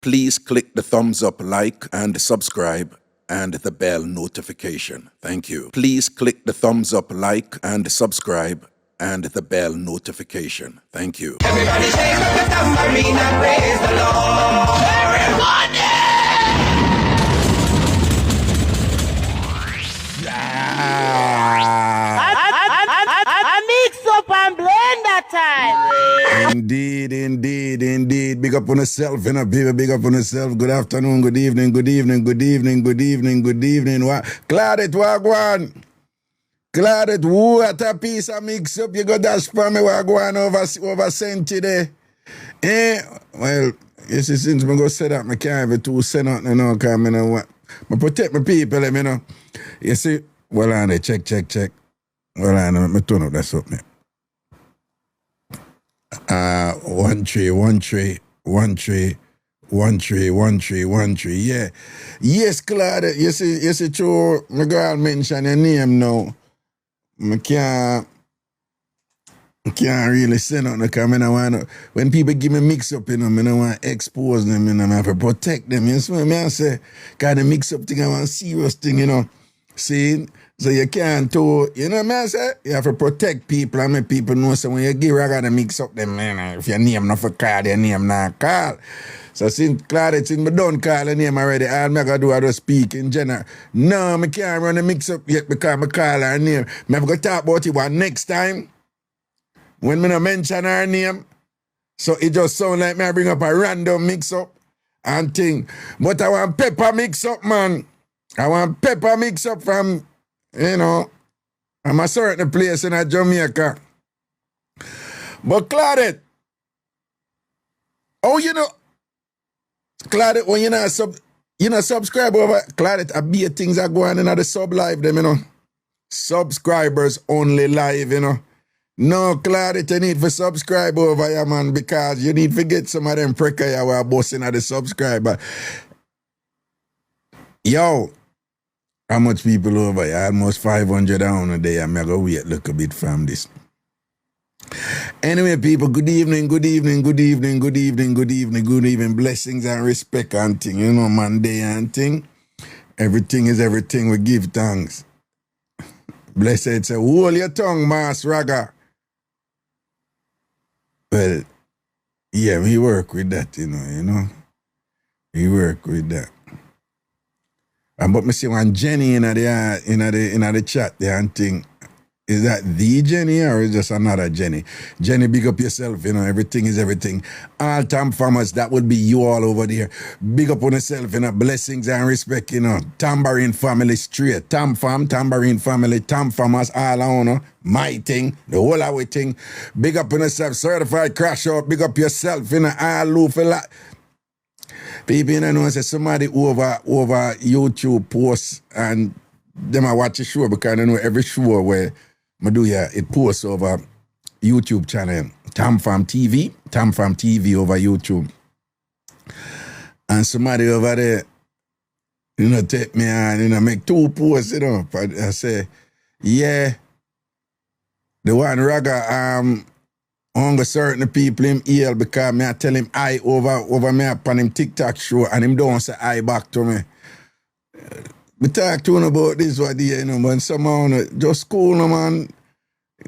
Please click the thumbs up, like, and subscribe, and the bell notification. Thank you. Please click the thumbs up, like, and subscribe, and the bell notification. Thank you. Everybody shake up the tambourine and praise the Lord. Everybody! I mix up and blend that time. Indeed. Big up on yourself, you know, people. Big up on yourself. Good afternoon, good evening. Glad it, Wagwan. Glad it, what a piece of mix up. You got that for me, Wagwan, over cent today. Well, you see, since I go say that, I can't even too say nothing, you know, because I know what. I protect my people, you know. You see, well, on there, check. Well, I know, me turn up that something. 1 3. Yeah. Yes, Claude. You see, true. My girl mention your name now. I can't really say nothing because I don't want to, when people give me mix up, you know, I don't want to expose them, you know, I have to protect them. You know what I say? Because the mix up thing, I want a serious thing, you know. See? So you can't do, you know what I say? You have to protect people and make people know. So when you give Raga the mix up them, man, if your name not for call, your name not call. So since Claude, since I don't call the name already, all I gotta do is just speak in general. No, I can't run the mix up yet because I call her name. I have to talk about it one next time when I mention her name. So it just sound like I bring up a random mix up and thing. But I want pepper mix up, man. I want pepper mix up from, you know, I'm a certain place in Jamaica. But Claude, oh, you know, Claude, when you not subscribe over, Claude, a be things are going on in the sub live, them, you know. Subscribers only live, you know. No, Claude, you need to subscribe over here, man, because you need to get some of them precker you are bossing at the subscriber. Yo, how much people over here? Almost 500 down a day. I'm going to wait a little bit from this. Anyway, people, good evening. Blessings and respect and thing. You know, Monday and thing. Everything is everything. We give thanks. Blessed say, hold your tongue, Mass Raga. Well, yeah, we work with that, you know. We work with that. But me see one Jenny in the chat there and thing. Is that the Jenny or is just another Jenny? Jenny, big up yourself, you know, everything is everything. All TamFamers, that would be you all over there. Big up on yourself, you know, blessings and respect, you know. Tambourine family straight. TamFam, Tambourine family, TamFamers, all on, my thing, the whole of it thing. Big up on yourself, certified crash out, big up yourself, you know, all loop a lot. People, you know, say somebody over YouTube posts and them I watch a show because I know every show where I do here, it posts over YouTube channel, TamFam TV over YouTube. And somebody over there, you know, take me and, you know, make 2 posts, you know. But I say, yeah, the one Raga, hunger certain people him ill because me I tell him I over me upon him TikTok show and him don't say I back to me. We talk to him about this what you know, man. Somehow just cool, no, man.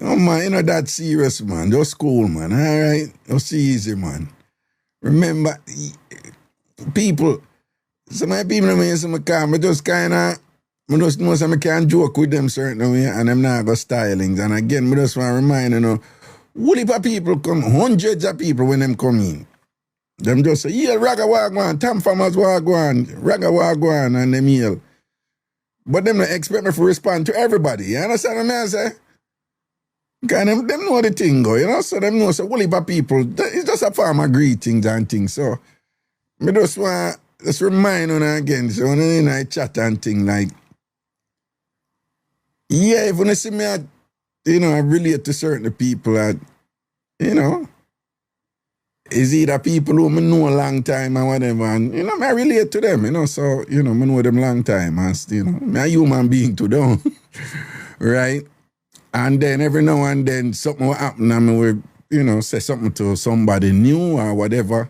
You know, man, you know that serious, man. Just cool, man. All right, just easy, man. Remember, people. Some of my people when some come, I just kind of know some can joke with them certain way, and I'm not go stylings. And again, I just want to remind you know. What if people come, hundreds of people when them come in? Them just say, yeah, Raga Wagwan, TamFamers Wagwan, Raga Wagwan, and them yell. But them don't expect me to respond to everybody. You understand what I say? Because them know the thing, you know? So them know, so what if people, it's just a form of greetings and things. So, I just want to remind you again, so when I chat and thing, like, yeah, if you see me at, you know, I relate to certain people that, you know, is either people who I know a long time or whatever, and, you know, I relate to them, you know, so, you know, I know them long time, and, you know, I'm a human being to them, right? And then every now and then something will happen, and I will, you know, say something to somebody new or whatever,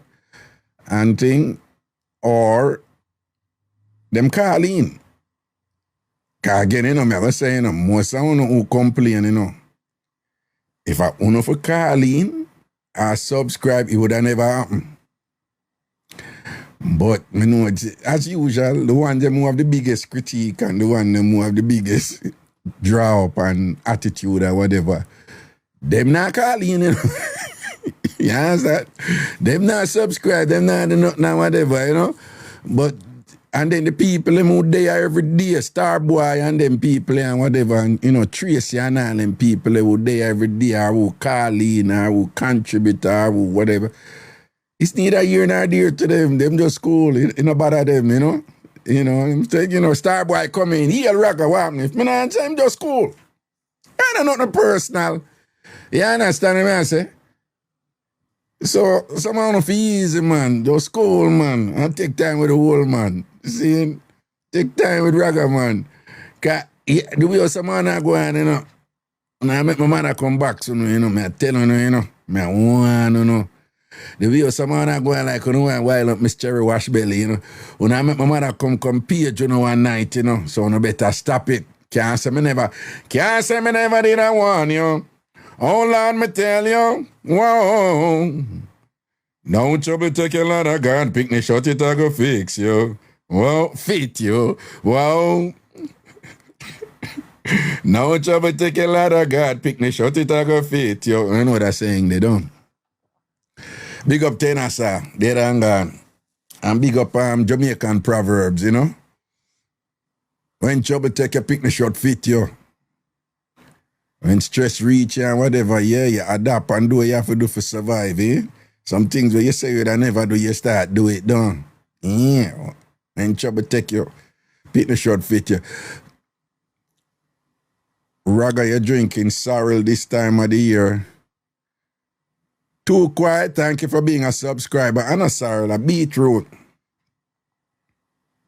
and thing, or them call in. Cause again, you know, me ever say, you know, most of you who complain, you know, if I want to call in or subscribe, it would have never happen. But, you know, as usual, the one them who have the biggest critique and the one them who have the biggest draw up and attitude or whatever, them not call in, you know. You understand? Them not subscribe, them not do nothing or whatever, you know. But, and then the people them who there every day, Starboy and them people and whatever, and, you know, Tracy and all them people who there every day or who call in or who contribute or who whatever. It's neither here nor there to them. Them just cool. It no bother them, you know. You know, Starboy come in, he a rocker, what if me not say him just cool. I don't know nothing personal. You understand what I say? So, someone of easy, man. Just cool, man. And take time with the whole man. See? Take time with Raga, man. Cause the way someone are going, you know, and I make my mother come back soon, you know, me I tell you, you know, me I want, you know. The way someone are going like, you know, while up Miss Cherry Wash Belly, you know. When I make my mother come page, you know, one night, you know, so no better stop it. Can't say me never did I want you. Oh, Lord, me tell you, whoa. Now trouble take a lot of God, pick me shot it, I go fix you. Whoa, fit you. Whoa. Now trouble take a lot of God, pick me shot it, I go fit you. You know what I'm saying, they don't. Big up Tenasa, they done gone. And big up Jamaican proverbs, you know. When trouble take a pick me shot, fit you. When stress reach and whatever, yeah, you adapt and do what you have to do for survive, eh? Some things where you say you'd never do, you start do it done. Yeah. When trouble take you, pick the short fit you. Raga, you're drinking sorrel this time of the year. Too quiet, thank you for being a subscriber. And a sorrel, a beetroot.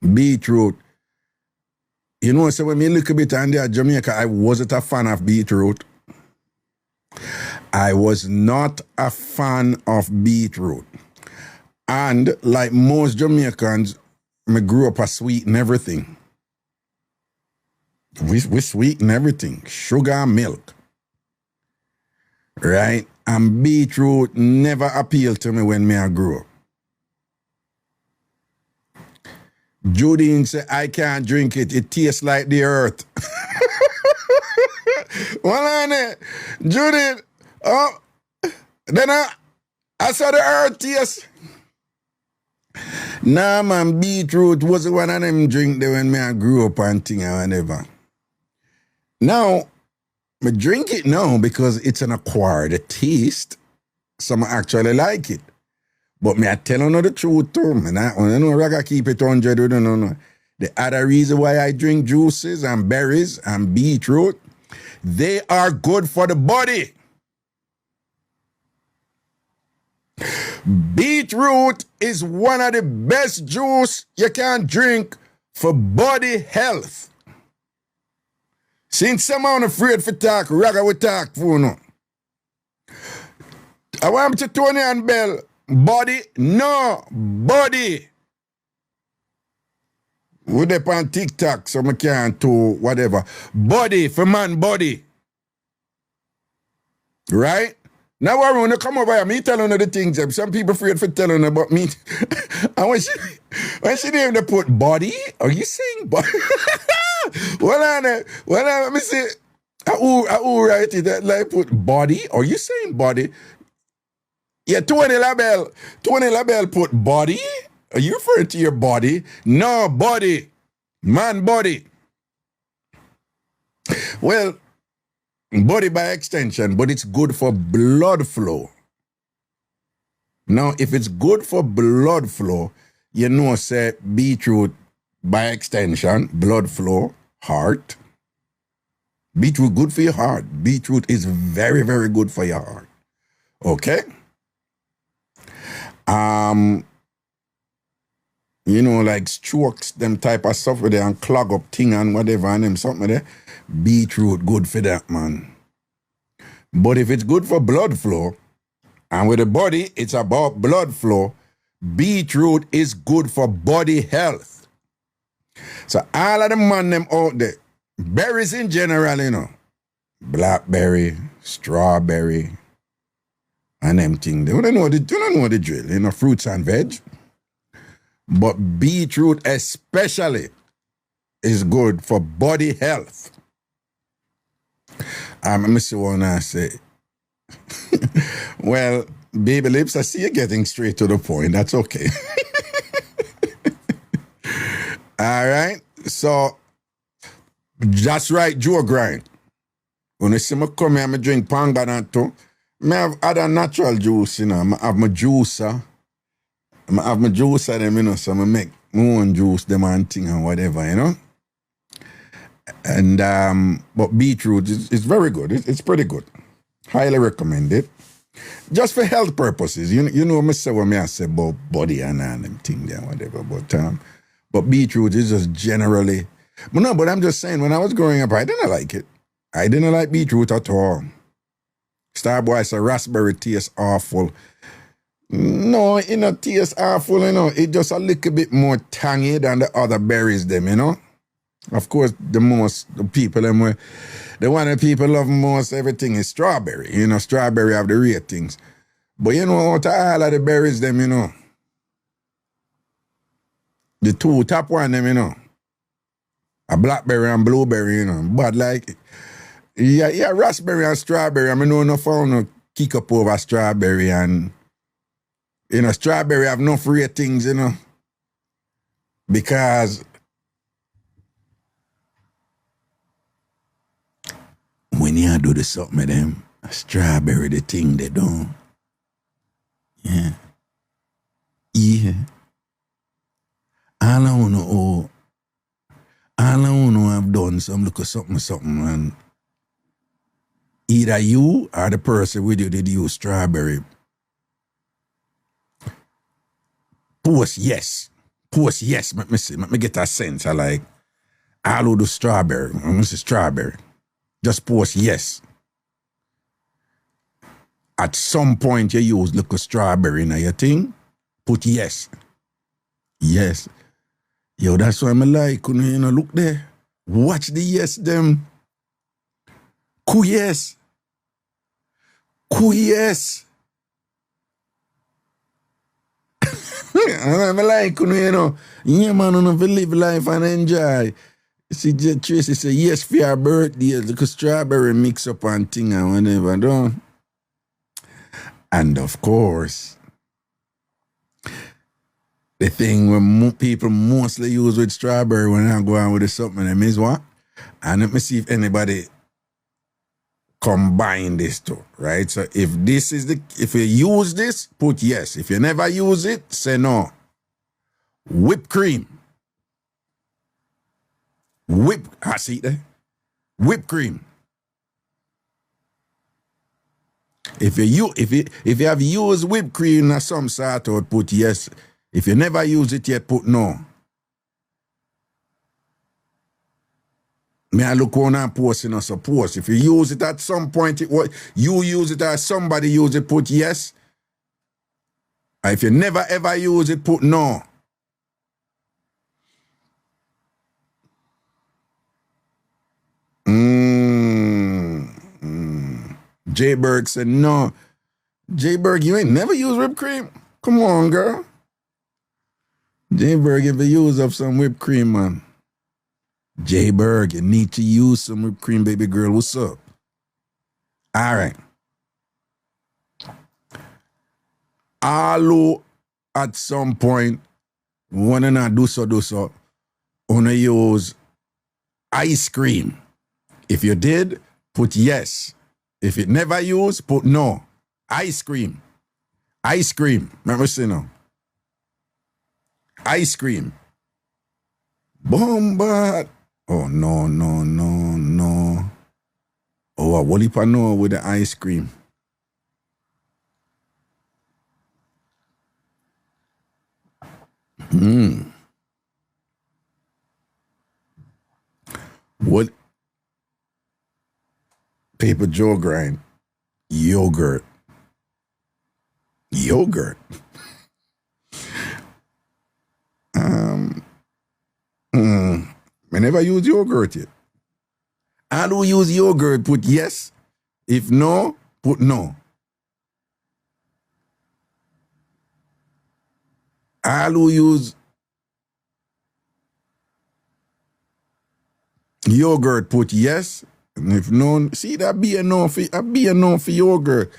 Beetroot. You know, so when me look a bit on there, Jamaica, I wasn't a fan of beetroot. I was not a fan of beetroot. And like most Jamaicans, I grew up a sweeten everything. We sweeten everything. Sugar and milk. Right? And beetroot never appealed to me when I grew up. Judy said, I can't drink it. It tastes like the earth. Well, Judy, oh, then I saw the earth taste. Nah, man, beetroot was one of them drink there when I grew up and thing or whatever. Now, I drink it now because it's an acquired taste. Some actually like it. But me I tell you the truth too. Man, I know Raga keep it 100. No. The other reason why I drink juices and berries and beetroot, they are good for the body. Beetroot is one of the best juice you can drink for body health. Since someone afraid for talk, Raga will talk for no. I want to Tony and Bell. Body, no, body. We dey on TikTok, so I can't do whatever. Body, for man, body. Right? Now, when you come over here, me telling you the things, some people afraid for telling you about me. And when she name they put body, are you saying body? Well, let me see. I write it, that like put body, are you saying body? Yeah, Tony Labelle put body. Are you referring to your body? No, body. Man, body. Well, body by extension, but it's good for blood flow. Now, if it's good for blood flow, you know, say beetroot by extension, blood flow, heart. Beetroot good for your heart. Beetroot is very, very good for your heart. Okay? You know, like strokes, them type of stuff with and clog up thing and whatever and them something there. Beetroot good for that, man. But if it's good for blood flow, and with the body, it's about blood flow, beetroot is good for body health. So all of the man them out there, berries in general, you know, blackberry, strawberry, and them things. They don't know the drill, you know, fruits and veg. But beetroot especially is good for body health. Let me see what I say. Well, baby lips, I see you getting straight to the point. That's okay. All right. So, that's right, Joe Grind. When you see me come here, I drink Panganato. I have other natural juice, you know. I have my juicer. I have my juicer, them, you know, so I make my own juice, them and thing and whatever, you know. And, but beetroot is very good. It's pretty good. Highly recommend it. Just for health purposes. You know me say what I say about body and them thing there, whatever. But beetroot is just generally. But I'm just saying, when I was growing up, I didn't like it. I didn't like beetroot at all. Starboy said raspberry tastes awful. No, it not taste awful, you know. It just a little bit more tangy than the other berries, them, you know. Of course, the people, the one that people love most, everything is strawberry. You know, strawberry have the ratings. But you know, out of all of the berries, them, you know, the two top one, them, you know, a blackberry and blueberry, you know. But like, yeah, raspberry and strawberry, I mean, no found no kick up over strawberry and, you know, strawberry have enough ratings, you know, because when you do the something with them, strawberry, the thing they do. Yeah. Yeah. All I want to have done some look at something, and either you or the person with you did use strawberry. Post yes. Let me see. Let me get a sense. I like, I'll do strawberry. I'm going to say strawberry. Just post yes. At some point you use look a strawberry in your thing. Put yes. Yes. Yo, that's why I like, you know, look there. Watch the yes them. Yes. Yes. I like, you know, yeah, man, you know, live life and enjoy. See, Tracy say, yes, for your birthday, look a strawberry mix up and thing and whatever, don't. And of course, the thing when people mostly use with strawberry when I go on with the something, them is what? And let me see if anybody combine this two, right? So if you use this, put yes. If you never use it, say no. Whipped cream. I see it there. Whipped cream. If you have used whipped cream or some sort, or put yes. If you never use it yet, put no. Me I look on and post, you know, so post. If you use it at some point, you use it or somebody use it, put yes. And if you never ever use it, put no. J Berg said no. J Berg, you ain't never used whipped cream? Come on, girl. J Berg, if you use up some whipped cream, man. J Berg, you need to use some whipped cream, baby girl. What's up? All right. All at some point, wanna not do so, wanna use ice cream. If you did, put yes. If it never used, put no. Ice cream. Remember say no. Ice cream. Bombard. Oh, no. Oh, what if I know with the ice cream? What? Paper Joe grind. Yogurt. never use yogurt yet. All who use yogurt put yes. If no, put no. All who use yogurt put yes. And if no, see that be a no for yogurt.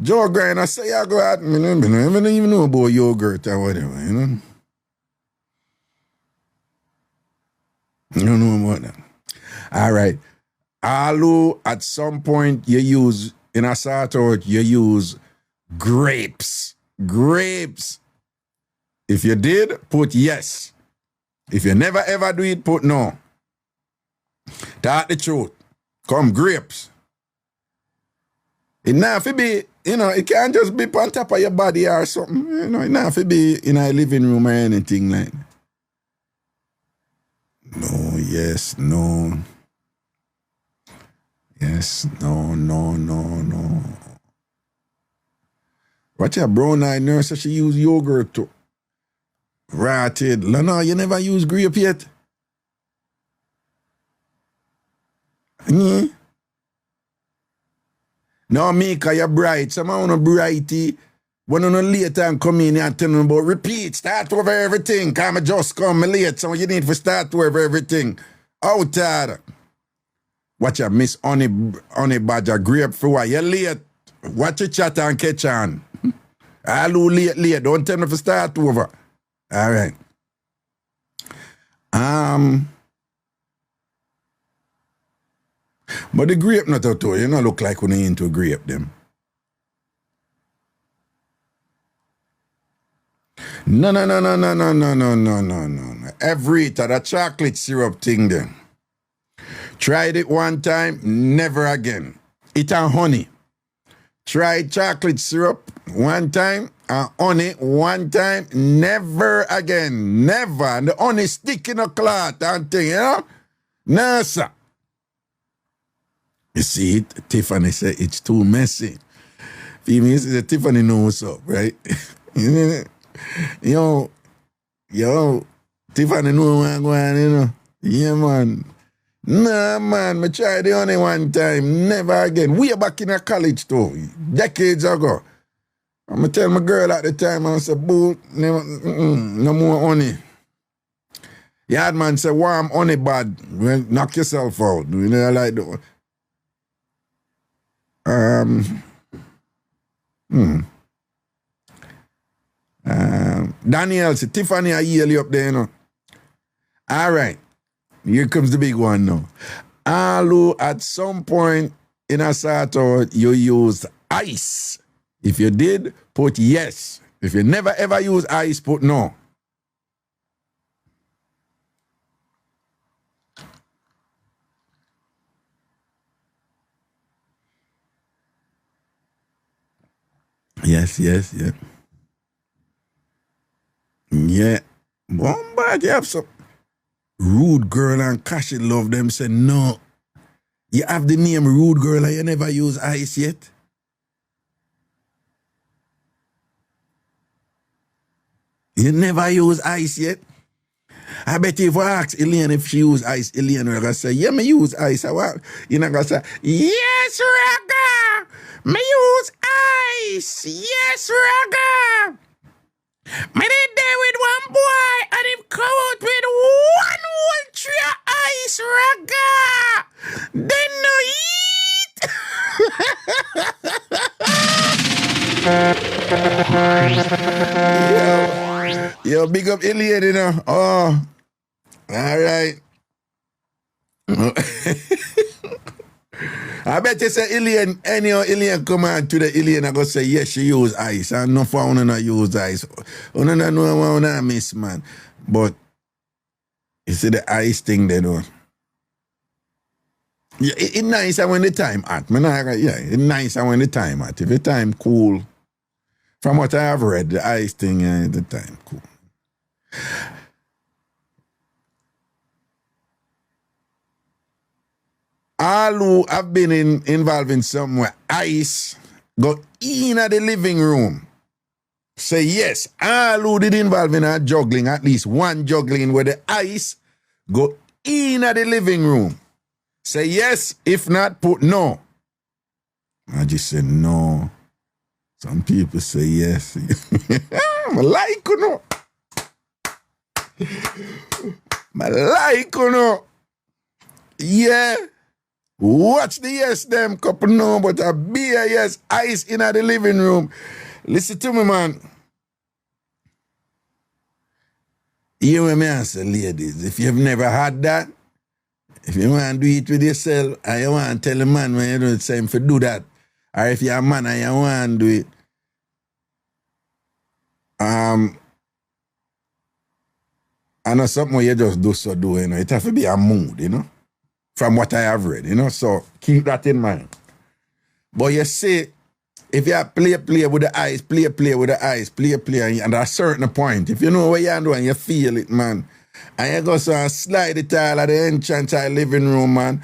Joe Grind, I say I go out, I don't even know about yogurt or whatever, you know. I don't know about that. All right. All who at some point you use, in a sort out, you use grapes. Grapes. If you did, put yes. If you never ever do it, put no. Talk the truth. Come grapes. It not to be, you know, it can't just be on top of your body or something. You know, it not to be in a living room or anything like that. No, yes, no. Yes, no, no, no, no. Watch your brown-eyed nurse, she use yogurt too. Rotted. No, you never use grape yet? Yeah. No, me, cause you're bright. Some of you brighty. When you later and come in and tell them about repeat, start over everything. Cause I just come late, so you need to start over everything. Out there. Watch your Miss Honey Badger grape for what? You're late. Watch your chat and catch on. All who late. Don't tell me to start over. All right. But the grape not at all. You don't look like when you into grape them. No. Every eater, the chocolate syrup thing then. Tried it one time, never again. It and honey. Tried chocolate syrup one time and honey one time, never again. Never. And the honey stick in a cloth and thing, you know? No, sir. You see it? Tiffany said it's too messy. Female said Tiffany knows what's up, right? Yo, Tiffany know what's going on, you know? Yeah, man. Nah, man, I tried the honey one time, never again. Way back in a college, too, decades ago. I'm going to tell my girl at the time, I said, boo, no more honey. Yard man said, warm honey bad. Well, knock yourself out. You know, like that. Daniel said, Tiffany, I hear you up there, you know. All right. Here comes the big one now. Although at some point in a sort out, you used ice. If you did, put yes. If you never ever use ice, put no. Yes. Yeah. Bombard, you have some rude girl and Kashi love them say no. You have the name rude girl and you never use ice yet. You never use ice yet. I bet if I ask Elaine if she use ice, Elaine will say, yeah, me use ice. You know, gonna say, yes, Raga, me use ice. Yes, Raga. Me did there with one boy and him come out with one whole tray of ice, Raga. Then no eat. Yo, big up Elaine, you know. Oh, all right. I bet you say Elaine, Elaine come on to the Elaine, I go say, yes, she use ice. And no for one not use ice. You don't know what I miss, man. But, you see the ice thing they do. Yeah, it's nice when the time hot. It's nice when the time hot. If the time cool, from what I have read, the ice thing, the time cool. All who have been involved in somewhere, ice, go in at the living room. Say yes. All who did involve in a juggling, at least one juggling where the ice go in the living room. Say yes, if not, put no. I just said no. Some people say yes. I like you know. I like you know. Yeah. Watch the yes them couple no, but a beer yes, ice in the living room. Listen to me, man. You hear me answer, ladies. If you've never had that, if you want to do it with yourself, and you want to tell a man when you do it, say him for do that. Or if you're a man and you want to do it, I know something where you just do, you know. It has to be a mood, you know, from what I have read, you know. So keep that in mind. But you see, if you play with the eyes, play with the eyes, play, and at a certain point, if you know what you're doing, you feel it, man, and you go so and slide it all at the entrance of the living room, man,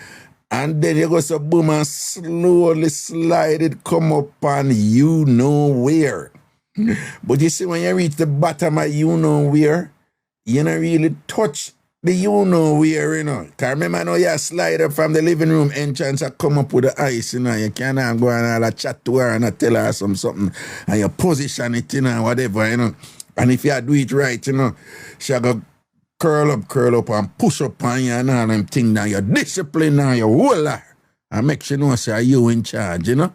and then you go so boom and slowly slide it, come up and you know where. But you see, when you reach the bottom of you know where, you don't really touch the you know where, you know. Because remember now you slide up from the living room entrance and come up with the ice, you know. You cannot go and all chat to her and tell her something and you position it, you know, whatever, you know. And if you do it right, you know, she go curl up and push up on you and all them things. Now you discipline now, you hold her and make sure you know say you in charge, you know.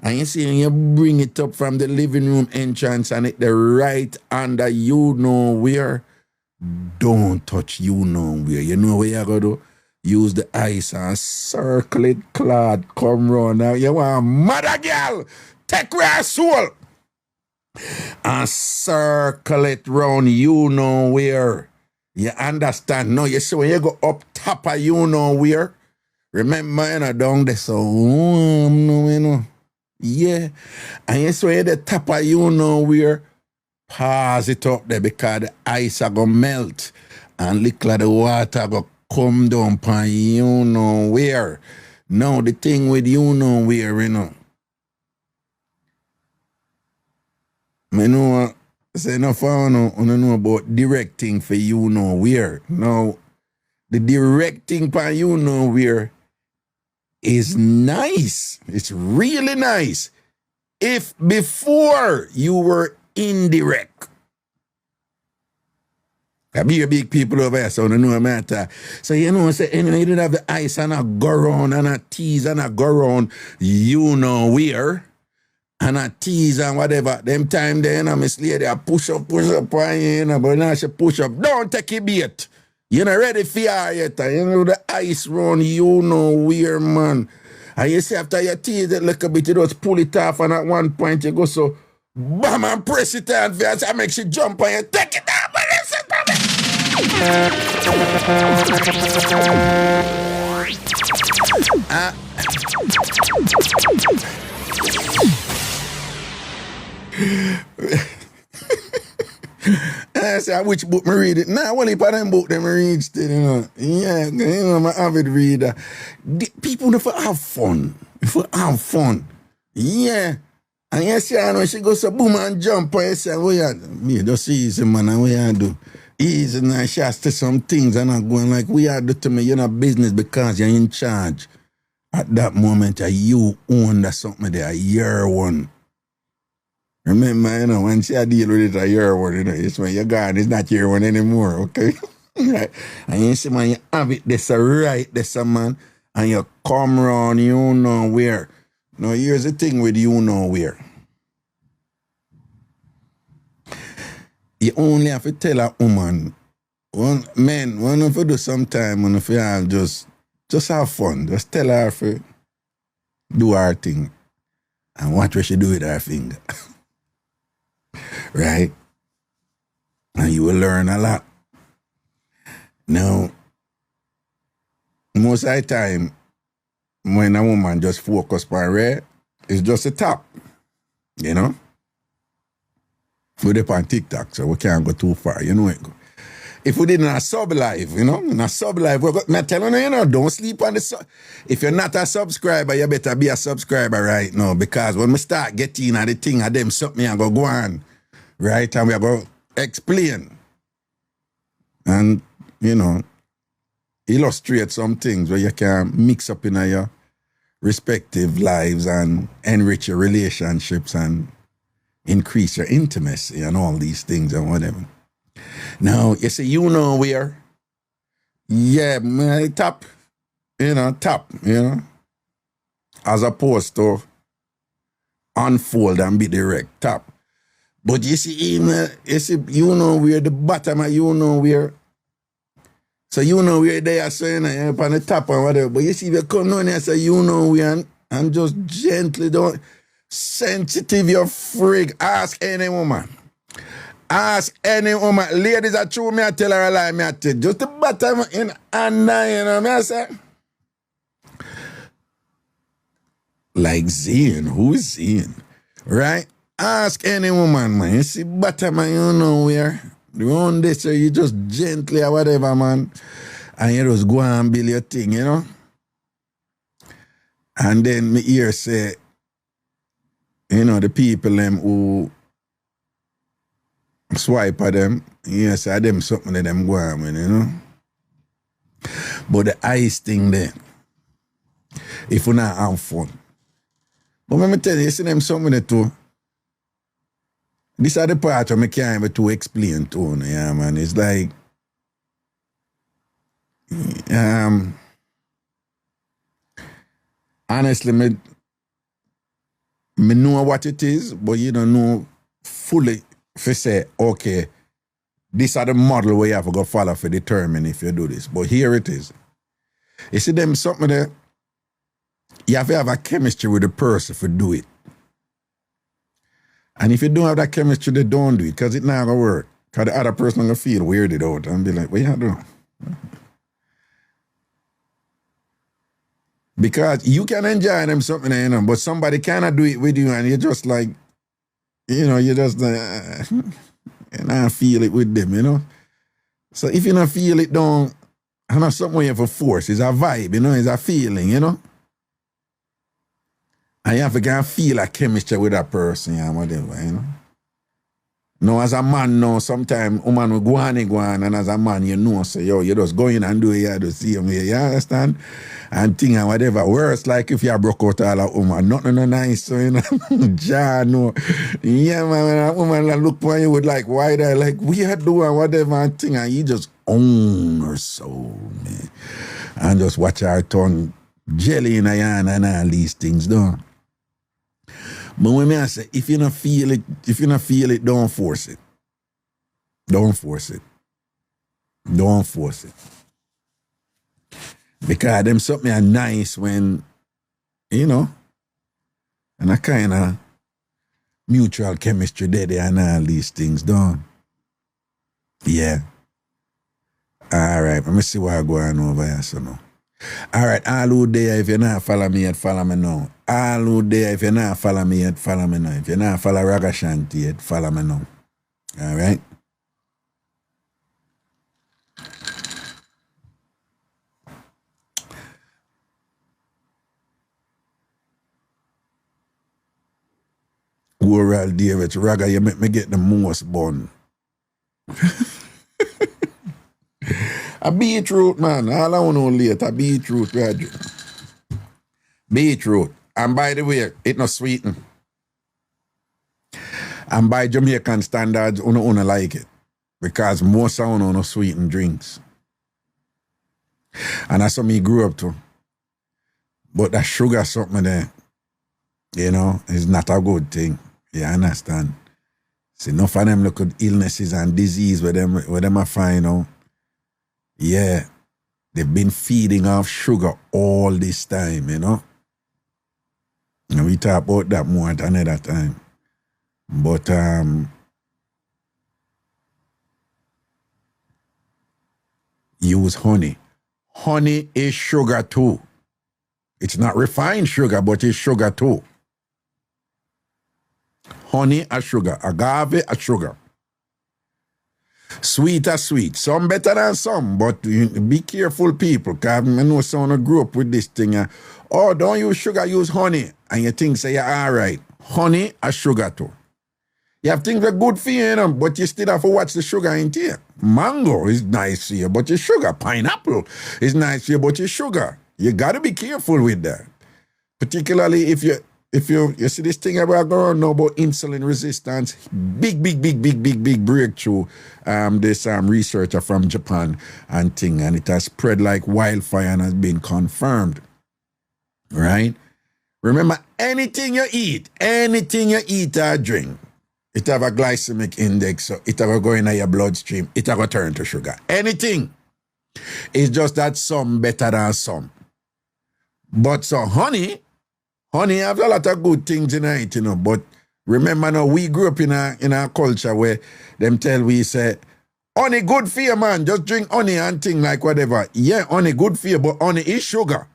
And you see, when you bring it up from the living room entrance and it the right under you know where, don't touch you know where. You know where you go to? Use the ice and circle it, clad, come round. Now you want mother girl, take her soul and circle it round you know where. You understand? No, you see when you go up top of you know where, remember, you know, down there so no, you know. Yeah. And you see when you the top of you know where, pause it up there because the ice are going to melt and little of the water go come down upon you know where. Now the thing with you know where, you know. I know, say no for know about directing for you know where. Now, the directing for you know where is nice. It's really nice. If before you were indirect. I be a big people over here, so I don't know matter. So you know, say anyway, you don't have the ice and a go round and a tease and a go round, you know where, and a tease and whatever. Them time there, you know, Miss Lady, I push up on you, know, but now she push up. Don't take a bait. You're not ready for her yet. You know the ice round, you know where, man. And you see after you tease it a little bit, you just pull it off, and at one point you go so bam and press it on for you, so make she jump and you take it down, but listen to me. I say, which book me read it? Nah, well, if I them book them read still, you know. Yeah, you know, I'm an avid reader. People if have fun. Yeah. And you see, I know she goes so boom and jump, and you say, what you do? Me, just easy, man, and what you do? Easy, and she has to some things, and I'm going like, what you do to me? You're not business because you're in charge. At that moment, you own that something there, your one. Remember, you know, when she deal with it, your one, you know, it's when you're gone, it's not your one anymore, okay? Right? And you see, man, you have it, this right, this man, and you come around, you know where. Now, here's the thing with you know where. You only have to tell a woman, when if you do sometime, when if you just have fun, just tell her to do her thing and watch what she do with her finger. Right? And you will learn a lot. Now, most of the time, when a woman just focus on red, it's just a top. You know? We're up on TikTok, so we can't go too far, you know. If we did in a sub live, you know, in a sub live, I'm telling you, you know, don't sleep on the sub. If you're not a subscriber, you better be a subscriber right now, because when we start getting at the thing of them something, I'm going to go on, right? And we're going to explain. And, you know, illustrate some things where you can mix up in your respective lives and enrich your relationships and increase your intimacy and all these things and whatever. Now, you see, you know where? Yeah, my top, as opposed to unfold and be direct, top. But you see, you know where the bottom and you know where. So you know where they are saying up on the top and whatever. But you see, if you come down here and say you know where and just gently don't sensitive your freak. Ask any woman. Ask any woman. Ladies are true, me I tell her a lie, me I tell. Just the bottom in and you know me I say. Like Zion, who's Zion? Right? Ask any woman, man. You see bottom and you know where. Around this, so you just gently or whatever, man. And you just go and build your thing, you know? And then me hear say, you know, the people them who swipe at them, yes, I them something that them go on with, you know? But the ice thing there, if you not have fun. But let me tell you see them something there too. These are the parts I can't even to explain to you, yeah, man. It's like, honestly, me know what it is, but you don't know fully if you say, okay, these are the model where you have to go follow for determine if you do this. But here it is. You see them something there, you have to have a chemistry with the person to do it. And if you don't have that chemistry, they don't do it because it's not going to work. Because the other person going to feel weirded out and be like, what you doing? Because you can enjoy them something, you know, but somebody cannot do it with you and you're just like, you know, you just and I feel it with them, you know. So if you don't feel it, don't, I know something you have to force. It's a vibe, you know, it's a feeling, you know. And you have to kind of feel a chemistry with that person, yeah, whatever, you know. Now, as a man, now, sometimes a woman will go on, and as a man, you know, say, yo, you just go in and do it, you do see him here, you understand? And thing and whatever. Worse, like if you broke out all a woman, nothing no nice, so, you know, ja, no. Yeah, man, when a woman look for you with like wide eye, like, we are doing whatever and thing, and you just own her soul, man. And just watch her turn jelly in her hand and all these things, don't. But when I say, if you don't feel it, don't force it. Don't force it. Don't force it. Because them something are nice when, you know, and a kind of mutual chemistry there and all these things done. Yeah. All right, let me see what I go on over here, so now. All right, all who there, if you're not follow me yet, follow me now. All who there, if you're not follow me yet, follow me now. If you're not follow Ragashanti yet, follow me now. All right? Oral David, Raga, you make me get the most bun. A beetroot, man. All I want to know later, beetroot, Roger. Beetroot. And by the way, it not sweeten. And by Jamaican standards, you don't like it. Because most of you don't sweeten drinks. And that's what me grew up to. But that sugar something there, you know, is not a good thing. You understand? See, enough of them look at illnesses and disease where them are find out. Yeah, they've been feeding off sugar all this time, you know. And we talk about that more at another time. But use honey. Honey is sugar too. It's not refined sugar, but it's sugar too. Honey is sugar. Agave is sugar. Sweet are sweet. Some better than some, but be careful, people, because I know someone grew up with this thing. Oh, don't use sugar, use honey. And you think, say, you're all right. Honey is sugar too. You have things that are good for you, you know, but you still have to watch the sugar in here. Mango is nice for you, but it's sugar. Pineapple is nice for you, but it's sugar. You got to be careful with that. Particularly if you see this thing about going on now about insulin resistance, big breakthrough. There's researcher from Japan and thing, and it has spread like wildfire and has been confirmed. Right? Remember, anything you eat or drink, it have a glycemic index, so it will go in your bloodstream, it will turn to sugar. Anything. It's just that some better than some. But so honey have a lot of good things in it, you know. But remember now, we grew up in a culture where them tell we say, honey good for you, man. Just drink honey and thing like whatever. Yeah, honey good for you, but honey is sugar.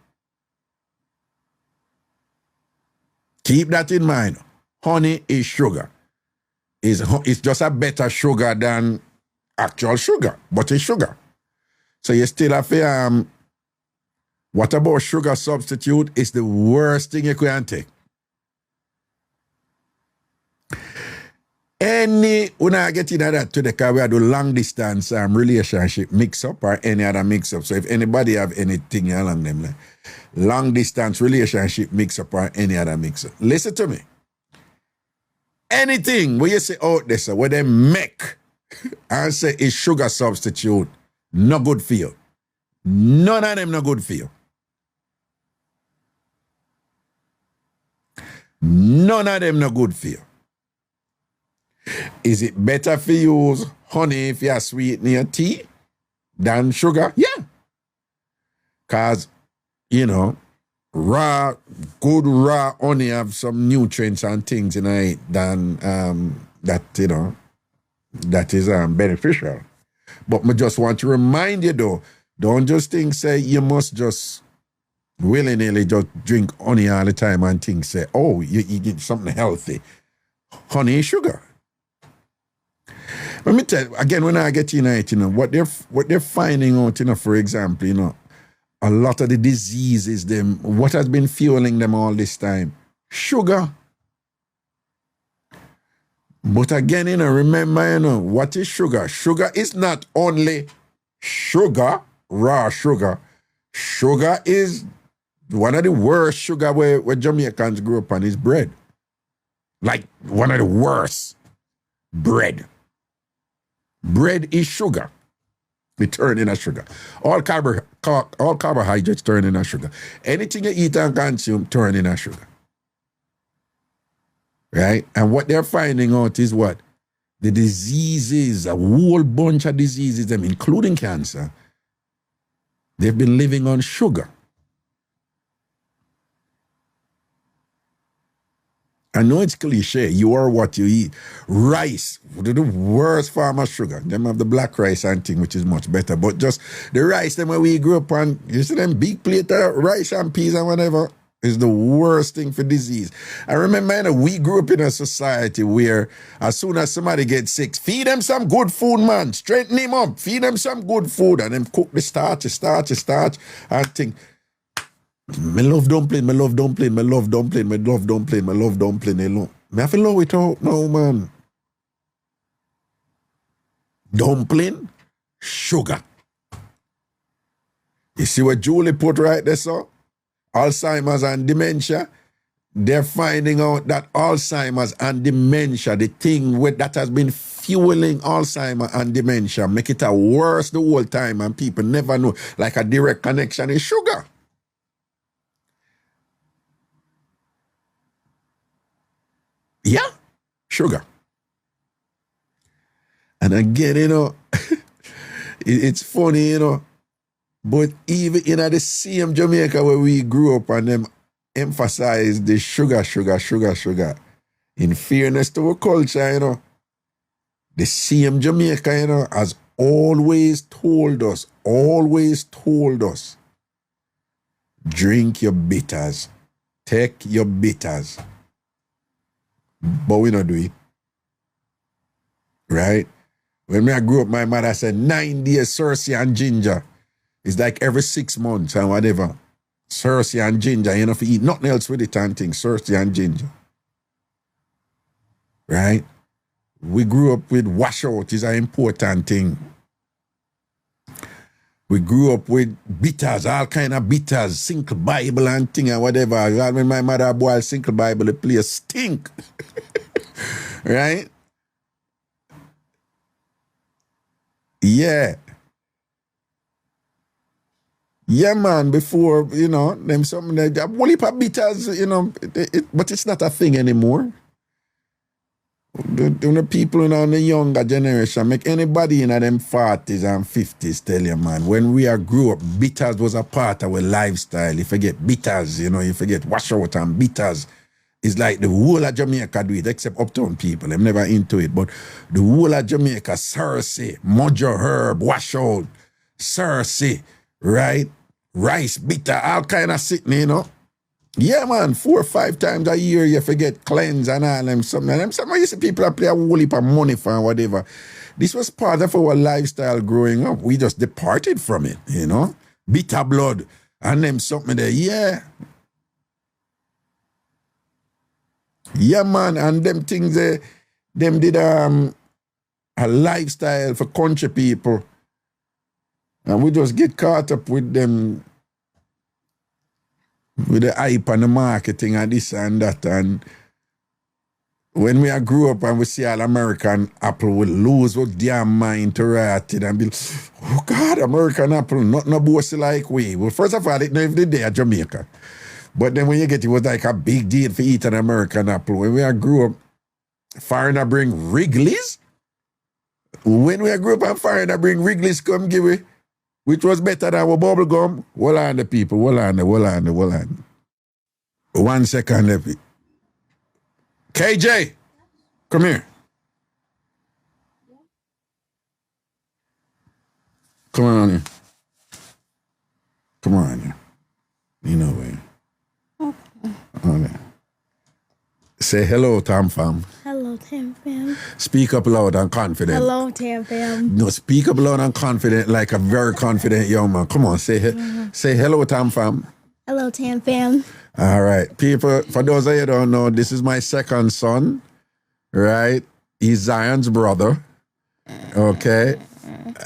Keep that in mind. Honey is sugar. It's just a better sugar than actual sugar, but it's sugar. So you still have to, what about sugar substitute? It's the worst thing you can take. When I get into that today, because we do long distance relationship mix-up or any other mix-up. So if anybody have anything along them, like long distance relationship mix-up or any other mix-up, listen to me. Anything where you say out there, so where they make and say it's sugar substitute, no good for you. None of them no good for you. None of them no good for you. Is it better for you use honey if you're sweetening your tea than sugar? Yeah. Because, you know, good raw honey have some nutrients and things in it than that, you know, that is beneficial. But I just want to remind you though, don't just think say you must just willy-nilly just drink honey all the time and think say, oh, you get something healthy. Honey is sugar. Let me tell you, again, when I get in it, you know, what they're finding out, you know, for example, you know, a lot of the diseases, what has been fueling them all this time? Sugar. But again, you know, remember, you know, what is sugar? Sugar is not only sugar, raw sugar. Sugar is one of the worst sugar where Jamaicans grew up on is bread. Like one of the worst. Bread. Bread is sugar. It turn into sugar. All carbohydrates turn into sugar. Anything you eat and consume turn into sugar. Right? And what they're finding out is what? The diseases, a whole bunch of diseases, them including cancer, they've been living on sugar. I know it's cliche. You are what you eat. Rice, the worst form of sugar. Them have the black rice and thing, which is much better. But just the rice, them where we grew up on, you see them big plate of rice and peas and whatever, is the worst thing for disease. I remember, you know, we grew up in a society where as soon as somebody gets sick, feed them some good food, man. Straighten him up. Feed them some good food and then cook the starch and think. Me love dumpling. I have to love it out now, man. Dumpling, sugar. You see what Julie put right there, so? Alzheimer's and dementia. They're finding out that Alzheimer's and dementia, the thing that has been fueling Alzheimer's and dementia, make it a worse the whole time and people never know, like a direct connection is sugar. Yeah, sugar. And again, you know, it's funny, you know, but even in the same Jamaica where we grew up and them emphasize the sugar. In fairness to our culture, you know, the same Jamaica, you know, has always told us, drink your bitters, take your bitters. But we not do it. Right? When I grew up, my mother said 9 days Cersei and ginger. It's like every 6 months and whatever. Cersei and ginger. You know, if you eat nothing else with it and things, Cersei and ginger. Right? We grew up with washout is an important thing. We grew up with bitters, all kind of bitters, Single Bible and thing and whatever. When my mother boiled Single Bible, the place stink. Right? Yeah. Yeah, man, before, you know, them something like that. Whole heap of bitters, you know, but it's not a thing anymore. The people in the younger generation, make anybody in them 40s and 50s tell you, man, when we grew up, bitters was a part of our lifestyle. You forget bitters, you know, you forget washout and bitters. It's like the whole of Jamaica do it, except uptown people. I'm never into it. But the whole of Jamaica, Cersei, Mojo Herb, washout, Cersei, right? Rice, bitter, all kind of sitting, you know. Yeah, man, 4 or 5 times a year you forget cleanse and all them something. And them some you see people that play a whole heap of money for and whatever. This was part of our lifestyle growing up. We just departed from it, you know. Bitter blood and them something there. Yeah. Yeah, man, and them things them did a lifestyle for country people. And we just get caught up with them, with the hype and the marketing and this and that. And when we grew up and we see all American apple, we lose our damn mind to write it and be, oh God, American apple, not no bossy like we. Well, first of all, it never did there at Jamaica. But then when you get it was like a big deal for eat an American apple. When we grew up, foreigner bring Wrigley's. When we grew up and foreigner bring Wrigley's come give we, which was better than our bubble gum. Hold on the people, hold on. 1 second. KJ, come here. Come on here. Come on here. You know where. Okay. Say hello, TamFam. Hello, TamFam. Speak up loud and confident. Hello, TamFam. No, speak up loud and confident like a very confident young man. Come on, say hello, TamFam. Hello, TamFam. All right. People, for those of you who don't know, this is my second son, right? He's Zion's brother, okay?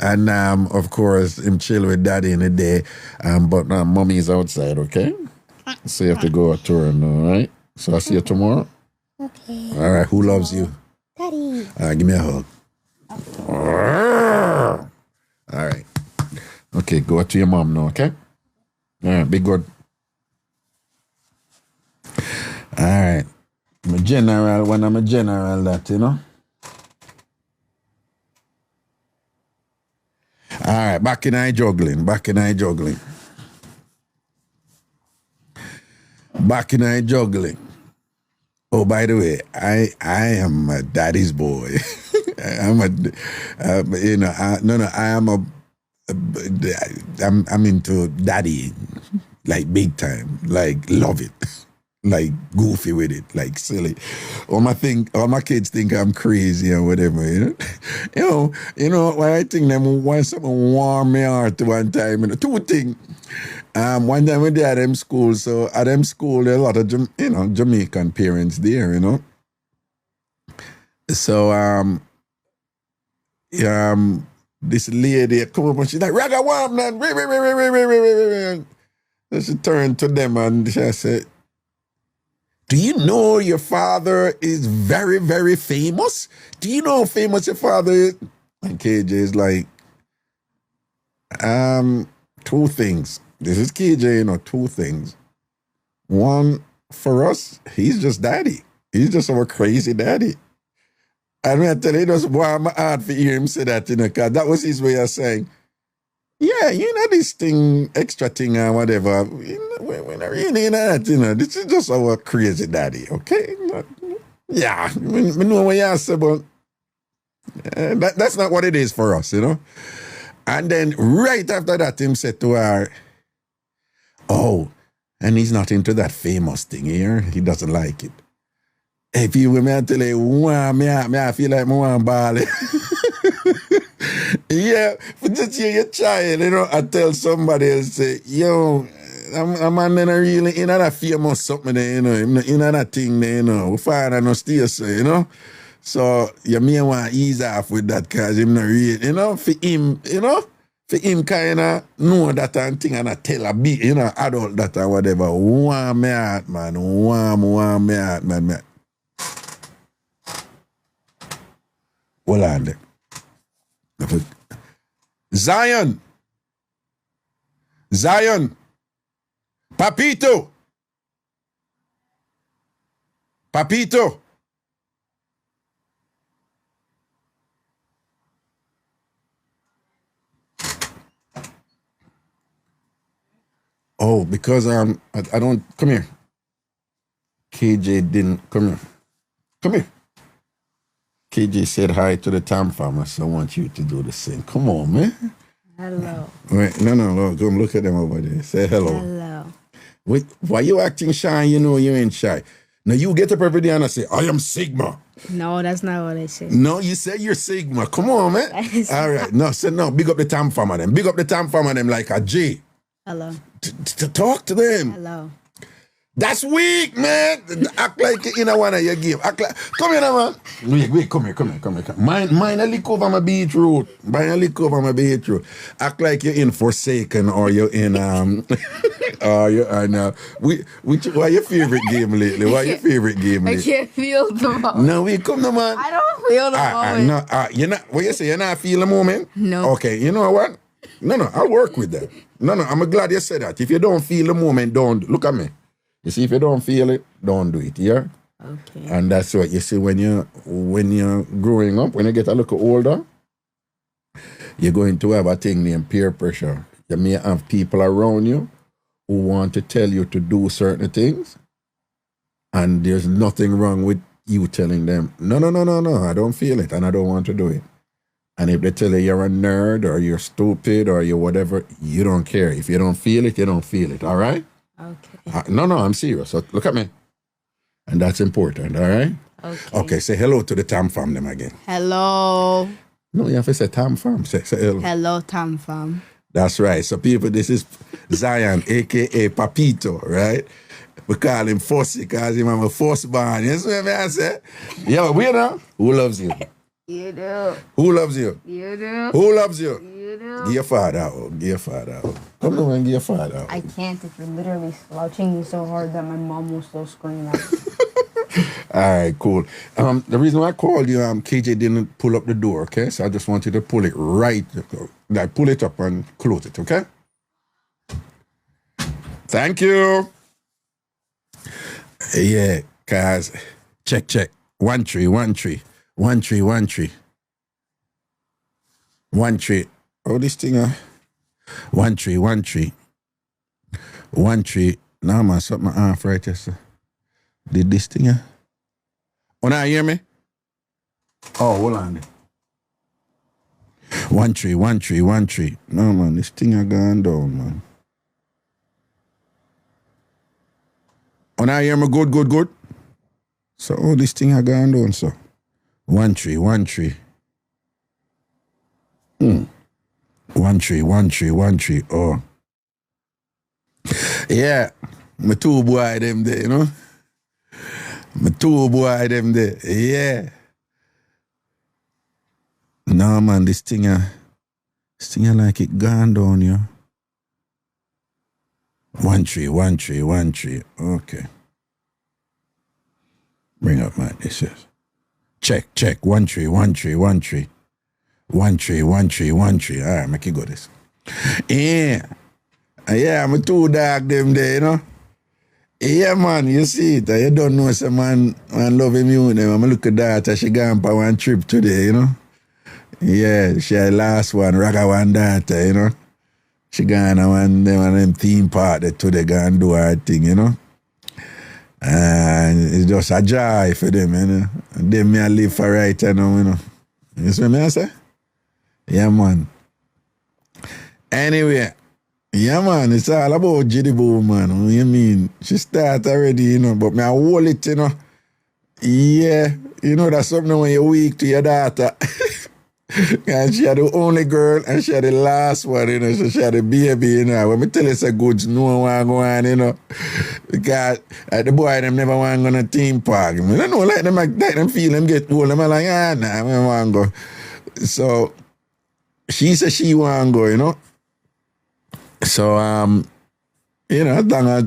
And, of course, him chill with daddy in the day, but mommy's outside, okay? So you have to go to her now, all right? So I'll see you tomorrow. Okay. All right, who loves you? Daddy. All right, give me a hug. All right. Okay, go to your mom now, okay? All right, be good. All right. I'm a general when I'm a general, that, you know? All right, back in I juggling. Oh, by the way, I am a daddy's boy. I'm into daddy, like big time, like love it, like goofy with it, like silly. All my kids think I'm crazy or whatever, you know. you know, why I think them why someone warm me heart one time, you know, 2 things. One time we did at them school, so at them school there are a lot of Jamaican parents there, you know. So this lady come up and she's like, Raga warm man. So she turned to them and she said, do you know your father is very, very famous? Do you know how famous your father is? And KJ is like, 2 things. This is KJ, you know, 2 things. One, for us, he's just daddy. He's just our crazy daddy. And I tell you, it was warm my heart for hear him say that, you know, because that was his way of saying, yeah, you know, this thing, extra thing or whatever, we're not really in that, you know, this is just our crazy daddy, okay? Yeah, we know what you say, but that's not what it is for us, you know? And then right after that, him said to her, oh, and he's not into that famous thing here. He doesn't like it. If you will tell you, I feel like I want to ball. Yeah, but just hear your child, you know, I tell somebody else, say, yo, I'm not really in that famous something there, you know, in that thing there, you know, we find no stay, so, you know. So you may want to ease off with that because him not real. You know, for him, for him kind of know that and thing and tell a big, adult that or whatever. Warm me heart, man. Warm me heart, man. Hold on there. Zion. Papito. Oh, because I don't come here. KJ didn't come here. Come here. KJ said hi to the TamFam, so I want you to do the same. Come on, man. Hello. Wait, no, come look at them over there. Say hello. Hello. Wait, why you acting shy? You know you ain't shy. Now you get up every day and I say, I am Sigma. No, that's not what I said. No, you say you're Sigma. Come on, man. All right. No, say no. Big up the TamFam of them. Big up the TamFam of them like a J. Hello. To talk to them. Hello. That's weak, man. Act like you know one of your game. Act like, come here, now, man. Wait, come here. Mine a lick over my beetroot. Act like you're in Forsaken or you're in or you're in why your favorite game lately? I can't feel the moment. No, we come no man. I don't feel the moment. You're not. What you say? You're not feel the moment? No. Okay. You know what? No. I'll work with that. No. I'm glad you said that. If you don't feel the moment, don't look at me. You see, if you don't feel it, don't do it. Yeah. Okay. And that's what you see when you're growing up. When you get a little older, you're going to have a thing named peer pressure. You may have people around you who want to tell you to do certain things, and there's nothing wrong with you telling them, no, I don't feel it and I don't want to do it. And if they tell you you're a nerd or you're stupid or you're whatever, you don't care. If you don't feel it, you don't feel it, all right? Okay. No, I'm serious. So look at me. And that's important, all right? Okay, say hello to the TamFam them again. Hello. No, you have to say TamFam. Say hello. Hello, TamFam. That's right. So people, this is Zion, a.k.a. Papito, right? We call him Fussy because he's a firstborn. You see what I say? Yeah, we know. Who loves you? You do. Who loves you? You do. Who loves you? You do. Give your father out. Come on and give your father out. I can't if you're literally slouching me so hard that my mom will still scream out. All right, cool. The reason why I called you, KJ didn't pull up the door, okay? So I just want you to pull it right, like pull it up and close it, okay? Thank you. Yeah, cause check. 1 tree. 1 tree. Oh, this thing, 1 tree. 1 tree. Nah, man, something off right here, sir. Did this thing, Oh, now you hear me? Oh, hold on. 1 tree. No, man, this thing are gone down, man. Oh, now you hear me? Good. So, this thing are gone down, so. 1 tree. 1 tree. 1 tree. Oh. Yeah. My two boy them there, you know? Yeah. No, man, this thing like it gone down, yeah. 1 tree. Okay. Bring up, man, this is. Check. 1 tree. 1 tree. All right, make it go this. Yeah, I'm a two dog them there, you know. Yeah, man, you see it. You don't know some man love him, you know. I'm look at that. She gone on one trip today, you know. Yeah, she had last one, Raga one daughter, you know. She gone on them theme park that today gone do her thing, you know. And it's just a joy for them, you know. And them may live for right now, you know. You see what I say? Yeah, man. Anyway, yeah, man, it's all about Jiddy Boo, man. You mean? She start already, you know, but me I hold it, you know. Yeah, you know, that's something when you're weak to your daughter. And she had the only girl and she had the last one, you know, so she had the baby, you know. When me tell you it's a good no one go on, you know. Because the boy them never want to go on a theme park. I don't know, like them feel them get old. I'm like, nah, I don't want to go. So she said she want to go, you know. So you know, I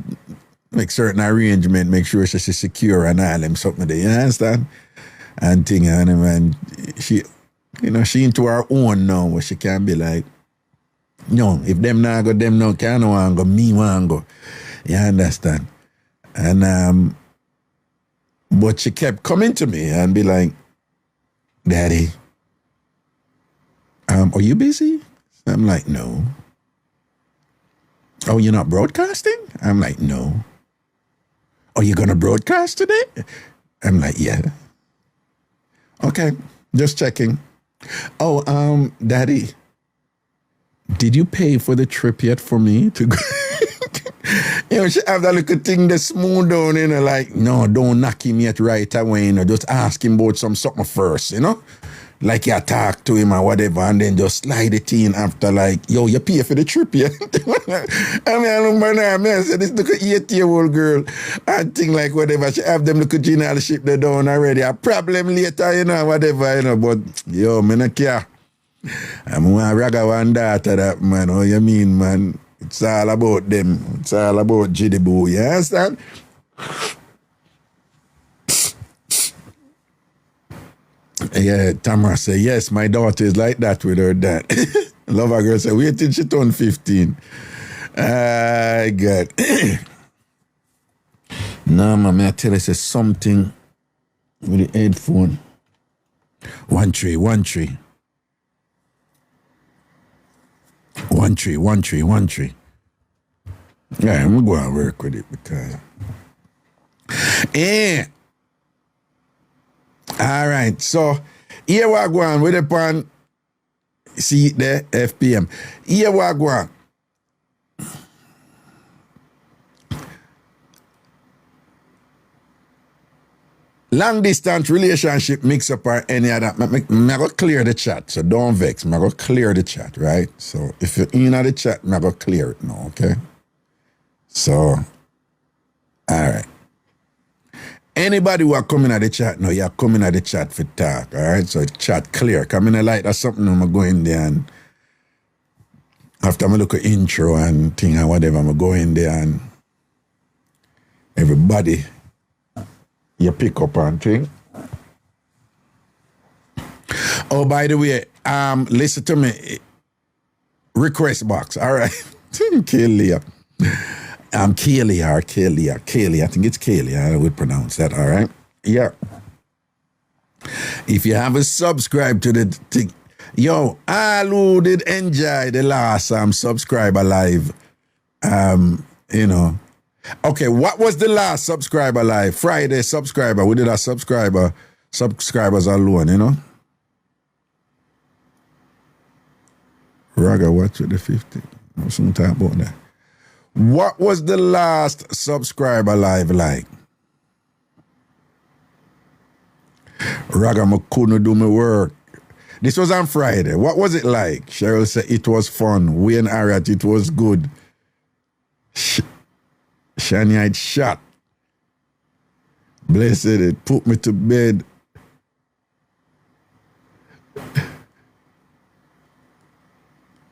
make certain arrangement, make sure she's secure and all them something there, you understand? And thing and she, you know, she into her own now where she can be like, no, if them not go, them no can no want go, me want go. You understand? And but she kept coming to me and be like, Daddy, are you busy? I'm like, no. Oh, you're not broadcasting? I'm like, no. Are you gonna broadcast today? I'm like, yeah. Okay, just checking. Oh, Daddy, did you pay for the trip yet for me to go? You know, she have that little thing that smooth down, you know, like, no, don't knock him yet right away, you know, just ask him about something first, you know? Like you talk to him or whatever, and then just slide it in after, like, yo, you pay for the trip, yeah? I mean, I remember now, I said, this little 8-year-old girl, and thing like whatever, she have them little general ship they down already. A problem later, you know, whatever, you know, but, yo, me no care. I'm one raga one daughter that, man, oh, you mean, man? It's all about them. It's all about Jiddy Boo, you understand? Yeah, Tamara said, yes, my daughter is like that with her dad. Lover girl said, wait till she turn 15. I got. No, man, I tell you, say something with the headphone. 1 3, 1 3. 1 3, 1 3, 1 3. Yeah, I'm going to work with it because. Yeah. All right, so here we go on with the pan. See the FPM. Here we go on. Long distance relationship mix up or any other. I'm going to clear the chat, so don't vex. I'm going to clear the chat, right? So if you're in the chat, I'm going to clear it now, okay? So, all right. Anybody who are coming at the chat now, you're coming at the chat for talk, all right? So chat clear. Come in a light or something, I'm going to go in there and after I look at intro and thing and whatever, I'm going to go in there and everybody, you pick up and thing. Oh, by the way, listen to me. Request box, all right? Kaylee. Kaylee. I think it's Kaylee. I would pronounce that, all right? Yeah. If you haven't subscribed to the thing, yo, all who did enjoy the last subscriber live, you know. Okay, what was the last subscriber live? Friday subscriber. We did a subscribers alone, you know. Raga, watch with the 50. Some time about that. What was the last subscriber live like? Raga, I couldn't do my work. This was on Friday. What was it like? Cheryl said it was fun. Wayne Harriet, it was good. Shania shot. Blessed, it put me to bed.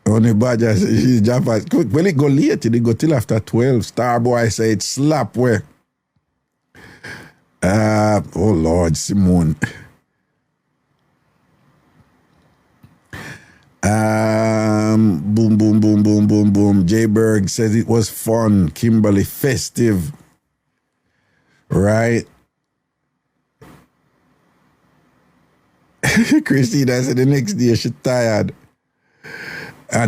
Only Badger said she's Jaffa. When it go late, it go till after 12. Starboy said it slap where. Oh Lord, Simone. Boom, boom, boom, boom, boom, boom. J Berg says it was fun. Kimberly, festive. Right? Christina said the next day she tired.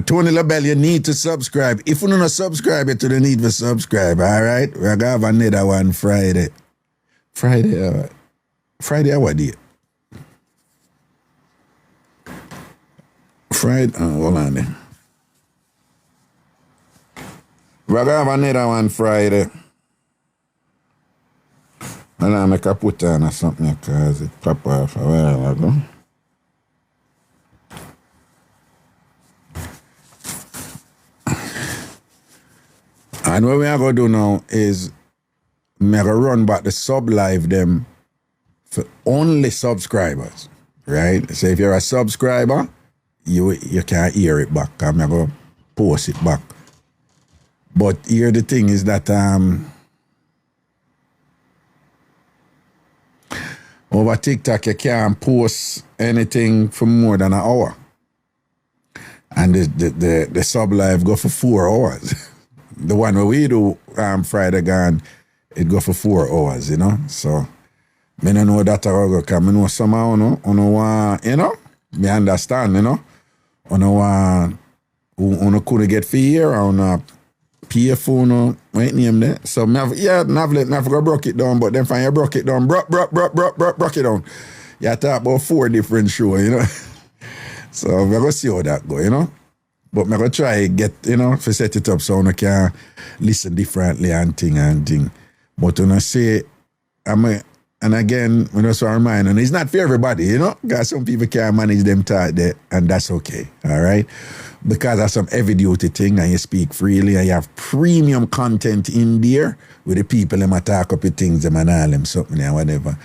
Tony LaBelle, you need to subscribe. If you don't subscribe, you don't need to subscribe, all right? We're going to have another one Friday. Friday, what day? Friday, hold on there. We're going to have another one Friday. And I make a put on or something because it pop off a while ago. And what we are going to do now is me going to run back the sub live them for only subscribers, right? So if you're a subscriber, you can hear it back. I'm going to post it back. But here the thing is that over TikTok you can't post anything for more than an hour. And the sub live go for 4 hours. The one where we do Friday gone, it go for 4 hours, you know. So me don't know that I go because I know somehow, you know, me understand, you know. Who couldn't get for here or pay phone wait name there. So never go broke it down, but then find you broke it down, broke it down. You talk about 4 different shows, you know. So we're gonna see how that go, you know. But I'm gonna try get, you know, to set it up so I can listen differently and thing. But when I say and again, when I just remind, and it's not for everybody, you know, because some people can't manage them tight there, and that's okay, all right? Because that's some heavy duty thing, and you speak freely, and you have premium content in there with the people that talk up the things, them and all them something and whatever.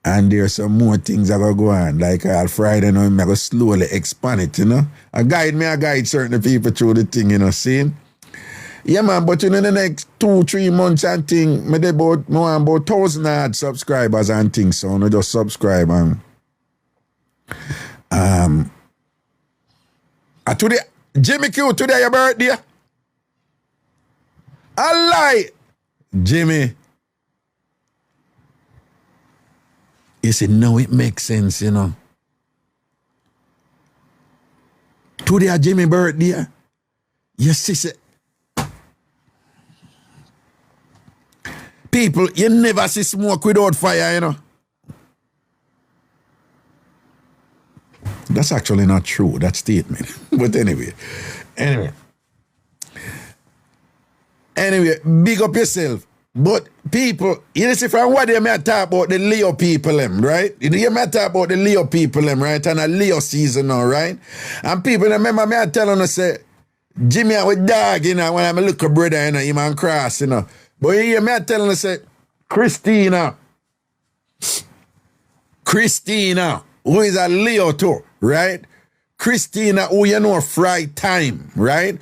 And there's some more things that go on, like all Friday, you know, I'm going to slowly expand it, you know? I guide certain people through the thing, you know, seeing? Yeah, man, but in the next 2-3 months and thing, I want about 1,000 odd subscribers and things, so I just subscribe and today, Jimmy Q, today your birthday. I lie, Jimmy. You see, now it makes sense, you know. Today Jimmy birthday. You see, people, you never see smoke without fire, you know. That's actually not true, that statement. But anyway, big up yourself. But people, you see from what they may talk about the Leo people, right? You may talk about the Leo people, right? And a Leo season now, right? And people remember me telling us, say, Jimmy with dog, you know, when I'm a little brother, you know, him and cross, you know. But you hear me telling us, say, Christina, who is a Leo too, right? Christina, who you know, fry time, right?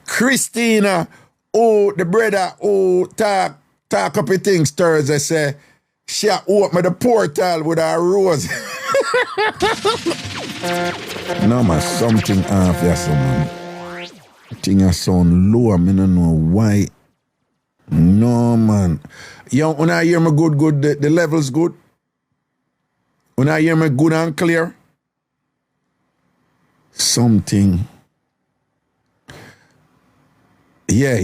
Christina, who the brother who talk up the things Thursday, say, she open the portal with her rose. No, man, something off here, so man. Thing a sound low, I don't know why. No, man. Yo, when I hear me good, the level's good. When I hear me good and clear, something. Yeah.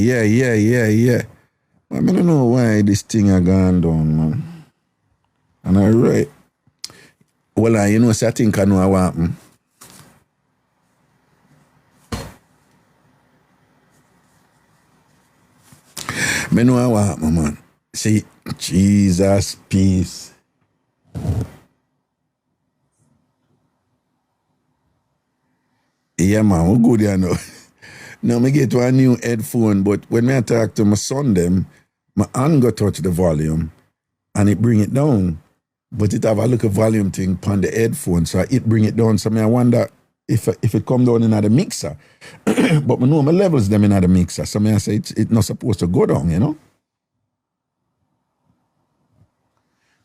I don't know why this thing a gone down, man. And I right. Well, you know, so I think I know what happened. I know what happened, man. See, Jesus, peace. Yeah, man, we're good, you know. Now, I get a new headphone, but when I talk to my son, them, my hand go touch the volume, and it bring it down. But it have a little volume thing on the headphone, so it bring it down. So I wonder if it come down in the mixer. But I know my levels them in the mixer, so I say it's not supposed to go down, you know?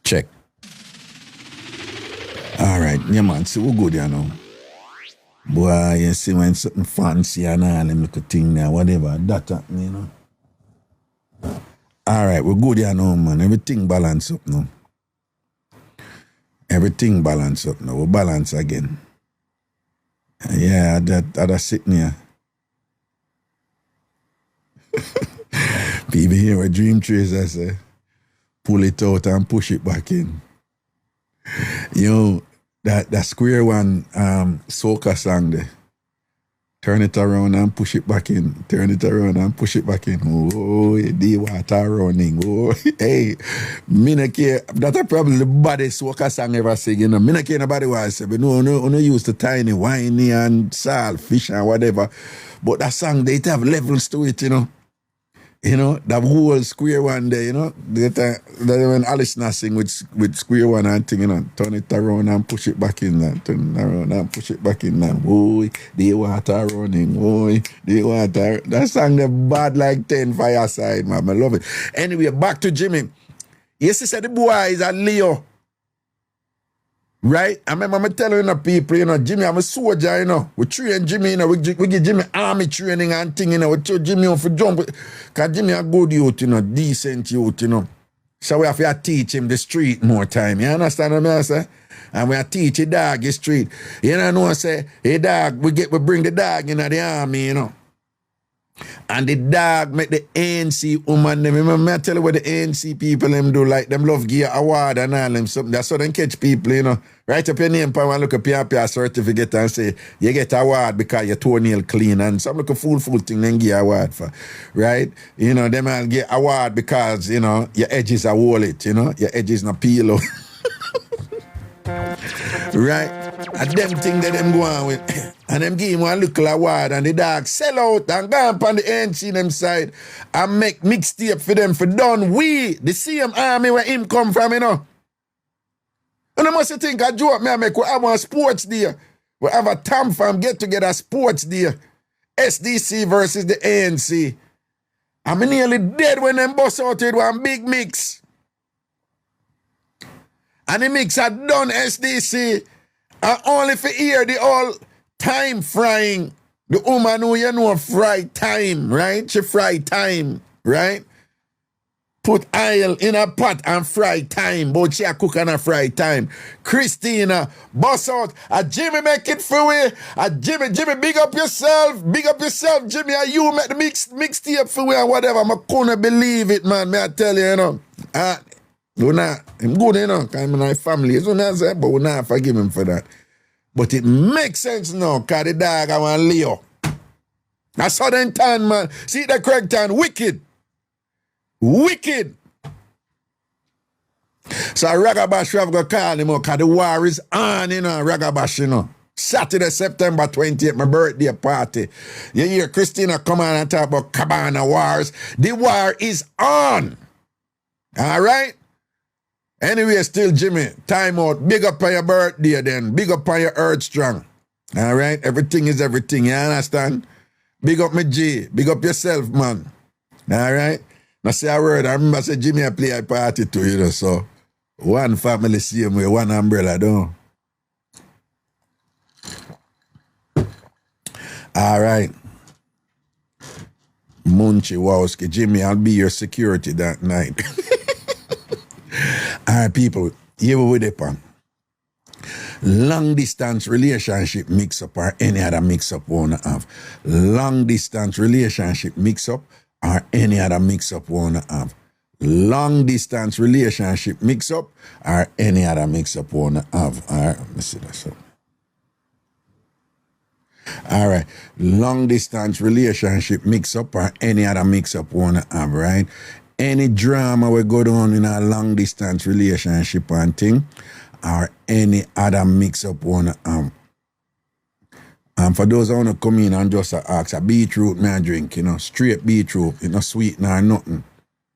Check. All right, yeah, man, so we're good, you know. Boy, you see when something fancy and all them little thing there, whatever, that happen, you know. All right, we're good here now, man. Everything balance up now. Everything balance up now. We balance again. Yeah, that's sitting here. People here with dream trees, I say, pull it out and push it back in. Yo, that square one soca song there. Turn it around and push it back in. Turn it around and push it back in. Oh, the water running. Oh, hey, me no care. That's probably the baddest soca song ever sing, you know. Me no care nobody what I say, but no use the tiny whiny and salt, fish and whatever. But that song, they have levels to it, you know. You know, that whole square one there, you know, that when Alice Nass sing with square one and thing, you know, turn it around and push it back in there, turn it around and push it back in there. Boy, the water running, boy, the water. That song the bad like 10 fireside, man. I love it. Anyway, back to Jimmy. Yes, he said the boy is a Leo. Right? I remember me telling the people, you know, Jimmy, I'm a soldier, you know. We train Jimmy, you know, we give Jimmy army training and thing, you know. We tell Jimmy off for jump. Because Jimmy a good youth, you know, decent youth, you know. So we have to teach him the street more time. You understand what I say? And we have to teach a dog the street. You know what I say? Hey dog, we bring the dog in the army, you know. And the dog make the ANC woman them. Remember I tell you what the ANC people them do, like them love give award and all them something. That's how they catch people, you know. Write up your name and look up your certificate and say you get award because your toenail clean and some look a fool thing then give award for. Right? You know, them will get award because, you know, your edges are wallet, you know, your edges not peel out. Right? And them thing that them go on with. And them give him one little award and the dog sell out and go up on the ANC them side and make mixtape for them for done. We, the same army where him come from, you know. And I must think I joke me I make we have a sports day. We have a TamFam get together sports day. SDC versus the ANC. I'm nearly dead when them bust out with one big mix. And the mix had done SDC. And only for hear the all time frying. The woman who you know fry time, right? She fry time, right? Put oil in a pot and fry time. But she a cook and a fry time. Christina, bust out. A Jimmy make it for we. A Jimmy, big up yourself. Big up yourself, Jimmy. And you make the mixtape for we and whatever. I couldn't believe it, man. May I tell you, you know. We're not, I'm good, you know, because I'm in my family. So not say, but we're not forgive him for that. But it makes sense now, because the dog I want Leo. A southern town, man. See the correct town, wicked. Wicked. So Ragabash we have to call him out, because the war is on, you know, Ragabash, you know. Saturday, September 28th, my birthday party. You hear Christina come on and talk about Cabana Wars. The war is on. All right? Anyway, still Jimmy, time out. Big up on your birthday then. Big up on your earth strong. All right? Everything is everything. You understand? Big up my G. Big up yourself, man. All right? Now say a word. I remember say Jimmy I play a party too, you know. So one family same way, one umbrella, don't. All right. Munchie Wowski. Jimmy, I'll be your security that night. All right, people, here we with it, long distance relationship mix up or any other mix up we wanna have. Long distance relationship mix up or any other mix up we wanna have. Long distance relationship mix up or any other mix up we wanna have. All right, let me see that. All right, long distance relationship mix up or any other mix up we wanna have, right? Any drama we go down in a long distance relationship and thing, or any other mix up one. And for those who want to come in and just ask, a beetroot may I drink, you know, straight beetroot, you know, sweet nor nothing,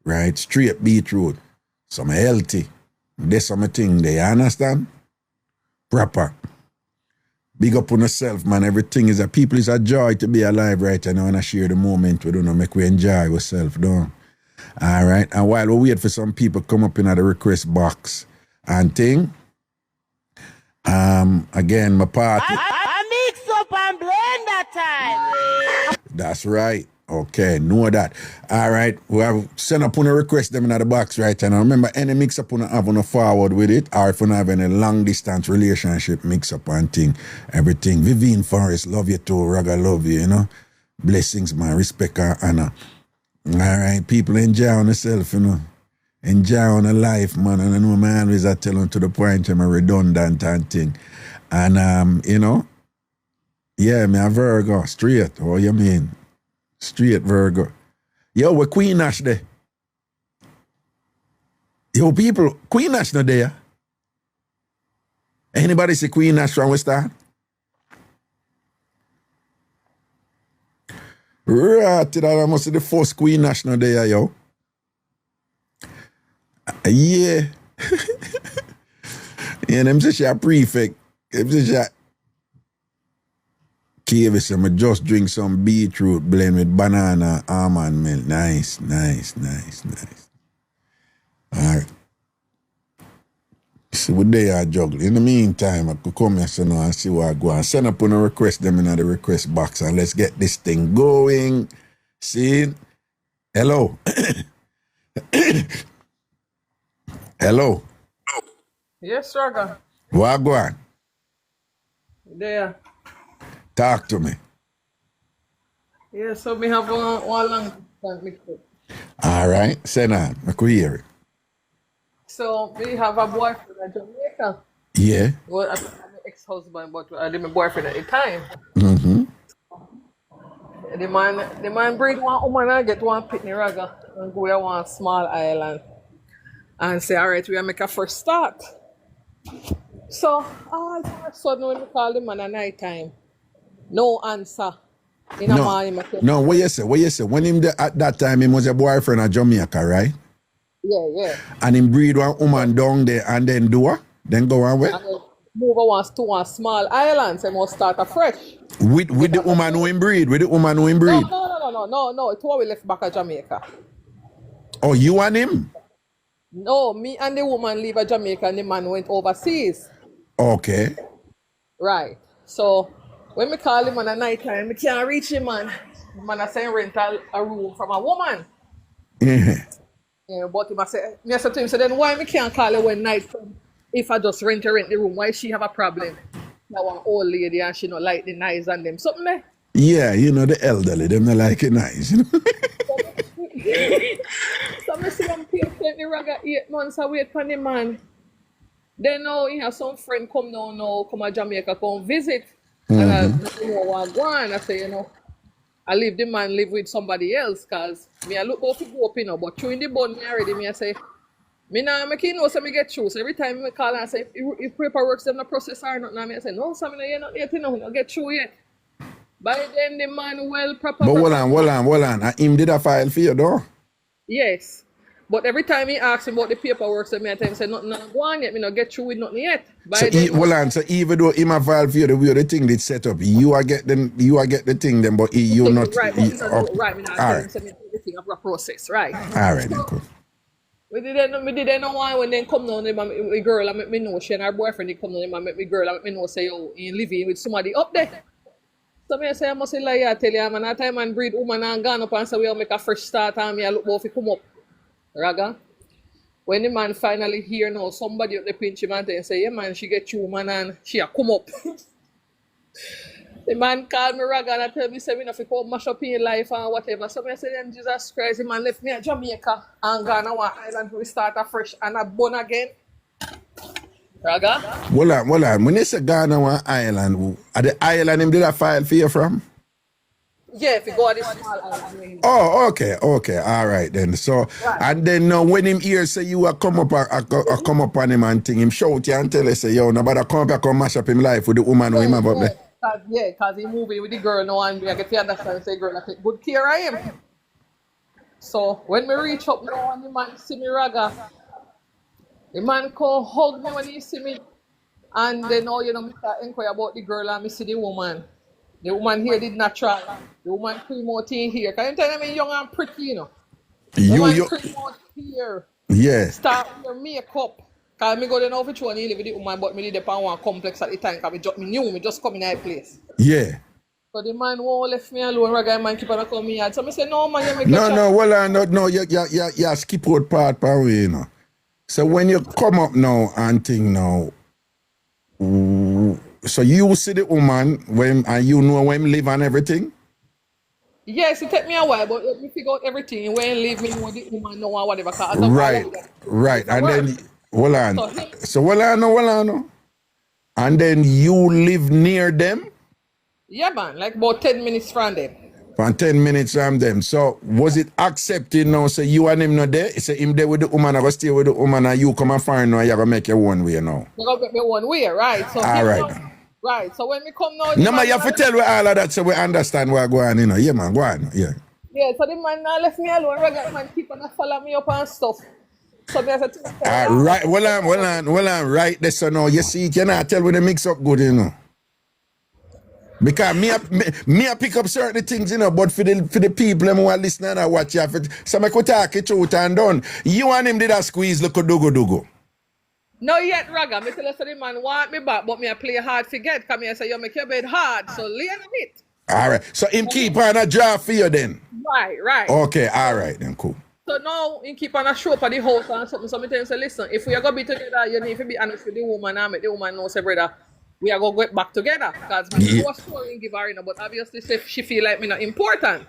right? Straight beetroot, some healthy. There's something there, you understand? Proper. Big up on yourself, man. Everything is people is a joy to be alive right now and I share the moment we don't make we enjoy ourselves, don't. All right, and while we wait for some people come up in the request box and thing, again, my party. I mix up and blend that time. That's right. Okay, know that. All right, we have send up on a request them in the box right and remember any mix up on have on a forward with it, or if you have any long distance relationship mix up and thing, everything. Vivian Forrest, love you too. Raga, love you, you know. Blessings, man. Respect and honor. All right, people enjoy on yourself, you know. Enjoy on a life, man. And I know my always I tell them to the point I'm a redundant and thing. And, you know, yeah, me a Virgo, straight. What you mean? Straight Virgo. Yo, we Queen Nash there. Yo, people, Queen Nash not there. Anybody see Queen Nash from West Star? Right, that must be the first Queen National there, yo. Yeah. Yeah, them say she a prefect. Them say she a... Kavy say, me just drink some beetroot blend with banana almond milk. Nice. All right. See what they are juggling. In the meantime, I could come here so now and see what I go and send up on a request them in the request box and let's get this thing going. See? Hello. Hello. Yes, Raga. What go on? There. Talk to me. Yeah, so we have one long time Mixup. All right. Send on. I could hear it. So we have a boyfriend in Jamaica. Yeah. Well, I'm my ex-husband, but I did my boyfriend at the time. Mm-hmm. The man breed one woman and get one pitney Raga and go to one small island and say, all right, we make a first start. So all of a sudden when we call the man at night time, no answer. In a morning, I say, No, what you say? When him at that time, he was a boyfriend at Jamaica, right? yeah. And him breed one woman down there and then do what? Then go on with? And then move once to one small island, so must start afresh. With the woman who him breed? With the woman who him breed? No. It's what we left back at Jamaica. Oh, you and him? No, me and the woman leave at Jamaica and the man went overseas. Okay. Right. So when we call him on a night time, we can't reach him, man. The man is saying rent a room from a woman. Yeah. Yeah, but I said to him, so then why me can't call her when night come if I just rent the room? Why she have a problem? That one old lady and she not like the nice and them. Something there. Yeah, you know the elderly, them not like it nice. You know? So I see them patiently Raga 8 months I wait for the man. Then now he have some friend come down now, come to Jamaica, come visit. And I know what I go on. I say, I leave the man live with somebody else because me I look out to go up, but through in the bun me already, me I say, me now make it know so me get through. So every time me call and I say, if paperwork them the process or not, me I say, no, so me you're not yet, not get through yet. By then the man well proper. But hold on. Him did a file for you though? Yes. But every time he asks him about the paperwork, so me I tell him say nothing go on yet, me not get through with nothing yet. So even though him a file for you, the way the thing did set up, you are get the thing then, but you not right, me not all right. Say me the thing of a process, right? All right, then cool. We didn't know why when they come down, the girl and make me know she and her boyfriend they come down and make me girl and make me know say he living with somebody up there. So me I say I must say like I tell you, man, that time man breed woman and gone up and say we'll make a fresh start and me I look both come up. Raga. When the man finally hear now, somebody up the pinch him and say, yeah man, she get you man and she a come up. The man called me Raga and tell me say me not fi come mash up in your life and whatever. So me say then Jesus Christ, the man left me at Jamaica and gone to one island we start afresh and a born again. Raga? Hold on. When you say Ghana one island, are the island him did a file for you from? Yeah, if you go to this small island. Oh, okay, all right then. So, and then when him hear say you a come up on him and thing, him shout you and tell you say, yo, nobody come back and mash up him life with the woman who him have up there. Because he moving with the girl now and I get to understand and say, girl, I take good care of him. So, when me reach up now and the man see me Raga, the man come hug me when he see me and then now, me start inquire about the girl and me see the woman. The woman here did not try. The woman cream out in here. Can you tell me young and pretty, Woman cream out here. Yeah. Start your makeup. Because me go there now for try and live with the woman, but me did on one complex at the time because me just come in that place. Yeah. So the man won't left me alone. Raga man keep on coming here. So I say, no man, you make you skip out part per way, So when you come up now and thing now, so you see the woman and you know when live and everything? Yes, it take me a while, but let me figure out everything. When leave me know the woman know or whatever. Right. And then hold on. So hold on. And then you live near them? Yeah, man, like about 10 minutes from them. From 10 minutes from them. So was it accepted now? So you and him not there? Say him there with the woman, I go stay with the woman and you come and find now, you gotta make your one way now. You gotta make me one way, right? So all right. Right. So when we come now, No, man, you have to tell we all of that so we understand what's going on, you know. Yeah, man, go on. Yeah. yeah, so the man now left me alone. Reggae man keep on follow me up and stuff. So there's a thing. Right, well, I'm right there, so now you see, you cannot tell when the mix up good, you know. Because me I pick up certain things, you know, but for the people who are listening and watch you, so I could talk it out and done. You and him did a squeeze, look, dugo. No yet, Raga. Me tell you, so the man want me back, but me I play hard forget. Come here, say you make your bed hard, so lay on it. All right, so him keep on a draft for you then. Right. Okay, all right then, cool. So now he keep on a show for the house and something. So me tell him, say, listen, if we are gonna be together, you need to be honest with the woman and make the woman know, say, brother, we are gonna get back together. Because me know a story and give her, you know, but obviously say she feel like me not important.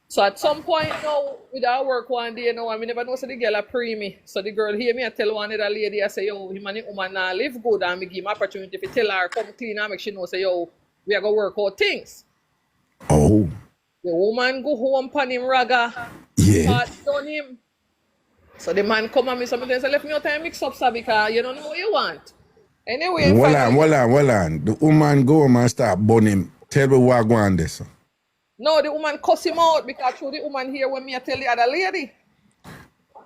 So at some point now, with our work one day, you know, I never know so the girl a pre me. So the girl hear me, I tell one other lady, I say, yo, him and the woman now live good, and me give him opportunity to tell her, come clean and make she know, say, yo, we are gonna work out things. Oh. The woman go home pan him Raga. Yeah. Part done him. So the man come at me, sometimes say, left me out time mix up, sir, because you don't know what you want. Anyway, Well on. The woman go home and start burning him. Tell me what going on there, so. no, the woman cuss him out because through the woman here when me I tell the other lady.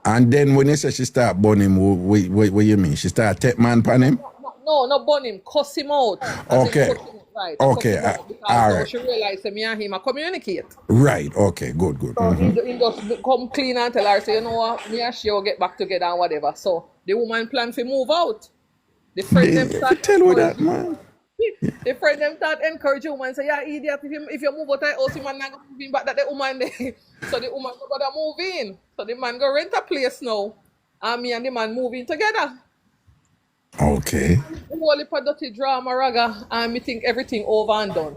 And then when you say she start burning him, what you mean? She start take man pan him? No, not burn him, cuss him out. Okay. Cuss him out, right. Okay, Cuss him out because all now right. she realized that me and him are communicate. Right, okay, good. So he just come clean and tell her, say, you know what, me and she will get back together and whatever. So the woman plan to move out. The friend them start Tell her that, man. The friend them start encourage the woman, say, yeah, idiot, if you move out of the house, the man not gonna move in back that the woman there. So the woman gotta move in. So the man go rent a place now. And me and the man move in together. Okay. The whole heap of dirty drama, Raga, and me think everything over and done.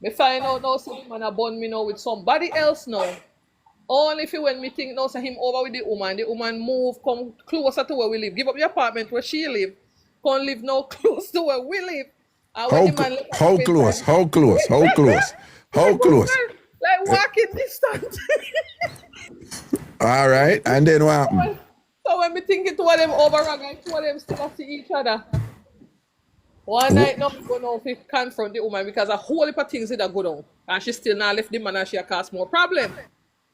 Me find out now, so the man a bond me now with somebody else now. Only if when me think now, say him over with the woman move, come closer to where we live. Give up the apartment where she live. Come live now close to where we live. And when the man look at How me, close? like walking distance. All right, and then what happened? So when me think it two of them over, Raga, two of them still see each other. One night now we go now to confront the woman because a whole heap of things that go down. And she still not left the man and she cause more problem.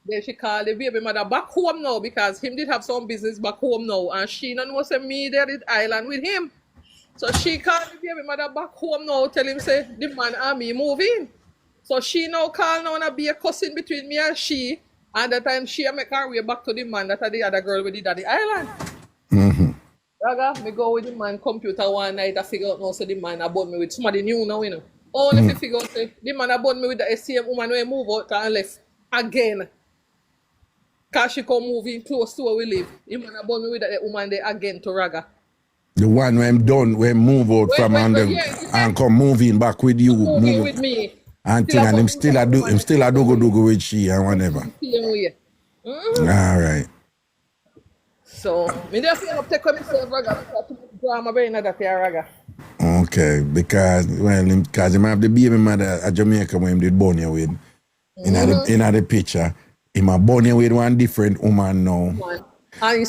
Then she called the baby mother back home now because him did have some business back home now. And she don't know say me there at the island with him. So she called the baby mother back home now, tell him say the man and me move in. So she now call now and be a cousin between me and she. And that time she make her way back to the man that the other girl we did at the island. Raga, me go with the man computer one night, I figure out now so the man about me with somebody new now, you know. Only if figure out say the man about me with the same woman when move out and left again. Cause she come moving close to where we live. The man about me with that woman there again to Raga. The one when move out from and come moving back with you. Moving with me. And thing, and him still a do with she and whatever. Same way. All right. So, me just feel up take myself, Raga, because too much drama behind that here, Raga. Okay, because him have the baby mother at Jamaica when him did born here with. In the picture, him a born here with one different woman now. And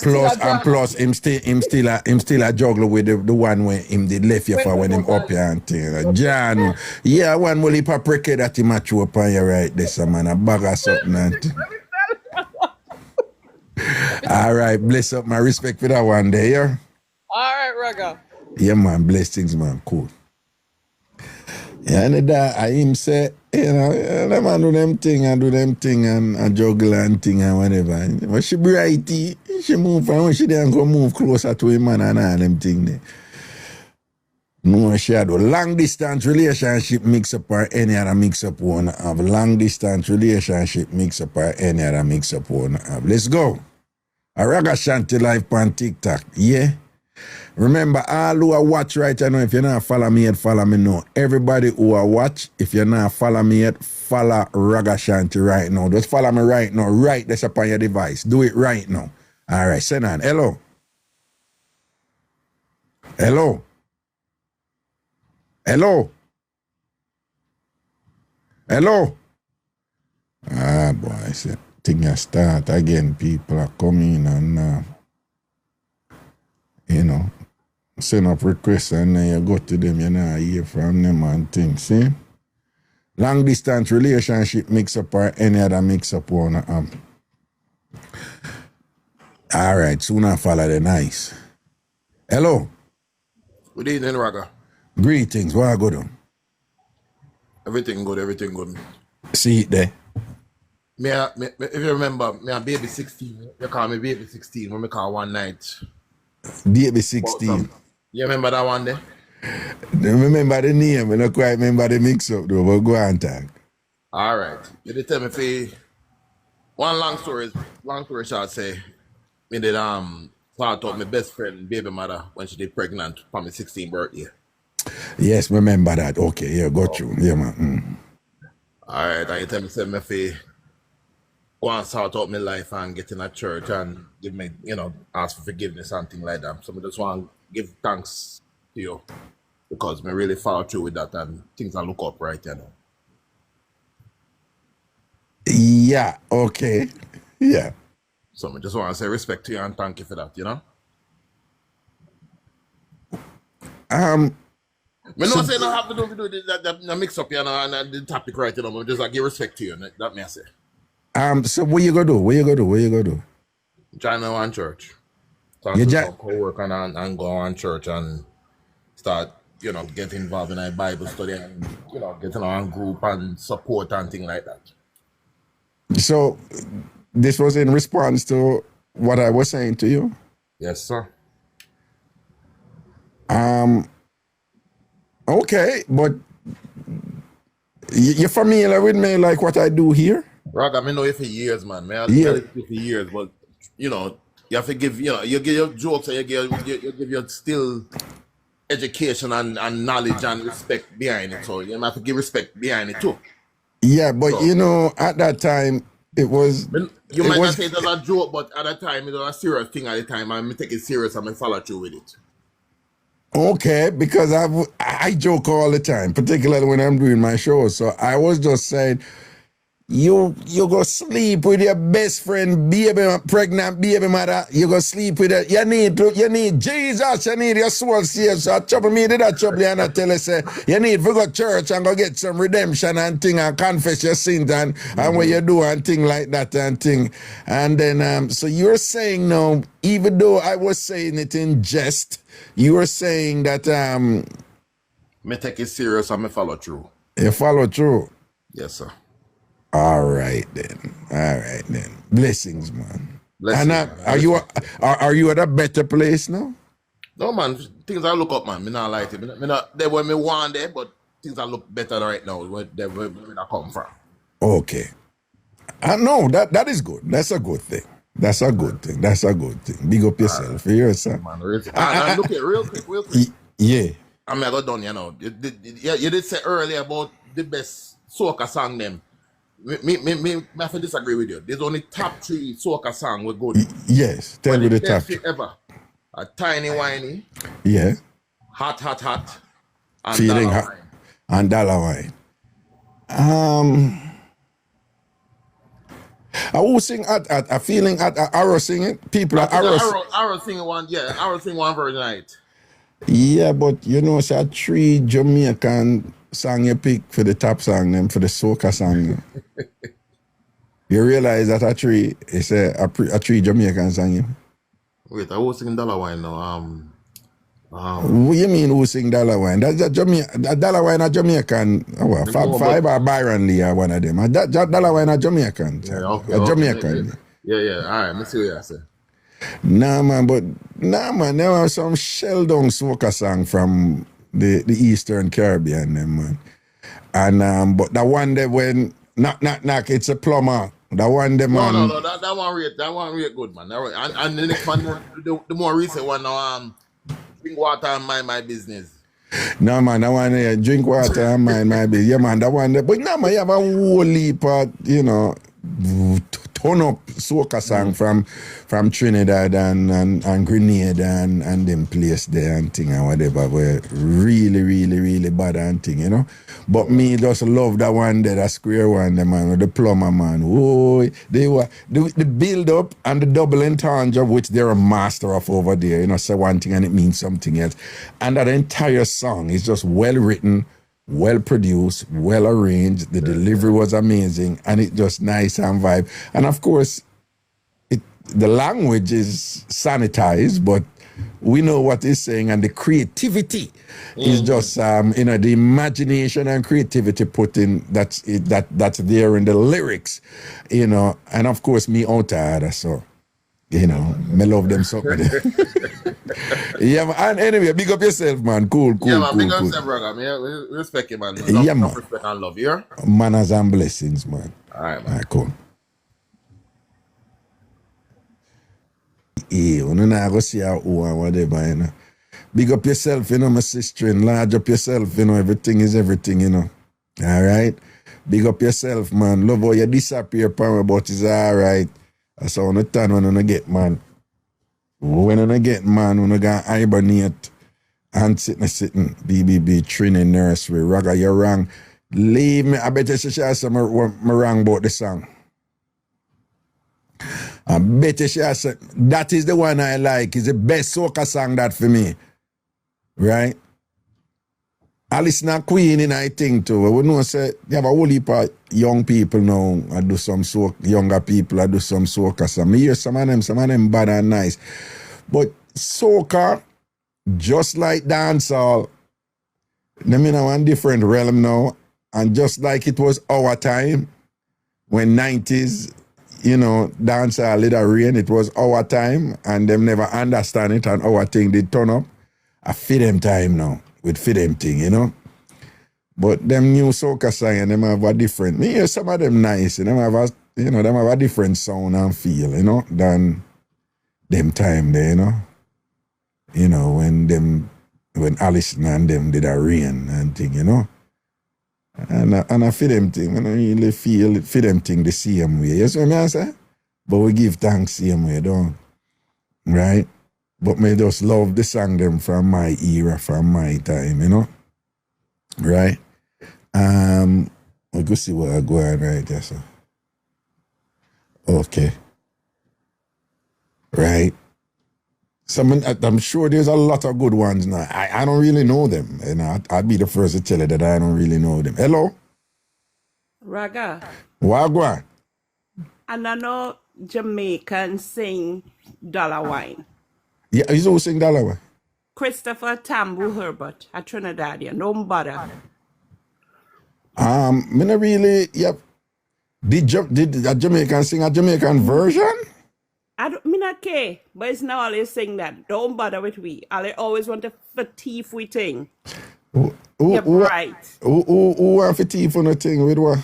plus him still a juggler with the one when him did left here for when him up here and thing. John, yeah, one will heap a prick that him a chew up on you right this man, a bag of something and thing. All right, bless up my respect for that one there, yeah? All right, Raga. Yeah, man, blessings, man, cool. Yeah, and that I him say, you know, the man do them thing and juggle and thing and whatever. When she brighty, she move from when she then go move closer to him man and all them thing there. No, she had a long distance relationship mix up or any other mix up one have long distance relationship mix up or any other mix up one have. Let's go. A Ragashanti live on TikTok, yeah? Remember, all who are watch right now, if you're not follow me yet, follow me now. Everybody who are watch, if you're not follow me yet, follow Ragashanti right now. Just follow me right now, right this upon your device. Do it right now. All right, send on. Hello. Hello. Hello. Hello. Ah, boy, I said, thing you start again. People are coming and, you know, send up requests and then you go to them, you know, hear from them and things, see? Long distance relationship mix up or any other mix up one. All right, soon I follow the nice. Hello. Good evening, Raga. Greetings. What I go do? Everything good, everything good. See it there. If you remember, me a baby 16. You call me baby 16 when me call one night. Baby 16. You remember that one there? Remember the name, I don't quite remember the mix up though, but go on talk. All right. You did tell me for one long story short say, me did start out my best friend, baby mother, when she did pregnant for my 16th birthday. Yes, remember that. Okay, yeah, got you. Yeah, man. All right, and you tell me, say me for go and sort out my life and get in a church and give me, ask for forgiveness and things like that. So I just want to give thanks to you because I really follow through with that and things I look up right now. Yeah, okay. Yeah. So I just want to say respect to you and thank you for that, Me not saying I have to do the mix up, and the topic right, but just like give respect to you, that may I say. So what you gonna do? What you gonna do? Join one church. Talk to some co-work and go on church and start, get involved in a Bible study and, getting on group and support and things like that. So this was in response to what I was saying to you? Yes, sir. Okay, but you're familiar with me like what I do here? Raga, I know you for years, man. I'll tell you for years, but you have to give, you give your jokes and you give your still education and knowledge and respect behind it. So you have to give respect behind it too. Yeah, but at that time it was. You might not say it was a joke, but at that time it was a serious thing at the time, and I take it serious and I follow through with it. Okay, because I joke all the time, particularly when I'm doing my show. So I was just saying, you go sleep with your best friend, pregnant baby mother. You go sleep with it. You need Jesus. You need your soul saved. So I trouble me did that trouble and I tell you say you need to go to church and go get some redemption and thing and confess your sins and what you do and thing like that and thing. And then so you're saying now, even though I was saying it in jest, you were saying that me take it serious and me follow through. You follow through? Yes, sir. All right then. Blessings, man. Blessings, and are you at a better place now? No, man. Things I look up, man. Me not like it. Me not there where me want there, but things I look better right now where I come from. Okay. No, that is good. That's a good thing. That's a good thing. Big up yourself. You hear, sir? Man, look at real quick. Yeah. I got done, You did say earlier about the best soca song them. Me have to disagree with you. There's only top 3 soca song we're good. Yes, tell me the top 3 ever. A Tiny Whiny. Yeah. Hot. And Feeling Dollar hot. Wine. And Dollar Wine. I will sing at feeling at Arrow singing. People are Arrow sing one, Arrow sing one version night. Yeah, but it's a 3 Jamaican song you pick for the top song, them for the soca song. You realize that a 3 is a 3 Jamaican song. Wait, I was singing Dollar Wine now. What you mean who sing Dollar Wine? That's a Dollar Wine a Jamaican. Fab Five or Byron Lee are one of them. Dollar Wine a Jamaican. Yeah, okay, a Jamaican. Yeah. All right, let's see what you say. Nah, man, there was some shell down soca song from the Eastern Caribbean, them, man. And but the one that when knock, it's a plumber. The one them No, that one real good, man. And the next one, the more recent one now, drink water and mind my business. No, man, that one drink water and mind my business. Yeah, man, that one. But no, man, you have a whole heap of, ton up soca song from Trinidad and Grenada and them place there and thing and whatever were really, really, really bad and thing, you know. But me just love that one there, that square one there, man, with the plumber, man. Oh, they were the build up and the double entendre, which they're a master of over there, you know, say one thing and it means something else. And that entire song is just well written, well produced, well arranged. The delivery was amazing, and it just nice and vibe. And of course, the language is sanitized, but we know what it's saying, and the creativity is just you know, the imagination and creativity put in that's there in the lyrics, you know. And of course, me out there, so you know, me love them so much. Yeah, man. And anyway, big up yourself, man. Cool. Yeah, man, big up cool. yourself, brother. Me respect you, man. Yeah, man. Respect and love you. Manners and blessings, man. All right, man. All right, cool. Yeah, you know, go see how and whatever, you know. Big up yourself, you know, my sister, and large up yourself, you know, everything is everything, you know. All right? Big up yourself, man. Love how you disappear, power, but it's all right. That's how you turn when you get, man. When you get, man, when you go hibernate and sitting, BBB, Trini, nursery, Raga, you're wrong. Leave me, I bet you should share some wrong about the song. I bet you should say, that is the one I like. It's the best soca song that for me. Right? I listen to Queen in I think too. We know say you have a whole heap of young people now. I do some soca, younger people. I do some soca. Some hear some of them bad and nice. But soca, just like dancehall, them in a different realm now. And just like it was our time, when 90s, you know, dancehall did a reign, it was our time, and them never understand it, and our thing did turn up. I feel them time now. With fit them thing, you know. But them new soca song and them have a different. Me hear some of them nice, and them have a, you know, them have a different sound and feel, you know, than them time there, you know. You know, when Alison and them did a rain and thing, you know. And I feel them thing, I don't really feel them thing the same way. You see what I say? But we give thanks same way, don't we? Right? But me just love the song them from my era, from my time, you know? Right? We'll go see what I go on right there, so. Okay. Right? I'm sure there's a lot of good ones now. I don't really know them. And I'd be the first to tell you that I don't really know them. Hello? Raga. Wagwan. And I know Jamaican sing Dollar Wine. Yeah, he's who sing that way. Christopher Tambu Herbert, a Trinidadian. Don't bother. Me not really, yep. Did a Jamaican sing a Jamaican version? I not care, but it's not always saying that. Don't bother with we. I always want to thief we thing. You're right. Who want to thief on a thing with what?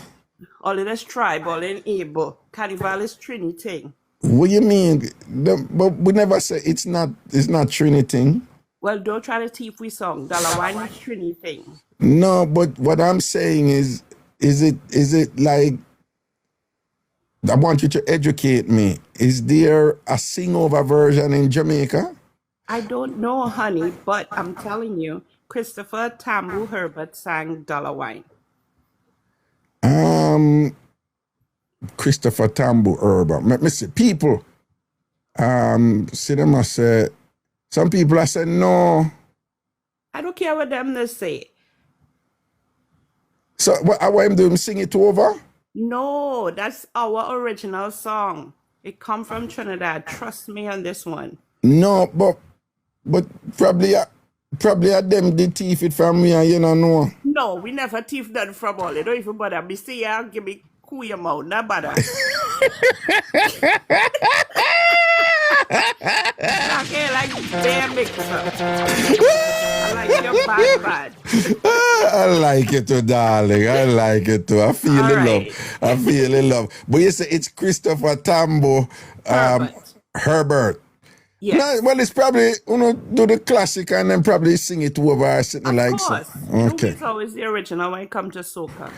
All in this tribe, all in able. Carnival is Trini thing. What you mean? But we never say it's not Trinity. Well, don't try to thief we song. Dollar Wine is Trini thing. No, but what I'm saying is it like, I want you to educate me. Is there a sing-over version in Jamaica? I don't know, honey, but I'm telling you, Christopher Tambu Herbert sang Dollar Wine. Christopher Tambu Herbert. Let me see. People, see them say, some people are saying no. I don't care what them they say. So what I want him to sing it over? No, that's our original song. It come from Trinidad. Trust me on this one. No, but probably them did thief it from me and you don't know. No, we never thief that from all. You don't even bother. Me see ya, give me cool your mouth, not bother. Okay, like damn Mixup. I like your bad. I like it too, darling. I like it too. I feel the love. But you say it's Christopher Tambo Herbert. Yes. No, well, it's probably, do the classic and then probably sing it over or something like that. Of course. Okay. It's always the original when it comes to soca.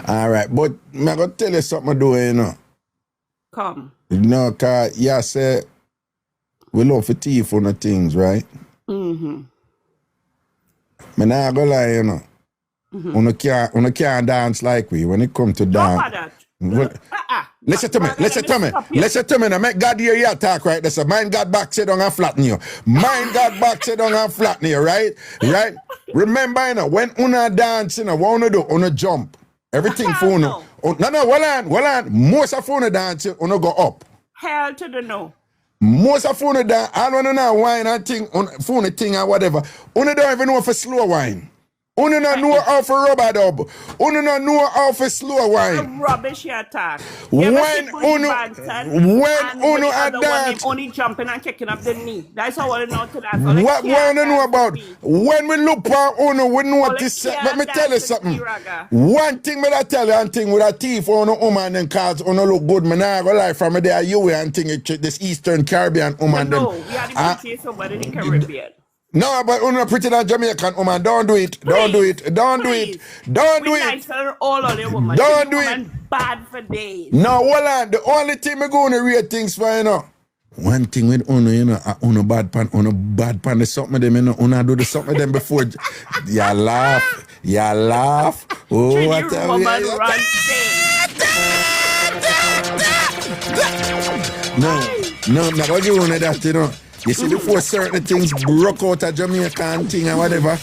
All right. But I'm going to tell you something, you know. Come. No, cause yeah, say we love for thief on the things, right? Mm-hmm. Me nah go lie, you know. Una can't dance like we when it come to No dance. bother. Well, listen to me, Brother, listen let to me me, stop you. listen to me. Now make God hear you talk right there. So mind God back, sit down and flatten you. Mind God back, sit down and flatten you, right? Right? Remember, you know, when una dance, you know, what una do? Una jump. Everything for una. No. Oh, no, hold on. Most of una dance, una go up. Hell to the no. Most of una dance, I don't know wine and thing, phone thing or whatever. Una don't even know if it's slow wine. Una don't know how for rubber dub. Una don't know how for slow wine. Rubbish you attack. When when uno the a other one dance, only jumping and kicking up the knee. That's all I know to that. what we want to know about? When we look for uno, we know what this. Let me tell you something. One thing me I tell you, and thing with a thief on a woman and cause uno look good. Me nah go lie from there you and thing this Eastern Caribbean woman. No, we are the somebody in the Caribbean. No, but uno pretty than Jamaican woman. Don't do it. Don't do it. Don't do it. Don't do We it. nicer than all other women. Don't do woman it. Bad for days. No, hold on. The only thing me going to rate things for, you know. One thing with uno, you know, uno bad pan the something them, you know, uno do the something them before. You laugh. Oh, Trini what a woman way. run things. No, what you want that, you know. You see, before certain things broke out of Jamaican thing and whatever,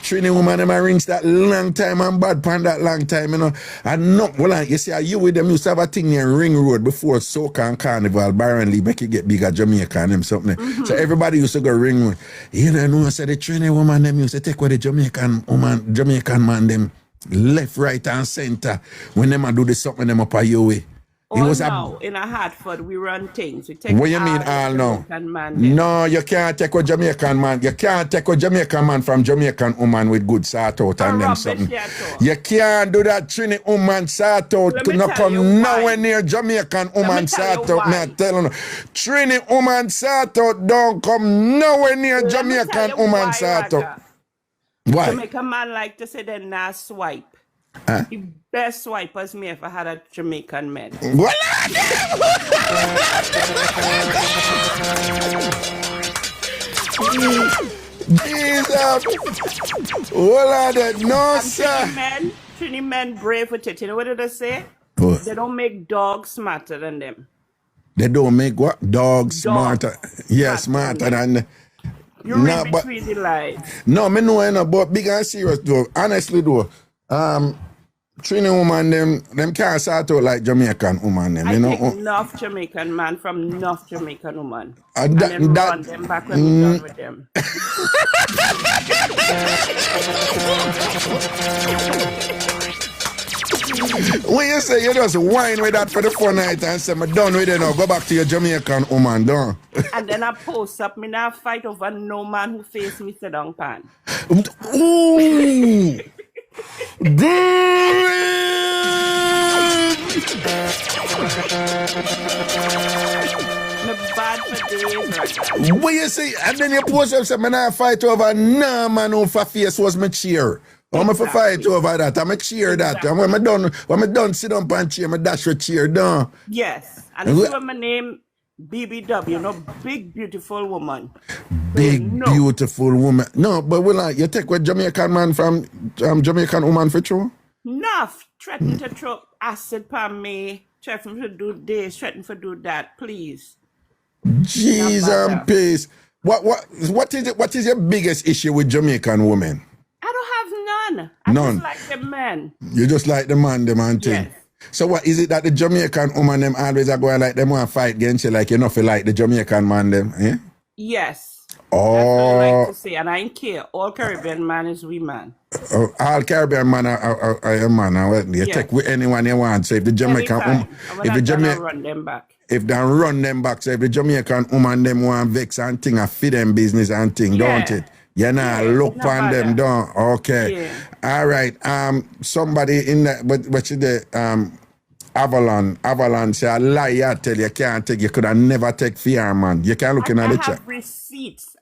Trini woman them a rings that long time and bad pan that long time, you know. And no, well, you see, you with them used to have a thing near Ring Road before Soca and Carnival, Byron Lee, make it get bigger Jamaica and them something. So everybody used to go Ring Road. You know, I said the Trini woman them used to take away the Jamaican man them left, right, and center when them a do the something them up a your way. All now, in a Hartford, we run things. We take what you mean all now? No, you can't take a Jamaican man. You can't take a Jamaican man from Jamaican woman with good sort out and them something. You can't do that Trini woman sort out to not come nowhere near Jamaican woman sort out. Me tell you, Trini woman sort out don't come nowhere near Jamaican woman sort out. Why? Jamaican man like to say they not swipe. The best swipers me ever had a Jamaican man. What? Jesus! What are that? No, sir. Trini men brave with it. You know what did they say? What? They don't make dogs smarter than them. They don't make what? Dogs smarter. Yeah, smarter than. You read between the lines. No, me know, but big and serious though. Honestly though, Trini woman them can't start out like Jamaican woman them. You know, take enough Jamaican man from enough Jamaican woman, and then run them back when we're done with them. When you say you just whine with that for the 4 night and say, I'm done with it now, go back to your Jamaican woman, don't. And then I post up, me now fight over no man who face me sit down pan. Ooh! Bad for days, right? What you see? And then you post up, say, I'm not fight over no man who for face was my cheer. I'm for fight over that. I'm a cheer that. And when I'm done sit down and cheer, I'm dash your cheer down. Yes. And this is my name, BBW, you know, big beautiful woman. Big beautiful woman. No, but you take what Jamaican man from Jamaican woman for true? Enough. Threaten to throw acid on me. Threaten to do this. Threaten to do that. Please. Jeez and peace. What is your biggest issue with Jamaican women? I don't have none. I just like the men. You just like the man thing. Yes. So what is it that the Jamaican woman them always are going like them want to fight against you like you know feel like the Jamaican man them? Eh? Yes. Oh. That's what I like to say, and I don't care. All Caribbean man is we man. All Caribbean man are a man. You take with anyone you want. So if the Jamaican woman, run them back. If they run them back, so if the Jamaican woman them want vex and thing and feed them business and thing, don't it? You know, look on them, don't. Okay. Yeah. All right. Somebody in that, what you the Avalon say a lie. I tell you can't take. You could have never take fear, man. You can't look in at the chat.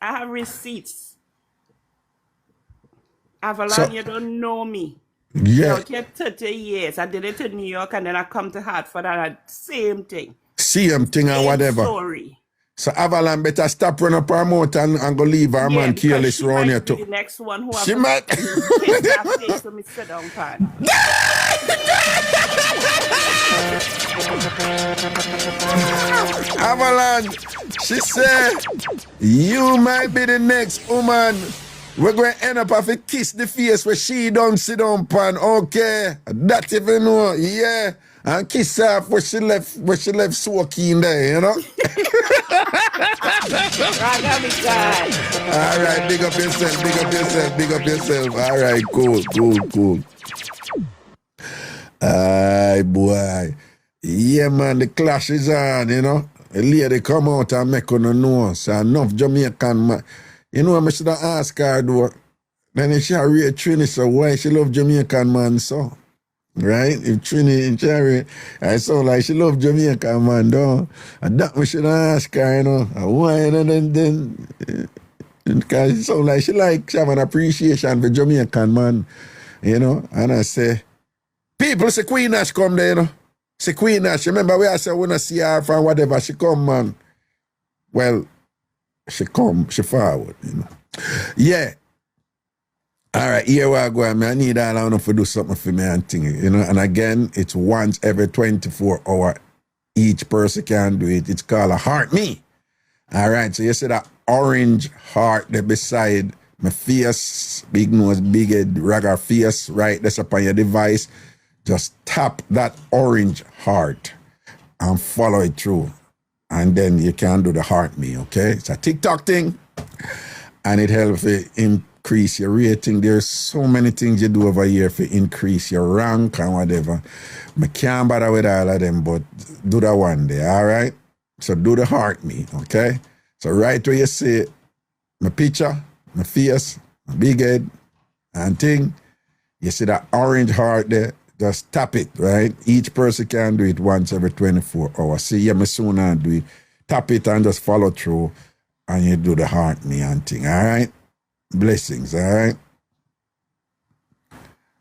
I have receipts. Avalon, you don't know me. Yeah. You get 30 years. I did it in New York and then I come to Hartford and I same thing. Same thing and Same whatever. story. So Avalon better stop run up her mouth and go leave her man because careless she round here might be too. the next one who She have might. kiss that face to me sit down pan. Avalon, she said, you might be the next woman. We're going to end up have to kiss the face where she don't sit down pan. Okay, that if you know, yeah. And kiss her where she left soaking there, you know? Raga me God. All right, big up yourself, big up yourself, big up yourself. All right, cool. Aye, boy. Yeah, man, the clash is on, you know. A lady come out and make her know. So enough Jamaican man. You know, I should have asked her, though. Then she read Trini, so why she love Jamaican man, so? Right? If Trini and Cherry, I saw like she love Jamaican man, though. And that we should have asked her, you know. And why, and then because it sound like she have an appreciation for Jamaican man, you know. And I say, people say Queen Nash come there, you know. Say Queen Nash, remember we I say we wanna see her from whatever she come, man. Well, she forward, you know. Yeah. All right, here we go. I need all I know to do something for me and thing, you know. And again, it's once every 24 hours. Each person can do it. It's called a heart me. All right, so you see that orange heart there beside my face, big nose, big head, ragga face, right? That's upon your device. Just tap that orange heart and follow it through. And then you can do the heart me, okay? It's a TikTok thing. And it helps you increase your rating. There's so many things you do over here to increase your rank and whatever. I can't bother with all of them, but do that one day, all right? So do the heart me, okay? So right where you see my picture, my face, my big head, and thing, you see that orange heart there, just tap it, right? Each person can do it once every 24 hours. See, yeah, me soon and do it. Tap it and just follow through, and you do the heart me and thing, all right? Blessings, all right?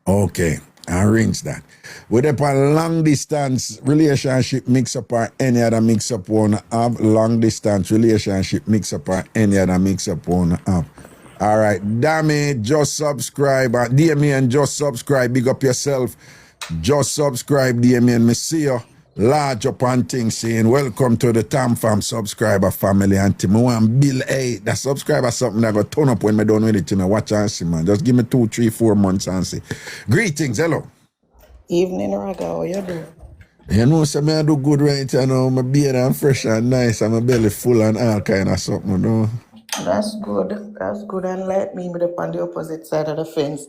Okay, arrange that. With a long distance relationship mix up or any other mix up on have long distance relationship mix up or any other mix up on app. All right, Dammy, just subscribe. Damien, just subscribe. Big up yourself. Just subscribe, Damien. Me see you large up on things saying, welcome to the TamFam subscriber family. And I want Bill A. That subscriber something that got turn up when I done with it, you know. Watch and see, man. Just give me 2, 3, 4 months and see. Greetings, hello. Evening, Raga, how you do? You know, so I do good right now. My beard and fresh and nice and my belly full and all kind of something, you know. That's good. That's good. And like me, but up on the opposite side of the fence.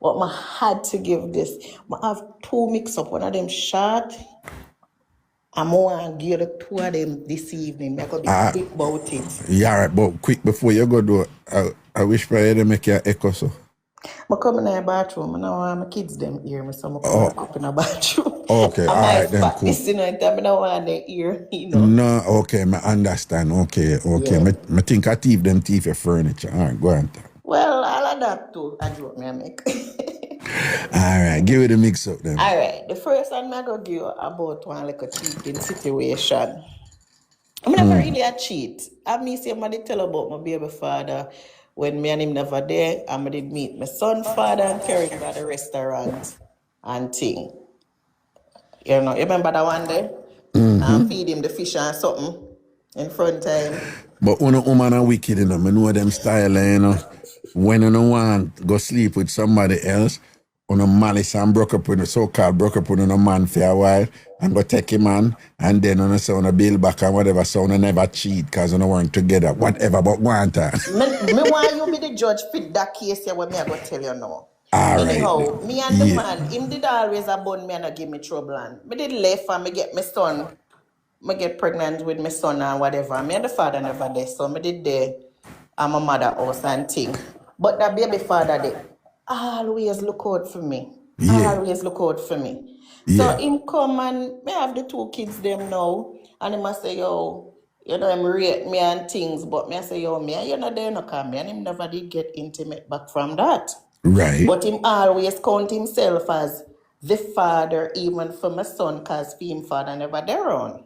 But I had to give this. I have 2 mix-up. One of them short. I'm going to give the 2 of them this evening. I could be quick about it. Yeah, right, but quick before you go do I wish for you to make your echo so. I come in the bathroom. I know my kids them hear me, so I come up in the bathroom. Okay, all right, then cool. You know, I don't want them hear, you know. No, okay, I understand. Okay. Yeah. I think I thief your furniture. All right, go on. Well, all of that too, I joke me I make. All right, give it a mix up then. All right, the first one I'm going to give you about one like a cheating situation. I'm never really a cheat. I mean, somebody tell about my baby father when me and him never there. I did meet my son father and carry him by the restaurant and thing. You know, you remember that one day? And feed him the fish and something in front of him. But when a woman are wicked, you know, I know them style, you know. When you don't want to go sleep with somebody else, on a malice and broke up with a so-called broke up with a man for a while and go take him on and then on a sound a bill back and whatever, so on never cheat because you weren't together, whatever, but one time. Me want you be the judge fit that case here what me I go tell you now. All Anyhow, right. me and the man, him did always abun me and not give me trouble and me did left and me get my son, me get pregnant with my son and whatever. Me and the father never there, so me did there at my mother house and thing. But that baby father there always look out for me. Yeah. Always look out for me. Yeah. So him come and me have the 2 kids them now and he must say, yo, you know, him rate me and things, but me I say, yo, me, you know, there no come me and him never did get intimate back from that. Right. But him always count himself as the father even for my son, cause for him father never there on.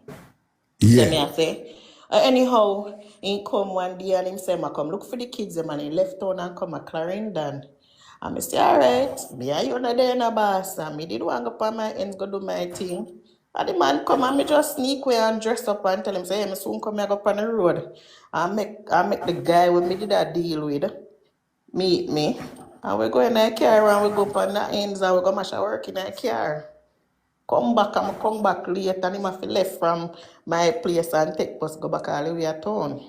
Say me Yeah. I say. Anyhow, he come one day and him say, "Ma come look for the kids, them," and he left town and come a Clarendon. And I say, all right, me and you not there in a boss. And me did want to go on my ends, go do my thing. And the man come and me just sneak away and dress up and tell him, say, hey, me soon come here go on the road. I make the guy with me did a deal with meet me. And we go in a car and we go on the ends and we go mash our work in a car. Come back and I come back late and him have to left from my place and take bus go back all the way to town.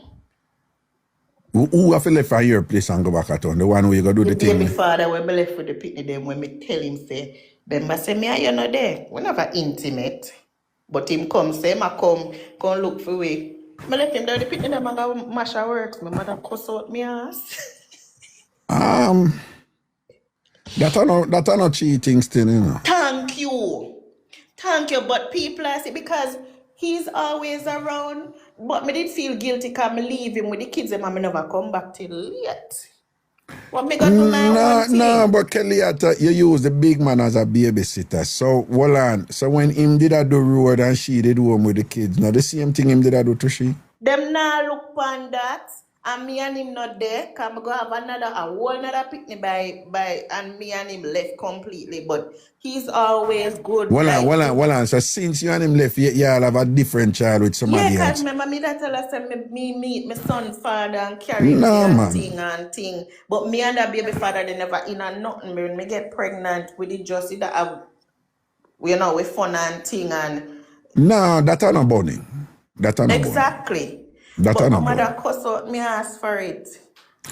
Who have to left from your place and go back at town? The one where you go do The the thing baby with? father when me left with the picnic them when me tell him say, Bemba say me and you not there. We never intimate. But him come say ma come look for we. Me left him there with the picnic them and go mash our works. My mother cuss out me ass. That are not cheating still, you know. Thank you. Thank you. But people I say because he's always around. But me did feel guilty because me leave him with the kids and me never come back till late. What me got do my No, own thing? no, but Kelly, you use the big man as a babysitter. So, hold on. So, when him did a do road and she did home with the kids, now the same thing him did a do to she? Them now look on that, and me and him not there. Cause me go have a whole another picnic by, and me and him left completely. But he's always good. Hold like, on. So, since you and him left, you all have a different child with somebody yeah, else. cause remember me that tell us that me meet my son father and carry him No, there man. and thing. But me and that baby father they never in and nothing. When me get pregnant, we did just that have, you know, we fun and thing and No, that are not burning. That are not burning. exactly. That But are my not mother burning. cuss out me ass for it.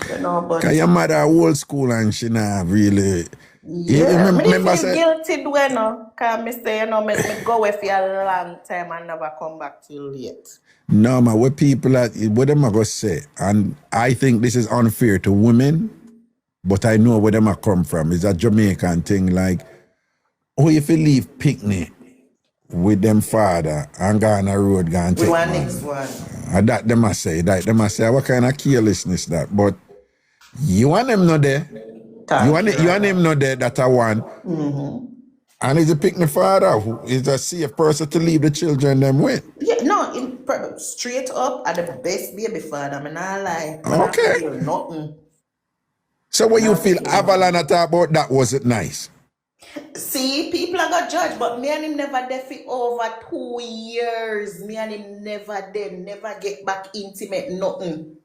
You know, but Because your mother old school and she not really... yeah, me remember feel say, guilty doing no. Cause me say, you know, me go away for a long time and never come back till late. no, man, what people are, what them are going to say, and I think this is unfair to women, but I know where them are come from. It's a Jamaican thing, like, oh, if you leave picnic with them father and go on a road, go and With take one man. next one. And that them must say, what kind of carelessness that? But you and them not there. You and him not there, that I want. And he's a picnic father who is a safe person to leave the children them with. Yeah, no, straight up at the best baby father. Me not lie. Me not Okay. feel nothing. So what you Not feel feel Avalon at about that wasn't nice? See, people are got judged, but me and him never there for over 2 years. Me and him never there, never get back intimate, nothing.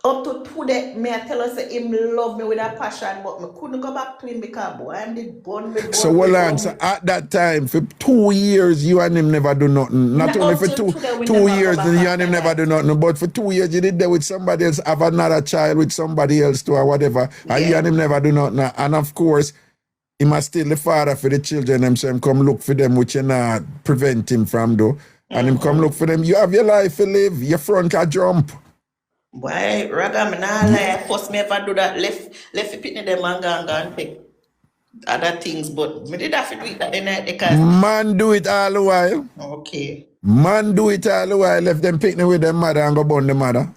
Up to today, me I tell us that him love me with a passion, but me couldn't go back to him because boy, I'm the bun with So well on, so at that time, for 2 years, you and him never do nothing. Not No, only for up till two, today, we 2 never go years, back you and after him never that. do nothing. But for 2 years, you did there with somebody else, have another child with somebody else too, or whatever. And you Yeah. and him never do nothing. And of course, he must still the father for the children. Him so him come look for them, which you not prevent him from do. And him come look for them. You have your life to live. Your front can jump. Why, Raga, me nah lie. First me ever do that, left the picnic them and go and take other things, but me did have to do it that night because, Man do it all the while. okay. Man do it all the while. Left them picnic with them mother and go burn the mother.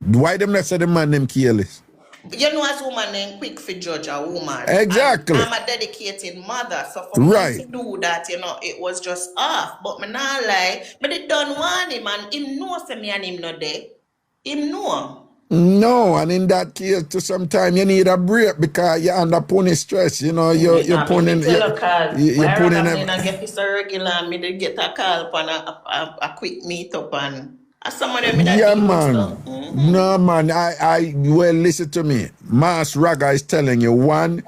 Why them not say the man them careless? You know, as woman, then quick for judge a woman. Exactly. And I'm a dedicated mother, so for me Right. to do that, you know, it was just off. But me not lie, but they don't want him, and him know say me and him not there. Him know. No, and in that case, to some time you need a break because you're under pony stress. You know, you're putting. You're putting them. I get this regular, and me did get a call upon a quick meetup, and some of them. Yeah, man. No, man. Well, listen to me. Mas Raga is telling you, one,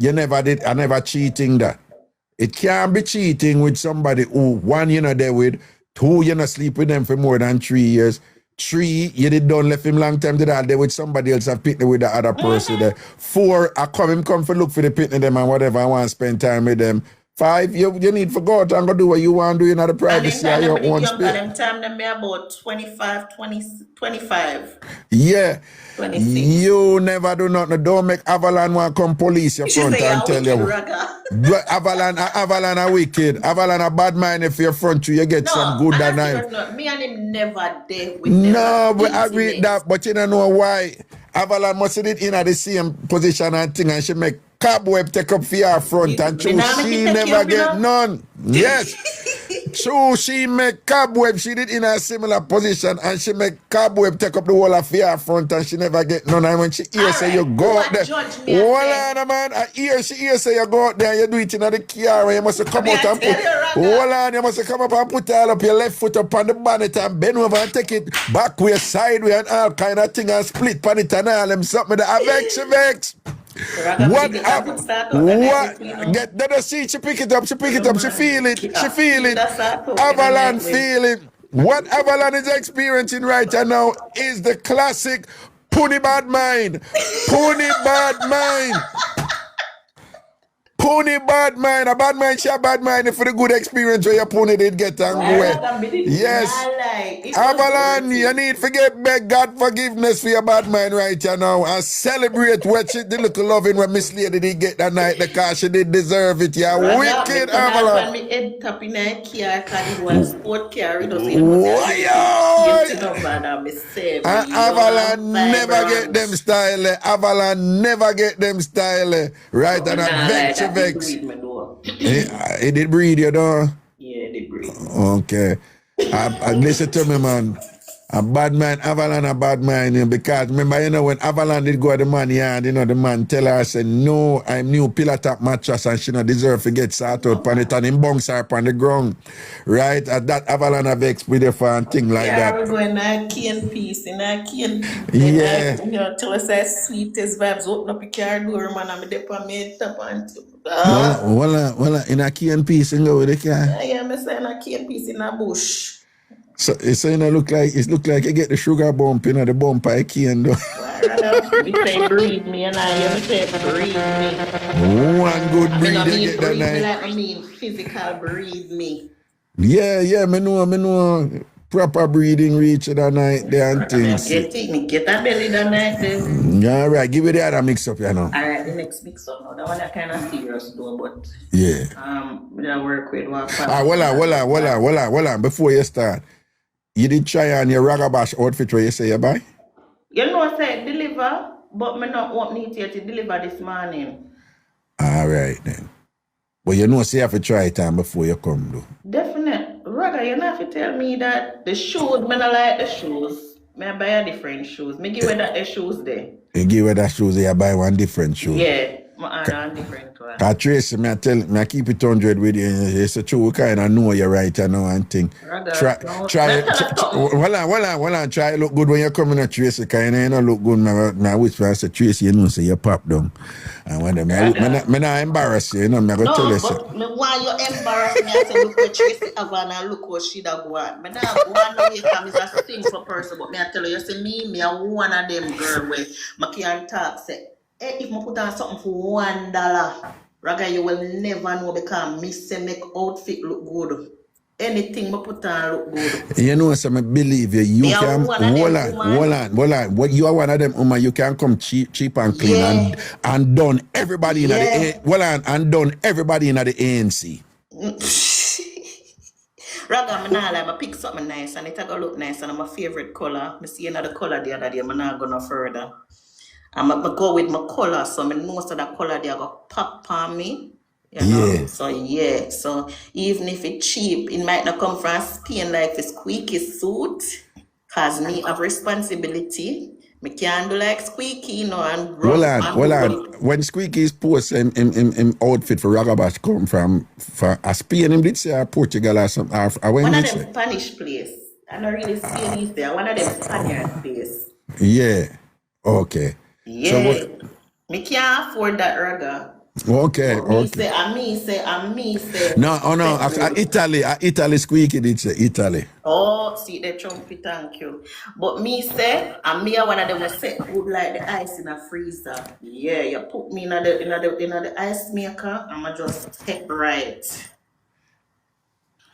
I never cheating that. It can't be cheating with somebody who, one, you're not there with, two, you're not sleep with them for more than 3 years. 3, you did don't left him long time did all there with somebody else have picnic with the other person there. 4, I come for look for the picnic them and whatever I want to spend time with them. 5, you need to go out and go do what you want to do in the privacy of your own space. Them time them be about 25. Yeah. 26. You never do nothing. Don't make Avalon want come police your front and tell you. Avalon are wicked. Avalon a bad mind if you're front you get some good that night. Me and him never there with them. No, but I read that, but you don't know why. Avalon must sit in the same position and thing and she make cobweb take up for your front and choose. She never get none. Yes. True, she make Cobweb, she did in a similar position, and she make Cobweb take up the whole of her front, and she never get none. And when she hear say you go out there, hold on, man. She hear say you go out there, and you do it in the car, and you must come out and put, hold on, you must come up and put all up your left foot up on the bonnet and bend over and take it backward, sideways, and all kind of thing, and split pan it and all them something that vex. What get the see she pick it up, she feel it. Avalon feel it. What Avalon is experiencing right now is the classic Pony Bad Mind. Pony Bad Mind. Pony bad mind, a bad mind, she a bad mind for the good experience where your pony did get and go. Yes. Avalon, you need to beg God forgiveness for your bad mind right here now and celebrate what she did, little loving when Miss Lady did get that night because she did deserve it. Yeah, wicked Avalon. Avalon never get them style. Avalon never get them style. Right, and I vex. It did breed you, though? Yeah, it did breed. Okay. I listen to me, man. A bad man, Avalon a bad man, you know, because remember, you know, when Avalon did go to the man yard, you know, the man tell her, I said, no, I'm new pillow top mattress and she not deserve to get sat out on it and him bunks her on the ground. Right? At that Avalon have with her for and thing like that. Yeah, we're going to key and piece, in a key and piece. Yeah. You know, tell us that sweetest vibes, open up your car door, man, I'm there for me, tap and Well, in a key and piece and go with the car. Yeah, I'm saying a key and piece in a bush. So it's saying it look like you get the sugar bump, you know, the bump I can do. Me say breathe me and I say breathe me. One good breathe you get that breathe night. Me like I mean physical breathe me. Yeah, me know proper breathing reach that night there and things. Get that belly that night then. All right, give it the other mix up, you know. All right, the next mix up now. That one that kind of serious though, but yeah. We don't work with one. Hold on. Before you start, you did try on your Ragabash outfit where you say you buy? You know, I said deliver, but me not want me to deliver this morning. All right then. But you know, say you have to try it on before you come, though. Definite. Raga, you don't have to tell me that the shoes, me not like the shoes. Me buy a different shoes. Me give her that the shoes there. You give her that shoes, you buy one different shoe. Yeah, I order a different one. Tracy, me I keep it 100 with you. It's a true kind of know you're right now and thing. Try hold on, try look good when you come in a Tracy, because you don't look good. My whisper, I say, Tracy, you know, say you pop down. And when me not embarrass you, you know, I'm going to tell you. No, but why you embarrass me? I say, look what Tracy have on and look what she da go on. Me not go on no way because I'm a sinful person, but me I tell you say me am one of them girl where I can't talk, say, hey, if I put on something for $1, Raga, you will never know because me say make outfit look good. Anything I put on look good. You know, so I believe you. You can hold on. What you are one of them, you can come cheap and clean and done everybody in the and done everybody in the ANC. Raga, I pick something nice and it's gonna look nice and my favorite color. I see another color the other day, I'm not gonna further. I'm gonna go with my color, so I know so that color they are gonna pop on me. You know? So even if it's cheap, it might not come from Spain like a squeaky suit. Cause me have responsibility. Me can't do like squeaky, you know, and hold on. When Squeaky's post him outfit for Ragabash come from Spain, him did say Portugal or something. One of them Spanish place. I don't really Spanish there. One of them Spaniard place. Yeah. Okay. Yeah. So me can't afford that Raga. Okay. Me say. No. Italy Squeaky did say Italy. Oh, see the trumpet, thank you. But me say, and me one of them will set good like the ice in a freezer. Yeah, you put me in the ice maker, I'ma just take right.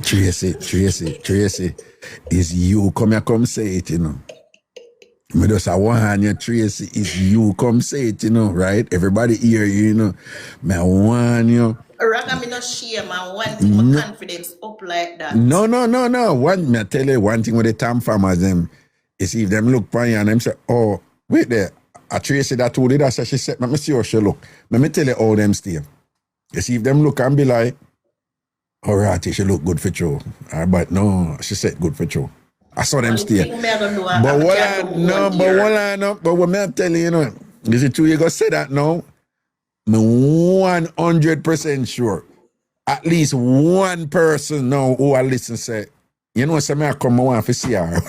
Tracy, is you come say it, you know. Me just a want you, Tracy, is you come say it, you know, right? Everybody hear you, you know. Me a want you. Raga, me not share, man. One thing, my confidence up like that. No. Me tell you one thing with the TamFam them is if them look for you and them say, oh, wait there. A Tracy that told you that, so she said, let me see how she look. Let me tell you all them stay. You see if them look and be like, Alright, she look good for you. But no, she said good for you. I saw them Only stay. thing me I gonna do, But what I do no, one but year. what I know, but what me I tell you, is it true you gonna say that now? Me 100% sure. At least one person now who I listen say, you know, say me I come, I want to see her.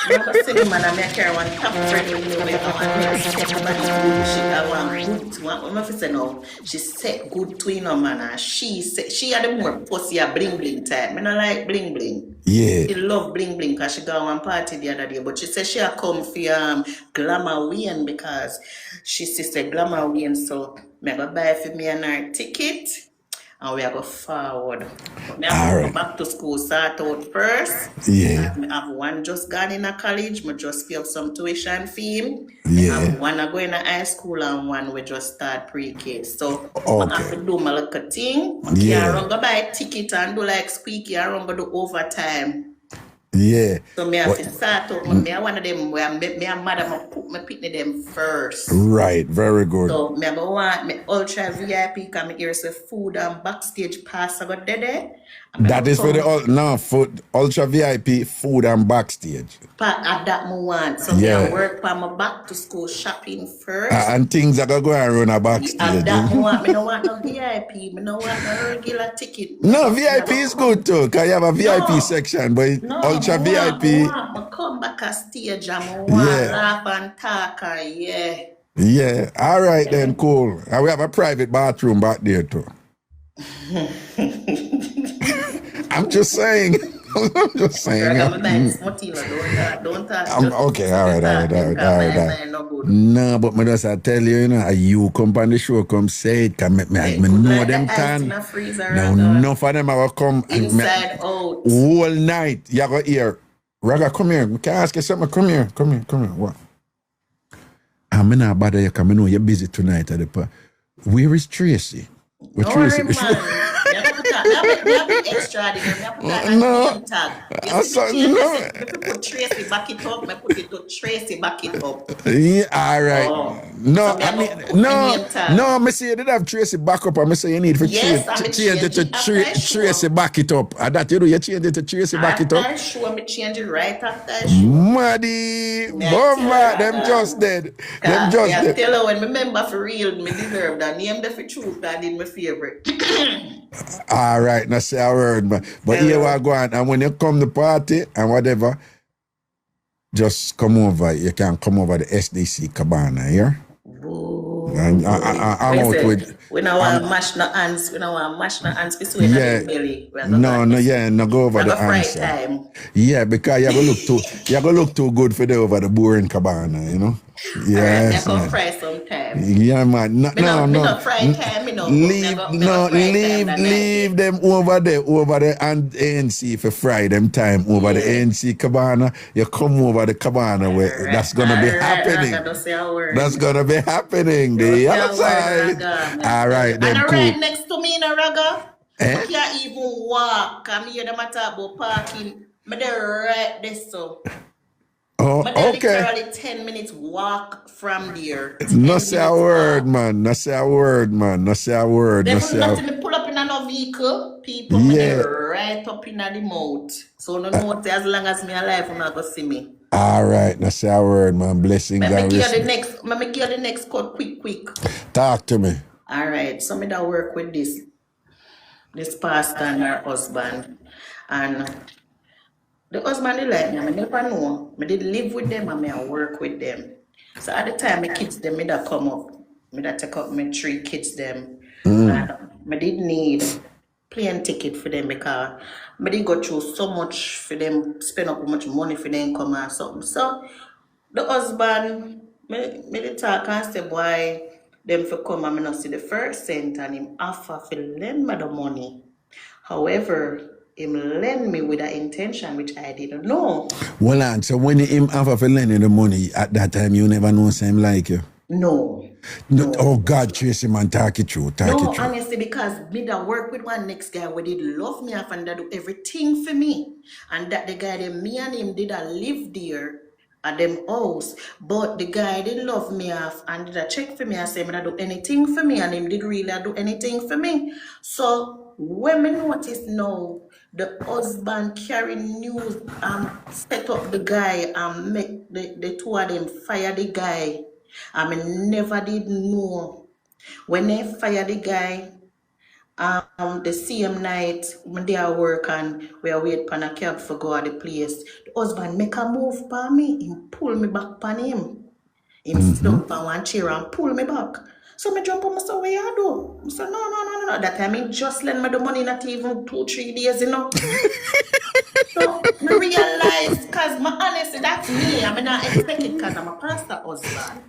I'm gonna say, man, I'm carry one top friend with me. I want to set body good. She got one good. What am I say now? She set good to man, and she said she had the more pussy a bling bling type. Me not like bling bling. Yeah. She love bling bling because she got one party the other day. But she said she had come for Glamour Wayne because she said Glamour Wayne. So me go buy for me and her ticket. And we are go forward. But me have to go back to school, start out first. Yeah. I have one just gone in a college, I just pay up some tuition fee. Yeah. I have one I go in a high school and one we just start pre-K. So Okay. I have to do my little thing. Yeah. I run go buy a ticket and do like squeaky, I run go do overtime. Yeah. So me have to start out. Me I one of them where me and madam I put my picnic them first. Right, very good. So me go want me ultra VIP because me hear say food and backstage pass I got there. That is for the for ultra VIP food and backstage. But at that me want. So me I work for my back to school shopping first. And things that go and run a backstage. At that me want. Me no want no VIP. Me no want no regular ticket. No, VIP is good too, because you have a VIP section, but ultra VIP. Me come back a stage and me want laugh and talk and Yeah, all right then, cool. And we have a private bathroom back there too. I'm just saying. I'm just saying. Don't talk. Okay, all right. No, but me just I tell you, you come on the show, come say it, me know them can. Now enough of them will come inside out. Whole night. You go hear. Raga, come here. Can I ask you something? Come here. What? I'm not bother you because I know you're busy tonight at the park. Where is Tracy? Where Tracy? No. Put Tracy back it up. I put it to Tracy back it up. Yeah, all right. No, I mean, no, I say you did have Tracy back up. I say you need to change it to Tracy back it up. And that you do, you change it to Tracy back it up. I'm sure me change it right after show. Muddy, bomba, them just dead. Them just dead. Tell her when me remember for real, me deserve that. Name the for truth, that is my favorite. All right, now say a word, man. But here we go on, and when you come to party and whatever, just come over. You can come over the SDC Cabana here. And I'm out with. We don't want to mash no hands. We don't want to mash no hands. We swear in belly. No, go over the hands. Yeah, because you go look too good for the over the boring Cabana, you know. Yeah, I go fry sometime. Yeah, man. No. Fry time, Leave them over there and ANC for fry them time over the ANC Cabana. You come over the Cabana where that's gonna be happening. That's gonna be happening. The other side. All right, then and cool. right next to me in a Raga. You can't even walk. I'm here to talk about parking. I'm there right this so. Oh, okay. Literally 10 minutes walk from there. No say a word, man. No say a word. They put nothing to pull up in another vehicle. People right up in the mouth. So no know as long as me alive, you're not going to see me. All right. No say a word, man. Blessings and respect. Let me give you the next cut quick. Talk to me. All right. So me that work with this pastor and her husband. And the husband they like me, I never know. I did live with them and I work with them. So at the time my kids them, I that come up. I that take up my 3 kids them. And I did need plane ticket for them because I did go through so much for them, spend up much money for them come or something. So the husband, me did talk and say why them for come and I not see the first cent and him offer to lend me the money. However, him lend me with an intention which I didn't know. Well, so when him offer for lending the money at that time, you never know him like you? No. Oh God, Tracy, man, talk it through. Honestly, because me that work with one next guy where did love me off and that do everything for me. And that the guy that me and him did live there at them house. But the guy did love me off and did a check for me and say me that do anything for me and him did really do anything for me. So when me notice now, the husband carry news, set up the guy and make the two of them fire the guy. I mean, never did know. When they fire the guy, the same night when they are work and we are wait for a cab for go to the place, the husband make a move for me, him pull me back on him. Him slump on one chair and pull me back. So me jump on, I say, what you do? I say, no. That time he just lend me the money, not even 2-3 days, you know. So me realize, cause my honestly, that's me. I mean, not expect it cause I'm a pastor husband.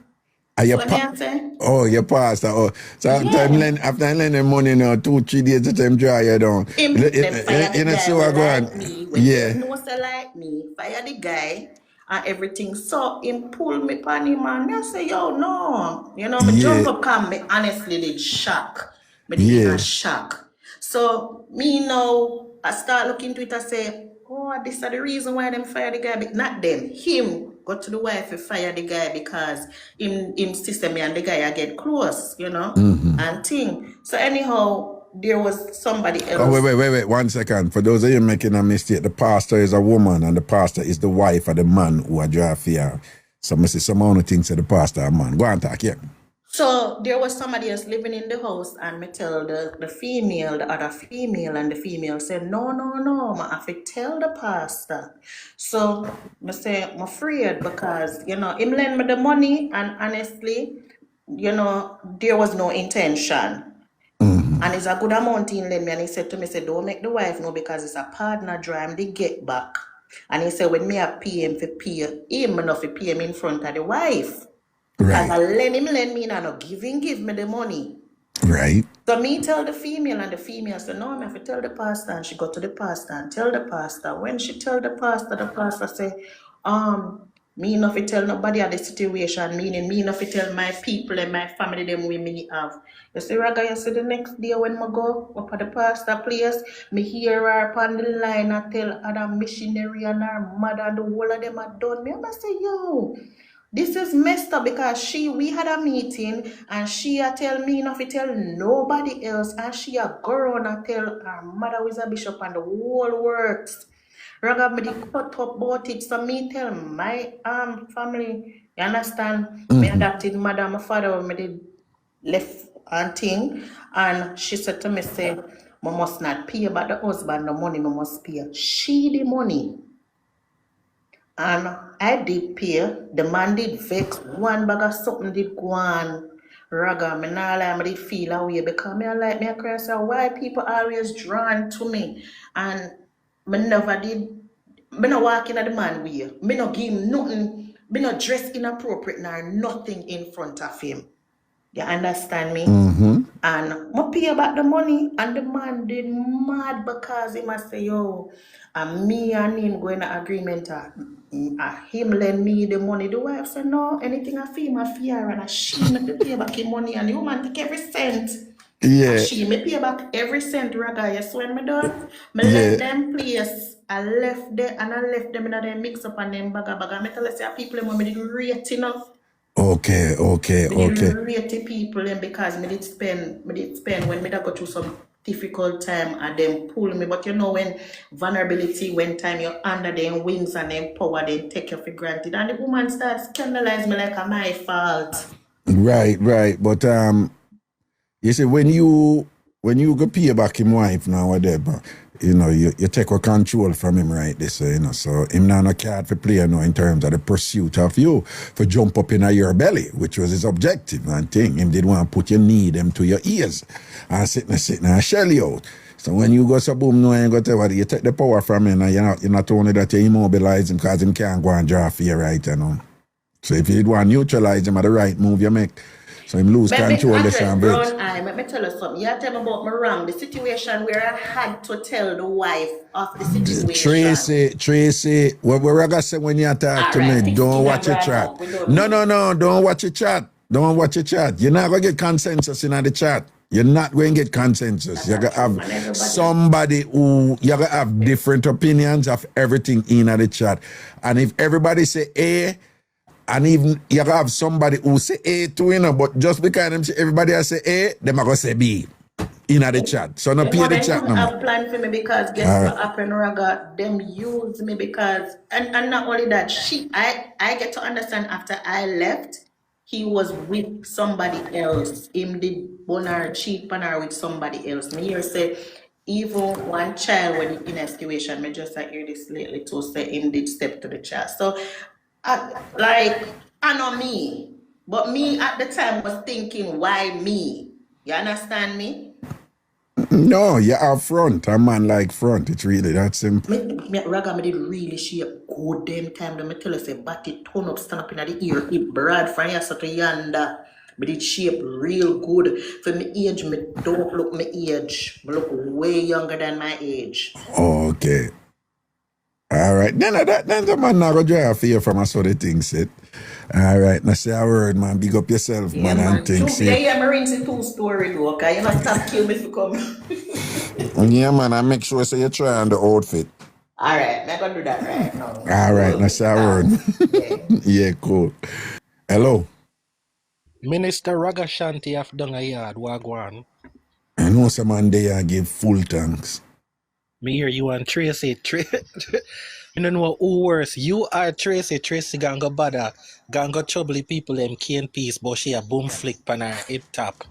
Are you What I say? Oh, your pastor. Oh, so Yeah. after lending money now, 2-3 days to them dry you down. Him, them fire the You know, guy so I go like on. me. When Yeah. you know say like me, fire the guy and everything. So him pull me pan him and I say, yo, no. You know, me jump Yeah. up and me honestly did shock. Me did in Yeah. a shock. So me now, I start looking into it, I say, oh, this is the reason why them fire the guy. But not them, him. Go to the wife and fire the guy because him sister me and the guy I get close, you know, and thing. So anyhow, there was somebody Oh, else. wait, 1 second. For those of you making a mistake, the pastor is a woman and the pastor is the wife of the man who are draft for. So I see someone who thinks that the pastor a man. Go on, talk, yeah. So there was somebody else living in the house and me tell the female, the other female, and the female said, no, I have to tell the pastor. So I say, I'm afraid because, you know, him lend me the money and honestly, you know, there was no intention. And it's a good amount in lend me. And he said to me, say, don't make the wife know because it's a partner drive, they get back. And he said, when me a pay him for pay him, enough to pay him in front of the wife. Because I lend me and I not give me the money. Right. So me tell the female and the female said, no, I have to tell the pastor. And she go to the pastor and tell the pastor. When she tell the pastor say, me not to tell nobody of the situation, meaning me not to tell my people and my family them we me have. You see, Raga, you see the next day when I go up at the pastor place, me hear her upon the line and tell other missionary and her mother and the whole of them are done. Me I say, yo, this is messed up because we had a meeting and she a tell me not to tell nobody else and she a go around and tell her mother who is a bishop and the whole works. Raga me the cut up about it. So me tell my family, you understand? Me adopted mother, my father me did left and thing. And she said to me, say, I must not pay about the husband the money, I must pay. She the money. And I did pay. The man did vex. One bag of something did go on. Raga, me nah lie, me did feel away because me I like me I cry say why people always drawn to me. And me never did. Me no walk in at the man way. Me no give him nothing. Me no dress inappropriate nor nothing in front of him. You understand me? And I pay back the money and the man did mad because he must say, yo, and me and him going to agreement him lend me the money. The wife said, no, anything I feel my fear and she make the pay back him money and the woman take every cent. Yeah. And she may pay back every cent, Raga. Yes, when me done, me Yeah. left them place. I left them and I left them in a them mix up and them baga. Me tell you, say people them when me did rate enough. Okay. Me did rate the people and because me did spend when me da go through some difficult time and them pull me. But you know when vulnerability, when time you're under them wings and them power, they take you for granted. And the woman starts scandalize me like a my fault. Right. But you see when you go pay back him wife now or whatever, you know, you take a control from him right this way, you know. So him now no card for play in terms of the pursuit of you for jump up in your belly, which was his objective and thing. Him did want to put your knee them to your ears and sitting and shell you out. So when you go so boom no ain't got what you take the power from him and you're not only that you immobilize him because him can't go and draw for you right, you know. So if you want to neutralize him at the right move you make. So him lose control the sandwich. Let me tell you something. You tell me about me wrong. The situation where I had to tell the wife of the situation. Tracy, what Raga say when you talk to me, don't watch your chat. No, don't watch your chat. Don't watch your chat. You're not going to get consensus in the chat. You're not going to get consensus. You're going to have somebody who, you're going to have different opinions of everything in the chat. And if everybody say A, and even you have somebody who say A too, you know, but just because them say everybody else say A, them are going to say B. in the chat. So no You pay know, the they chat couldn't no more. have planned for me because guess All what right. happened, Raga? Them used me because, and not only that, I get to understand after I left, he was with somebody else. Him did bonar cheat panar with somebody else. Me here say, even one child when in excavation, me just I hear this lately to say him did step to the child. So, I know me, but me at the time was thinking, why me? You understand me? No, you're up front. A man like front. It's really that simple. Raga, me did really shape good them time. Me tell you, say, body turn up, stand up in the ear, it broad from here to yonder. Me did shape real good. For me age, me don't look my age. Me look way younger than my age. Okay. All right. Then the man not gonna drive for you from a sort of thing said. All right. Now say a word, man. Big up yourself, Yeah, man, and man. things. Yeah, me rinse the 2-story though, okay? You know, stop kill me if you come. Yeah, man. I make sure say you try on the outfit. All right, I'm gonna do that right now. All right. Now say a word. Yeah, cool. Hello. Minister Ragashanti have done a yard, wagwan. I know some man there give full thanks. Me hear you and Tracy. You don't know who worse. You are Tracy. Tracy ganga bada. Ganga trouble people them cane piece, but she a boom flick pan her head top.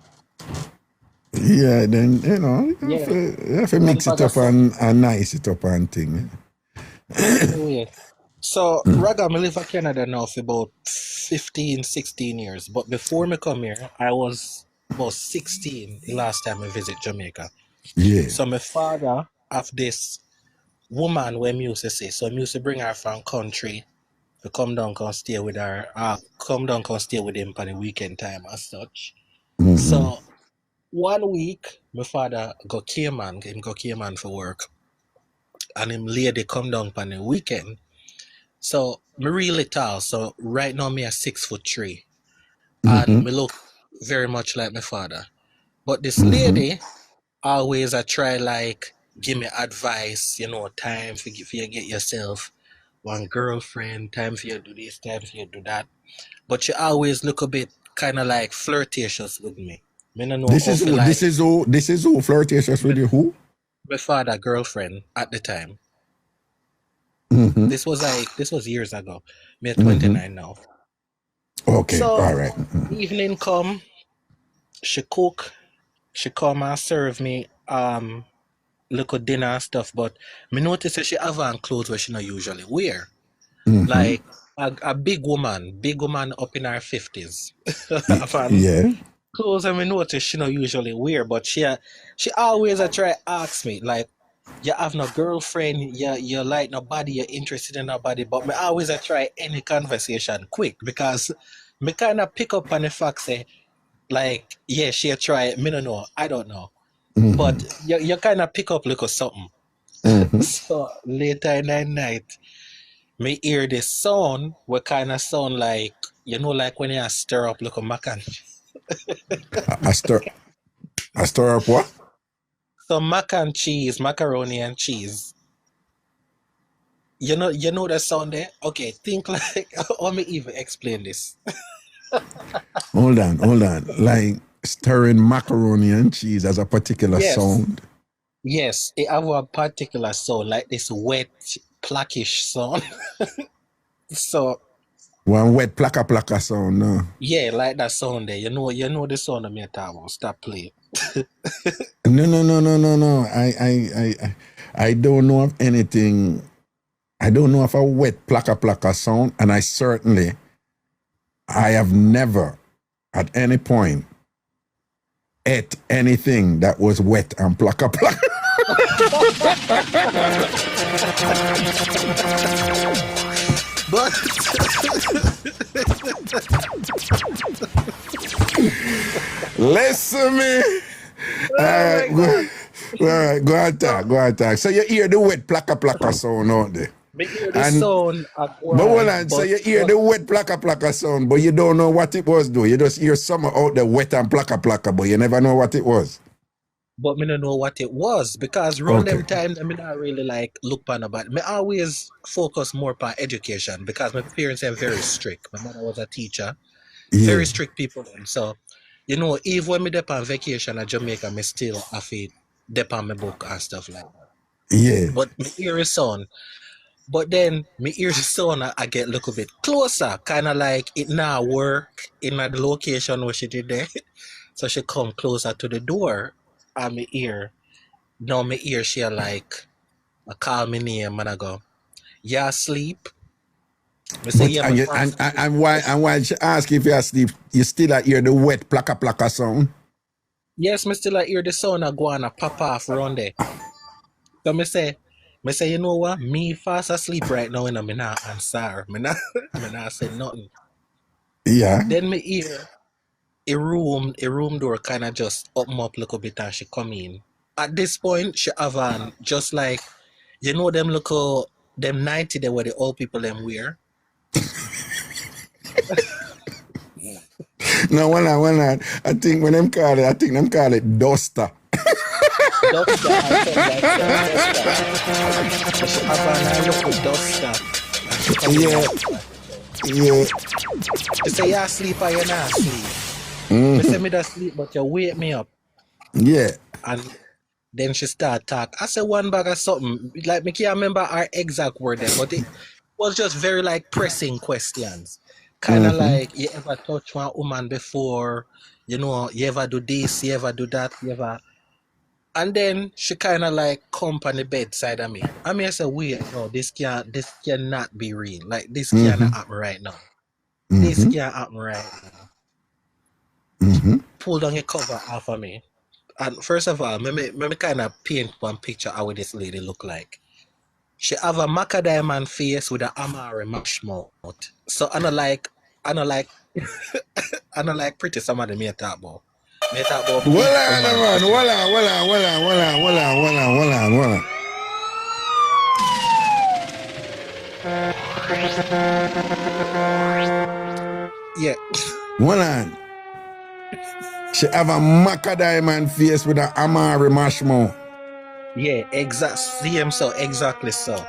Yeah, then you know, Yeah. you have to mix it up and nice it up and thing. Anyway. So Raga, me live in Canada now for about 15, 16 years. But before me come here, I was about 16 the last time I visit Jamaica. Yeah. So my father have this woman where me used to say, so I used to bring her from country to come down and stay with her, come down and stay with him for the weekend time as such. Mm-hmm. So 1 week, my father go Cayman for work, and him lady come down on the weekend. So me really tall, so right now me a 6'3", and me look very much like my father. But this lady always I try like give me advice, you know, time for you get yourself one girlfriend, time for you to do this, time for you to do that. But she always look a bit kind of like flirtatious with me. Me no know This how is to who. like This is who flirtatious with you. Who? my father girlfriend at the time. Mm-hmm. This was years ago. Me 29 now. Okay, So all right. evening come, she cook, she come and serve me little dinner and stuff, but me notice that she have on clothes where she not usually wear. Like a big woman up in her 50s. Have on Yeah. clothes and me notice she not usually wear, but she always try ask me like, you have no girlfriend, you like nobody, you're interested in nobody, but me always try any conversation quick because me kind of pick up on the fact say like, yeah, she try me no know, I don't know. But you kind of pick up little something. So later in the night, me hear this sound, what kind of sound like, you know, like when you stir up little mac and I stir up what? so mac and cheese, macaroni and cheese. You know the sound there? Okay, think like let me even explain this. Hold on. Like stirring macaroni and cheese as a particular Yes. sound. Yes, it have a particular sound, like this wet, plackish sound. So One wet plaka sound, no. yeah, like that sound there. You know the sound of me talking about. Stop playing. No. I don't know of anything. I don't know of a wet plaka sound, and I have never at any point ate anything that was wet and plaka. But listen me. All right, go and talk. So you hear the wet plaka sound out there. me hear the sound of But hold on, so you hear the wet plaka sound, but you don't know what it was, though. You just hear some out the wet and plaka, but you never know what it was. But me don't know what it was because around them time I mean not really like look upon about. Me always focus more upon education because my parents are very strict. My mother was a teacher. Yeah. Very strict people. So You know, even when me dep on vacation at Jamaica, me still have to dep on my book and stuff like that. Yeah. But me hear his sound. But then me hear the sound, I get a little bit closer, kind of like it now work in the location where she did there. So she come closer to the door, and me hear, now me hear she like, I call me name and I go, you asleep? Me say, But yeah, and, me you, fast asleep. and why she ask if you're asleep, you still hear the wet plaka plaka sound? Yes, me still hear the sound of go and pop off around there. So me say, you know what? Me fast asleep right now and me not answer. Me not say nothing. Yeah. Then me hear a room door kind of just open up a little bit and she come in. At this point, she have on just like, you know them little, them 90 there where the old people them wear. No, one on. I think when them call it duster. Duster, I said that, duster. She have on a little duster. And she come in. Yeah. She say, you asleep or you not asleep? I say, me that sleep, but you wake me up. Yeah. And then she start talk. I said one bag of something. Like, me can't remember our exact word there, but it was just very like pressing questions. Kind of like, you ever touch one woman before? You know, you ever do this? You ever do that? You ever... And then she kind of like come on the bedside of me. I mean, I said, wait, no, this cannot be real. Like, this cannot happen right now. This can't happen right now. Pull down your cover off of me. And first of all, me kind of paint one picture how this lady look like. She have a macadamia face with an amare mash mouth. So I don't like pretty somebody me talk about. Me talk about Hold on. Yeah. Hold on. She have a macadamia face with an amare mash mouth. Yeah, exactly so.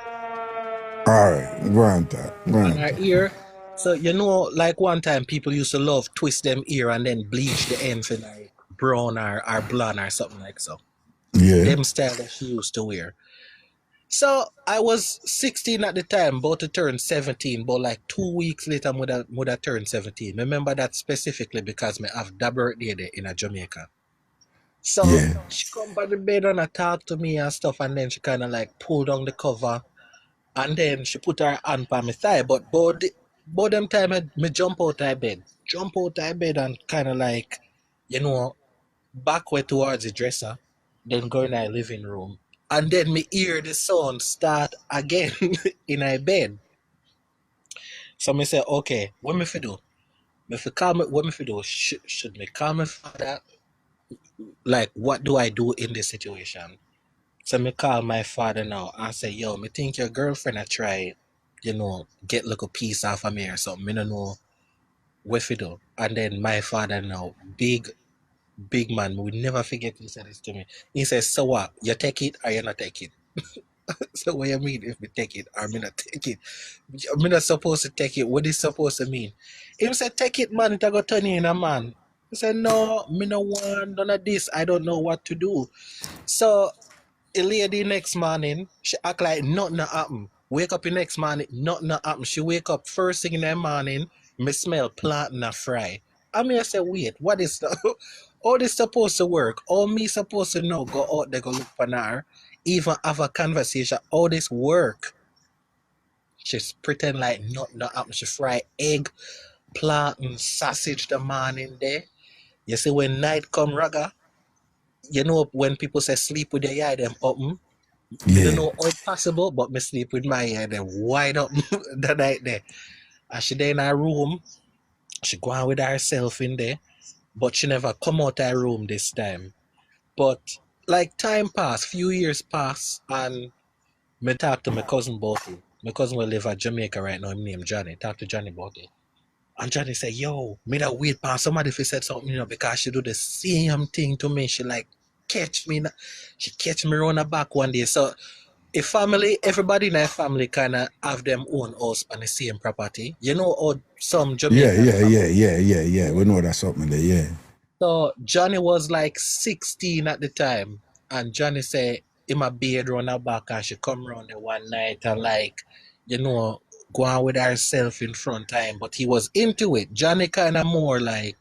Alright, go on. And her ear, so you know, like one time people used to love twist them ear and then bleach the ends in like brown or blonde or something like so. Yeah. Them style that she used to wear. So I was 16 at the time, about to turn 17, but like 2 weeks later I would have turned 17. Remember that specifically because I have that birthday there in Jamaica. So she come by the bed and talk to me and stuff, and then she kind of like pulled down the cover, and then she put her hand on my thigh. But both them time me jump out of bed and kind of like, you know, backward towards the dresser, then go in our living room. And then me hear the sound start again in our bed. So me say, okay, what me fi do? What me fi do? Should me call my father? Like, what do I do in this situation? So me call my father now and say, yo, me think your girlfriend I try, you know, get like a piece off of me or something. Me don't know what fi do. And then my father now, big man, we never forget he said this to me. He says, so what? You take it or you not take it? So what you mean if we take it or me not take it? Me not supposed to take it. What is supposed to mean? He said, take it, man, it go turn you in a man. He said, no, me no want none of this. I don't know what to do. So a lady next morning, she act like nothing happen. Wake up the next morning, nothing happen. She wake up first thing in the morning, me smell plantain fry. I mean, I say, wait, what is that? All this supposed to work? All me supposed to know, go out there, go look for her, even have a conversation, all this work. She's pretend like nothing happen. She fry egg, plantain, sausage the morning there. You see, when night come, Raga, you know, when people say sleep with your eye them open, I don't know how it's possible, but me sleep with my eye them wide open the night there. And she there in her room, she go on with herself in there, but she never come out of her room this time. But like time pass, few years pass, and me talk to my cousin about it. My cousin will live at Jamaica right now, his name Johnny. Talk to Johnny about it. And Johnny say, yo, me that wait for somebody if he said something, you know, because she do the same thing to me. She like catch me around the back one day. So a family, everybody in their family kind of have them own house on the same property. You know, or some Jamaican Yeah. We know that's something there, So Johnny was like 16 at the time, and Johnny say him a beard run her back, and she come round there one night and like, you know, go on with herself in front of him. But he was into it. Johnny kind of more like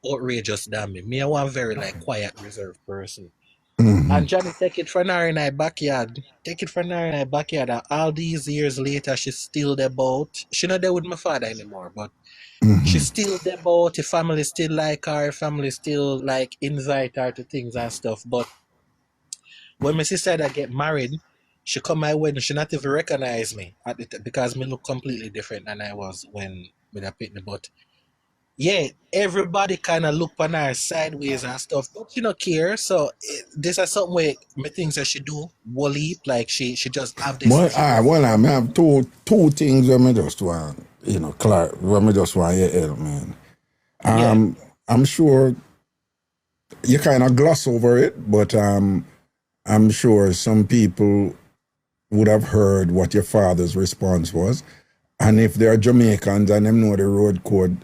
outrageous than me. Me, I want very like quiet, reserved person. And Johnny take it from her in her backyard. Take it from her in her backyard. And all these years later, she's still there about. She not there with my father anymore, but she's still there about. The family still like her. Family still like invite her to things and stuff. But when my sister that get married, she come my wedding. She not even recognize me at because me look completely different than I was when I picked me. But yeah, everybody kind of look on her sideways and stuff, but she don't care. So this is something where me thinks that she do Wally, like she just have this. Well, I have two things where me just want, Clark, where me just want your help, man. I'm sure you kind of gloss over it, but I'm sure some people would have heard what your father's response was, and if they're Jamaicans and them know the road code,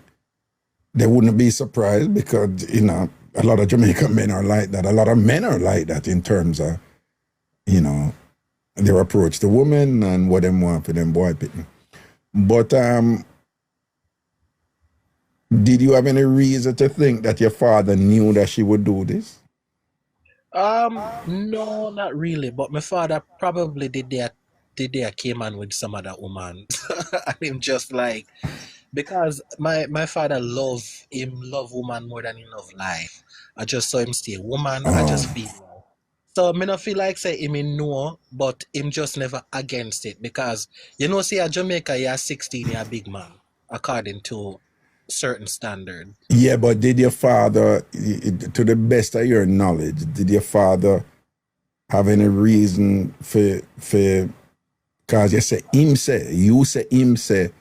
they wouldn't be surprised because, a lot of Jamaican men are like that. A lot of men are like that in terms of, their approach to women and what them want for them boy picking. But did you have any reason to think that your father knew that she would do this? No, not really. But my father probably did that came on with some other woman. I mean, just like, because my father love woman more than he love life. I just saw him stay woman. I just feel like. So me not feel like say him know, but him just never against it because see at Jamaica you're 16, you're a big man according to certain standard. Yeah, but did your father, to the best of your knowledge, did your father have any reason for because you say him say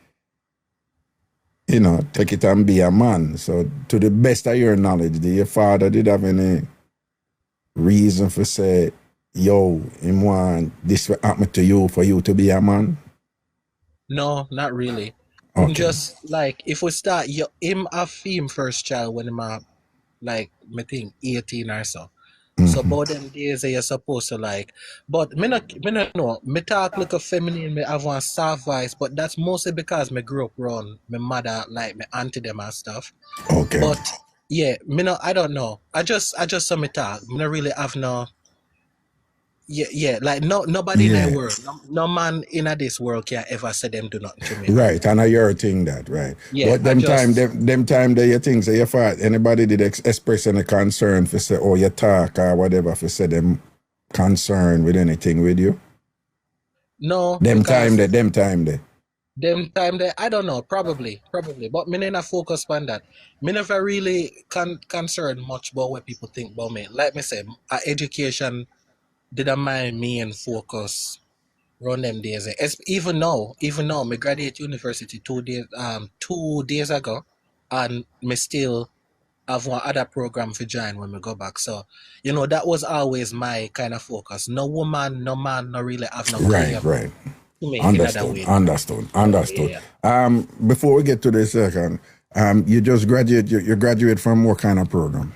take it and be a man. So to the best of your knowledge, did your father did have any reason for say, yo, him want this will happen to you for you to be a man? No, not really. Okay. Just like if we start him have him first child when him like me think 18 or so. So about them days you're supposed to like, but me not know. Me talk like a feminine, me have one soft voice, but that's mostly because me grew up around my mother, like my auntie them and stuff. Okay. But yeah, I don't know. I just saw me talk. Me not really have no. Yeah, like nobody in that world, no man in this world can ever say them do nothing to me. Right, and I your thing that, right. Yeah, but them time that you think say you thought anybody did express any concern for say, oh, you talk or whatever for say them concern with anything with you? No. Them time there. I don't know, probably. But me not focus on that. Me never really concerned much about what people think about me. Like me say, education didn't mind me and focus around them days. Even now, me graduate university 2 days ago, and me still have one other program for join when we go back. So, that was always my kind of focus. No woman, no man, no really have no claim. Right. To me Understood. Yeah. Before we get to the second, you just graduate. You graduate from what kind of program?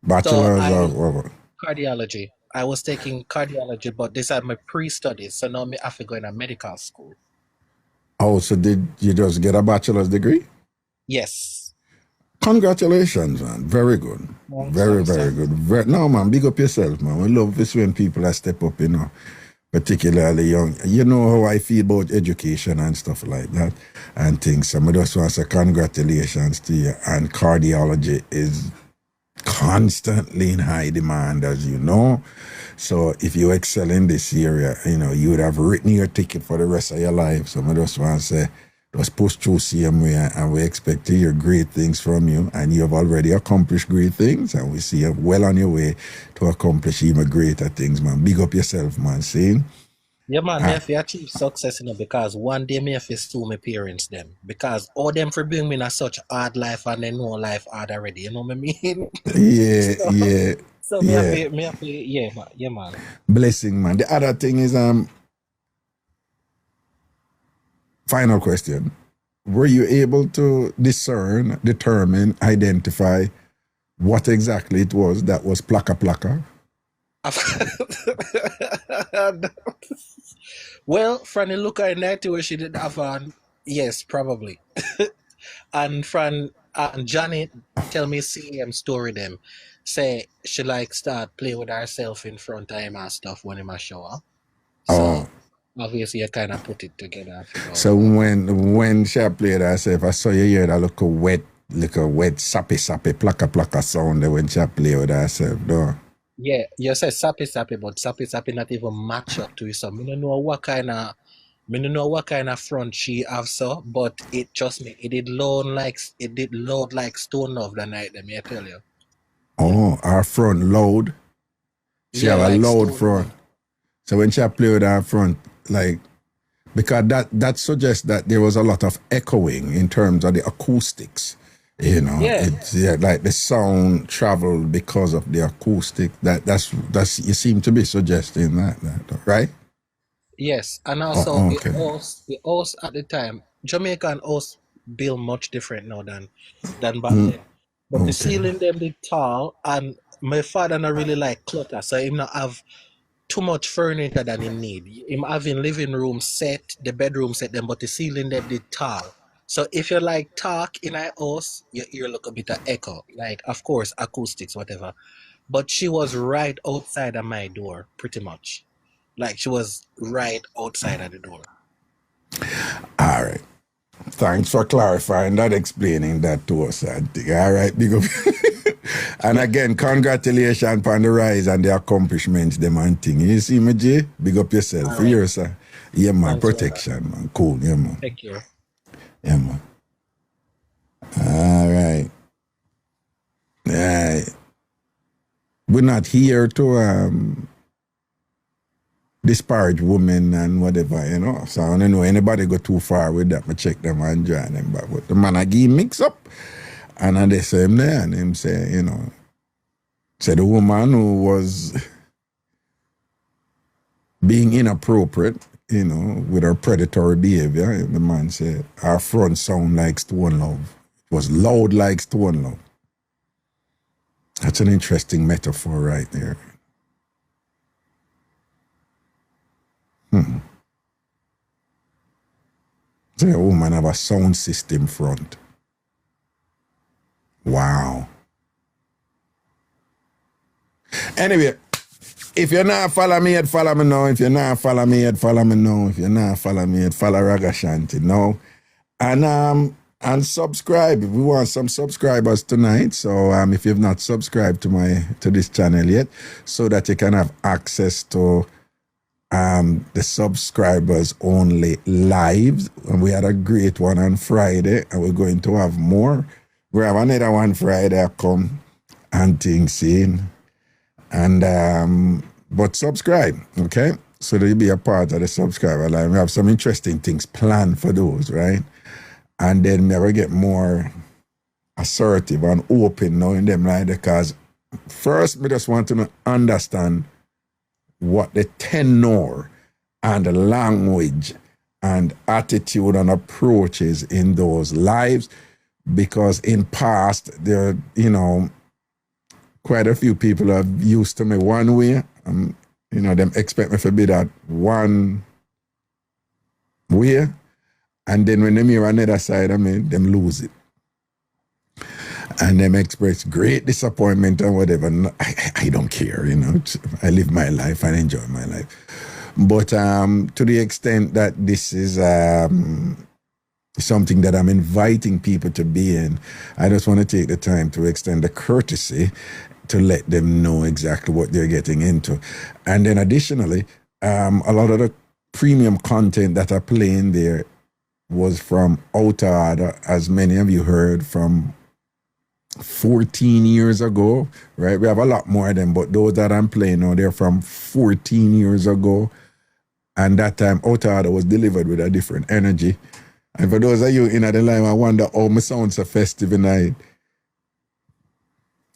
Bachelor's or what? Cardiology. I was taking cardiology, but these are my pre-studies, so now I have to go in a medical school. Oh, so did you just get a bachelor's degree? Yes. Congratulations, man. Very good. Very good. No, man, big up yourself, man. We love this when people that step up, particularly young. You know how I feel about education and stuff like that and things. So I just want to say congratulations to you. And cardiology is constantly in high demand, as you know. So if you excel in this area, you would have written your ticket for the rest of your life. So I just want to say, just push through same way, and we expect to hear great things from you. And you have already accomplished great things, and we see you well on your way to accomplish even greater things, man. Big up yourself, man. See? Yeah, man, me have to achieve success, because one day me have to sue my parents them. Because all them for bring me in a such hard life and they know life hard already. You know what I mean? Yeah. So me have to, yeah, man. Blessing, man. The other thing is, final question. Were you able to determine, identify what exactly it was that was plaka plaka. Well, from the look at night where she did have on, yes, probably. And from Johnny tell me same story them. Say she like start play with herself in front of him and stuff when him a shower. So obviously I kind of put it together. and figure out So what- when she played herself, I saw you hear that look a wet, sappy plaka plaka sound there when she play with herself, though. Yeah, you say sappy, but sappy not even match up to it. So me don't know what kind of front she have so, but it trust me, it did load like stone love the night, let me tell you. Oh, her front loud. She Yeah, have a like loud stone front. love. So when she play with her front, like, because that suggests that there was a lot of echoing in terms of the acoustics. You know, Yeah. it's like the sound traveled because of the acoustic. That's you seem to be suggesting that right? Yes, and also okay. the house at the time, Jamaican house built much different now than back then. But the ceiling them did tall, and my father not really like clutter, so him not have too much furniture than him need. Him having living room set, the bedroom set them, but the ceiling them did tall. So if you like talk in a house, your ear look a bit of echo. Like of course acoustics, whatever. But she was right outside of my door, pretty much. Like she was right outside of the door. All right. Thanks for clarifying that, explaining that to us. I think. All right, big up. And again, congratulations on the rise and the accomplishments, them and thing. You see me, Jay? Big up yourself. For yours, sir. Yeah, man. Thanks, Protection, man. Cool. Yeah, man. Thank you. Yeah, man. All right. We're not here to disparage women and whatever, you know. So I don't know anybody go too far with that. I check them and join them. But the man I give mix up. And they say him there and him say, you know, say the woman who was being inappropriate, you know, with her predatory behavior, the man said, our front sound like stone love. It was loud like stone love. That's an interesting metaphor right there. So a woman have a sound system front. Wow. Anyway, if you're not follow me yet, follow me now. If you're not follow me yet, follow me now. If you're not follow me yet, follow Ragashanti now. And subscribe. We want some subscribers tonight. So if you've not subscribed to this channel yet, so that you can have access to the subscribers only lives. And we had a great one on Friday, and we're going to have more. We have another one Friday come and things seen. And but subscribe, okay? So that you'll be a part of the subscriber line. We have some interesting things planned for those, right? And then never get more assertive and open now in them, right? Because first, we just want to understand what the tenor and the language and attitude and approach is in those lives. Because in past, there, you know, quite a few people have used to me one way. You know, them expect me to be that one way. And then when they hear another side of me, them lose it. And them express great disappointment and whatever. No, I don't care, you know. I live my life and enjoy my life. But to the extent that this is something that I'm inviting people to be in, I just want to take the time to extend the courtesy to let them know exactly what they're getting into. And then additionally, a lot of the premium content that I play in there was from outer order, as many of you heard, from 14 years ago, right? We have a lot more of them, but those that I'm playing now, they're from 14 years ago. And that time, outer order was delivered with a different energy. And for those of you in the line, I wonder how my sounds so festive night.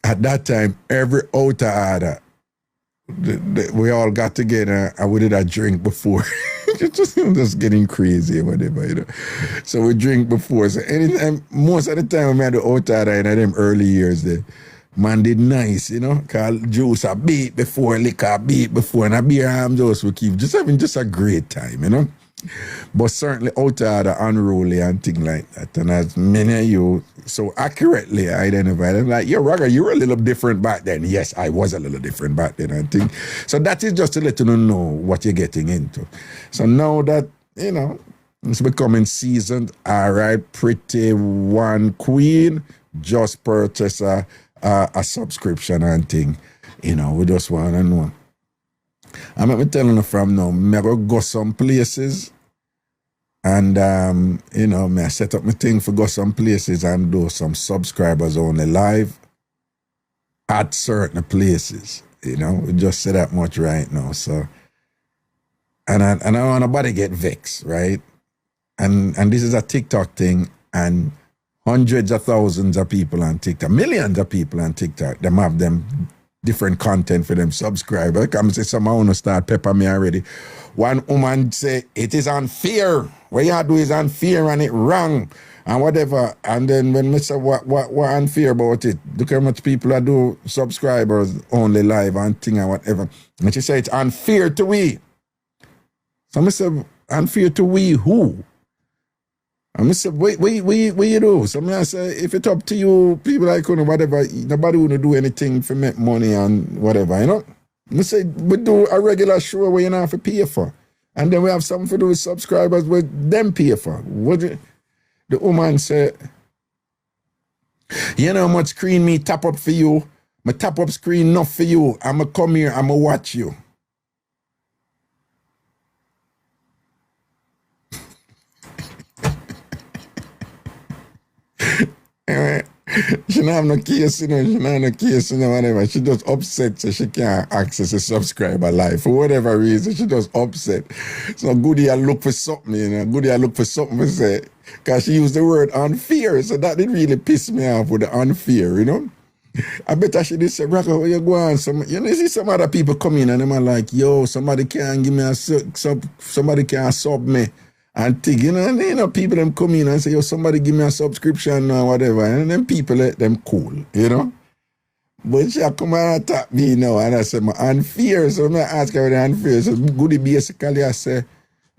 At that time, every outer order, we all got together and we did a drink before. just getting crazy or whatever, you know. So we drink before. So anytime, most of the time we had the outer order in them early years there. Man did nice, you know, cause juice a beat before, liquor a beat before, and a beer arm just we keep just having just a great time, you know. But certainly out of the unruly and things like that. And as many of you so accurately identify them, like, yo, Raga, you were a little different back then. Yes, I was a little different back then, I think. So that is just to let you know what you're getting into. So now that, you know, it's becoming seasoned, all right, pretty one queen, just purchase a subscription and thing. You know, we just want to know. I'm not telling you from now, I'm going to go some places and, you know, I set up my thing for go some places and do some subscribers only live at certain places. You know, we just say that much right now. So, and I don't want nobody get vexed, right? And this is a TikTok thing, and hundreds of thousands of people on TikTok, millions of people on TikTok, them have them different content for them subscribers. Come say someone want to start pepper me already. One woman say it is unfair. What you do is unfair and it wrong and whatever. And then when me say what unfair about it? Look how much people that do subscribers only live and thing and whatever. And she say it's unfair to we. So I say unfair to we who? And I said, what you do? So I say, if it's up to you, people like you know, whatever, nobody want to do anything for make money and whatever, you know? I say, we do a regular show where you don't have to pay for. And then we have something to do with subscribers where them pay for. The woman said, you know how much screen me tap up for you? My tap up screen enough for you. I'ma come here, I'ma watch you. She don't have no case, you know, she don't have no case, you know, whatever. She just upset so she can't access a subscriber live. For whatever reason, she just upset. So Goody I look for something, you know. Goody I look for something to say. Because she used the word unfair. So that did really piss me off with the unfair, you know. I bet she did say, Rocco, where you going? You know, you see some other people come in and them are like, yo, somebody can give me a somebody can sub me. And think, you know, people them come in and say, yo, somebody give me a subscription or whatever. And then people let them cool, you know. But she come and attack me now. And I say, I'm unfair. So I ask her the unfair. So Goody basically I say,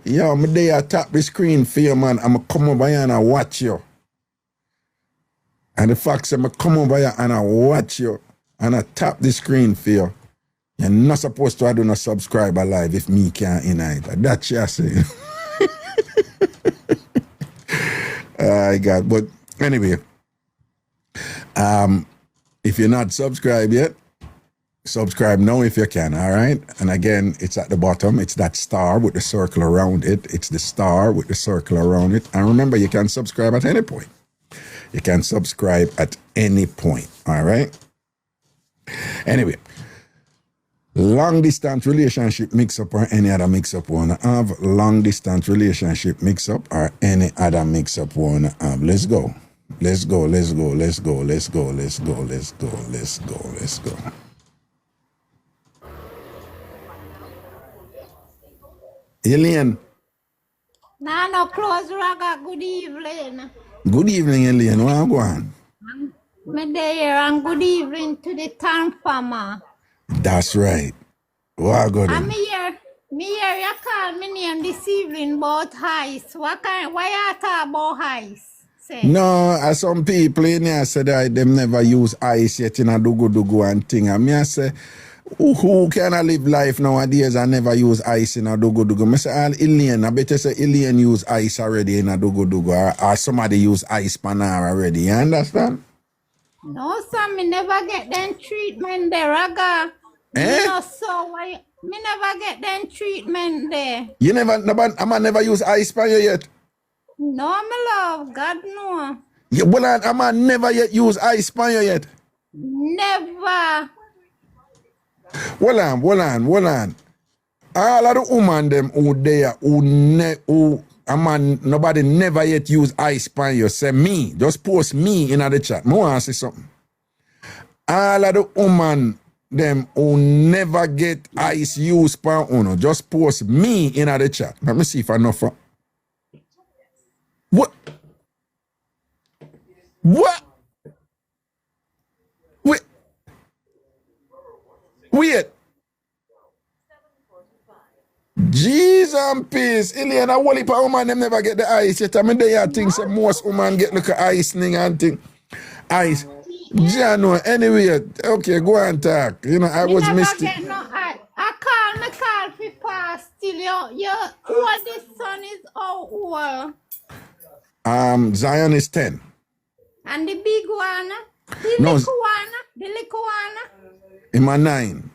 yo, I'm there tap the screen for you, man. I'm going to come over here and I watch you. And the fact I'm going to come over here and I watch you. And I tap the screen for you. You're not supposed to do no subscriber live if me can't in it. That's what I say. I got, but anyway, if you're not subscribed yet, subscribe now if you can, all right? And again, it's at the bottom. It's that star with the circle around it. It's the star with the circle around it. And remember, you can subscribe at any point. You can subscribe at any point, all right? Anyway, long distance relationship mix up or any other mix up one have. Long distance relationship mix up or any other mix up one have. Let's go. Let's go. Let's go. Let's go. Let's go. Let's go. Let's go. Let's go. Let's go. Elaine. Nah, no close, Raga. Good evening. Good evening, Elaine. Where you going? Me there and good evening to the TamFam. That's right. What go And then? me here, you call me name this evening about ice. Why you talk about ice? Say. No, some people in here said that them never use ice yet in a dugu and thing. And me I say, who can I live life nowadays and never use ice in a dugu? I say, Elaine, I bet you say Elaine use ice already in a dugu or somebody use ice panar already. You understand? No, sir, me never get them treatment there, Raga. No, so why? Me never get them treatment there. You never use ice pan you yet? No, my love, God no. Yeah, well, I never yet use ice pan you yet? Never. Hold on. All of the women them who there nobody never yet use ice pan you. Say me. Just post me in the chat. I want to say something. All of the women them who never get ice use pan uno. Just post me in the chat. Let me see if I know from. What? and peace. Ilian, a whole heap of woman them never get the ice yet. I mean, they are things that most women get like a ice thing and thing. Ice. Jano, anyway, okay, go and talk. You know, I Me was never missed. get no I call for pass still what this son is how old? Zion is 10. And the big one, No, the little one. in my 9.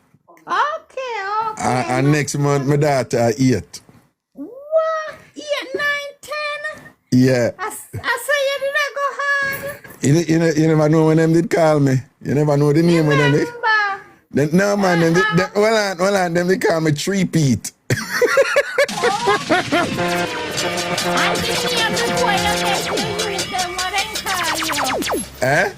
Okay. And next month, my daughter 8. What? 8, 9, 10? Yeah. I say you didn't go hard. You never know when them did call me. You never know the name when them did. No, man, hold on, them they call me 3-peat. I think you have to go and get your youth them what they call you. Eh?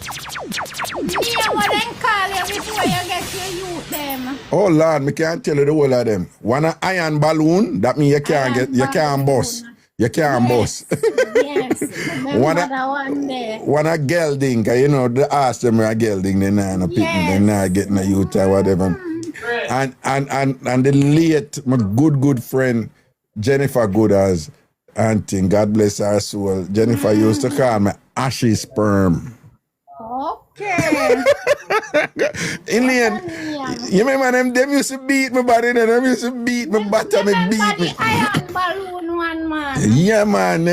Me what they call you before you get your youth them. Oh Lord, me can't tell you the whole of them. One a iron balloon, that means you can't bust. You can't bust. Yes. One a gelding, cause you know the ass them are gelding, they not no people, they not getting a youth or whatever. And the late my good friend Jennifer Gooders, auntie, God bless her soul. Jennifer used to call me ashy sperm. Okay. Ilian, you remember them used to beat me body, them used to beat me bottom, me beat me. Iron balloon one man. Yeah, man.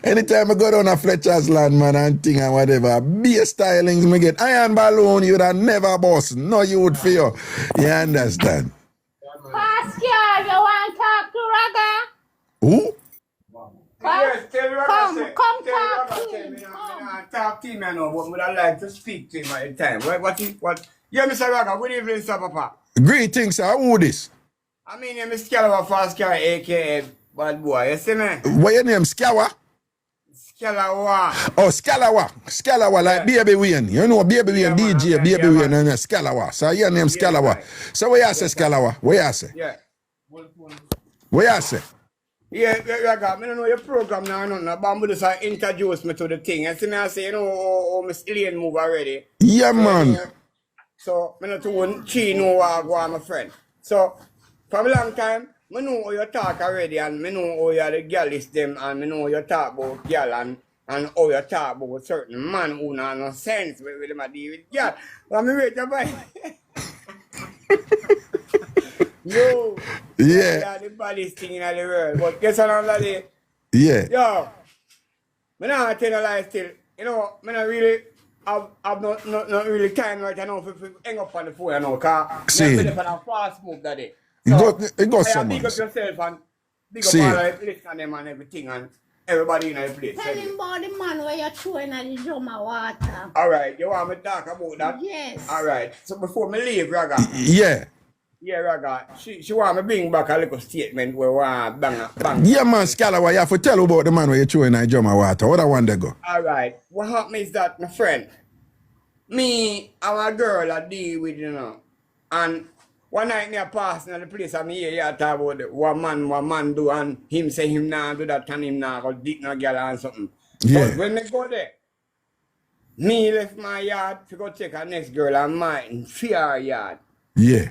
Anytime I go down a Fletcher's land, man, and thing and whatever, beer stylings, me get iron balloon, you would have never boss. No, you would feel. You understand? Pascal, you want to talk to Raga? Who? Yes, tell Raga, Come tell talk Raga, to him. me not talk to him, I know, but would I like to speak to him at the time. What? Yeah, Mr. Raga, good evening, sir, Papa. Greetings, sir. Who this? I mean, I'm Scalawa Pascal, a.k.a. Bad Boy, you see me? What your name, Skawa? Scalawa. Oh, Scalawa, like Baby Wayne. You know Baby Wayne, DJ, Baby Wayne, and Scalawa. So your name Scalawa. Right. So what you say, Scalawa? What you say? Yeah. What you say? Yeah, Raga, I don't know your program now, but I'm just introduce me to the thing. And see me, I say, you know, Miss Ilian move already. Yeah, man. So, I not to she know what my friend. So, from a long time, I know how you talk already, and I know how you the girl is them, and I know how you talk about girl, and how you talk about certain man who not no sense with them a deal with girl. But I'm ready to buy. Yo, Yeah. the baddest thing in the world. But guess what, lady? Yeah. Yo, I not tell you lie still. You know, I not really have not really time right now for hang up on the phone, you know, because I'm on a fast move that day. So, It goes I someone. big up yourself and big up See. all the place and them and everything and everybody in the place. Tell him about the man where you're throwing at the drum of water. Alright, you want me to talk about that? Yes. Alright, so before me leave, Raga. Yeah. Yeah, Raga. She want me bring back a little statement where we bang. Yeah, man, Scalawa, you have to tell about the man where you throw in a drum of water. What I want to go? Alright, what happened is that, my friend, me and a girl I deal with, you know, and one night me a pass in the place and me hear you talk about what man do and him say him nah do that and him nah go dick no girl and something. Yeah. But when me go there, me left my yard to go take a next girl and mine fear yard. Yeah.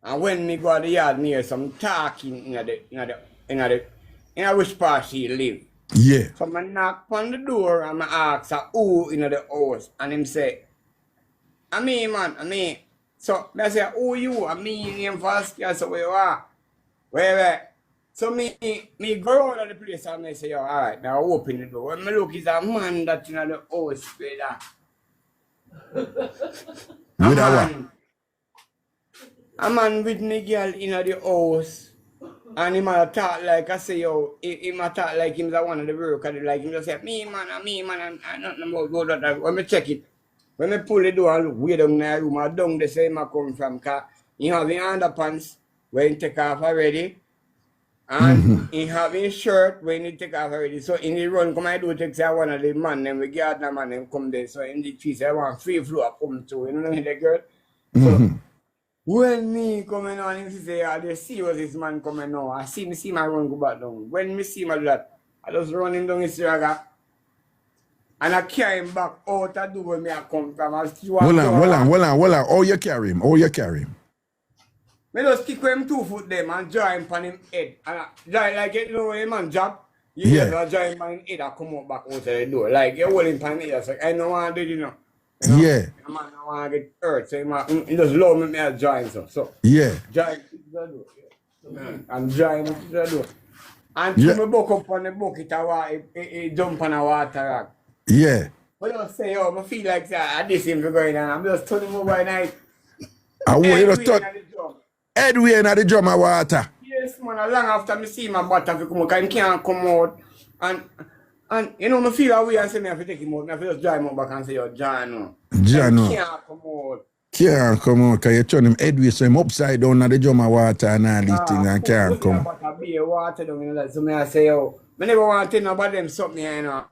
And when me go to the yard, me hear some talking in which part she live. Yeah. So I knock on the door and I ask her who in the house. And him say, I mean, man, I mean. So I say, who you? I mean, name first. I say, where you are? Where? So me go out of the place and I say, all right, now open the door. When I look, it's a man that in the house, brother. With a what? A man with me girl in the house. And him a talk like I say, yo, him a talk like him the one of the work, and like him just say, me man, and nothing about that. When me check it, when me pull the door and look way down in the room, I down the same I come from, because he have his underpants when he take off already, and he have his shirt when he take off already. So in the run, come I do take say one of the man, then we get the man, them come there. So in the tree, say I want free flow come to, you know the girl? So, when me coming on, he say, I see what this man coming now. I see my run go back down. When me see my do that, I just run him down his Raga. And I carry him back out of the where me I come from. Hold on. Oh, you carry him. Me just kick with him 2 foot them and draw him on him head. And draw like you know when a man jump, you Yeah. just draw him on him head and come out back out the door. Like you hold him on him head. So I don't want to do it, you know. Yeah. A man don't want to get hurt. So he just love me to draw him so. Yeah. Draw him to the door. And draw him to the door. And Yeah. me buck up on the bucket of water, he jump on a water rock. Yeah. But I say, oh, I feel like that. This him for going on. I'm just turning over at night. I want you to Headway touch in the drum. Edway in the drum of water. Yes, man. Long after me see my butt have to come out, 'cause he can't come out. And you know, I feel away and say, I have to take him out. I have to just drive him out back and say, yo, John, no. John, no. He can't come out. Can't come out because you turn him Edway so him upside down at the drum of water and all these things and can't come. But I be a water down, you know, that. So I say, yo, I never want to tell nobody them something, you know.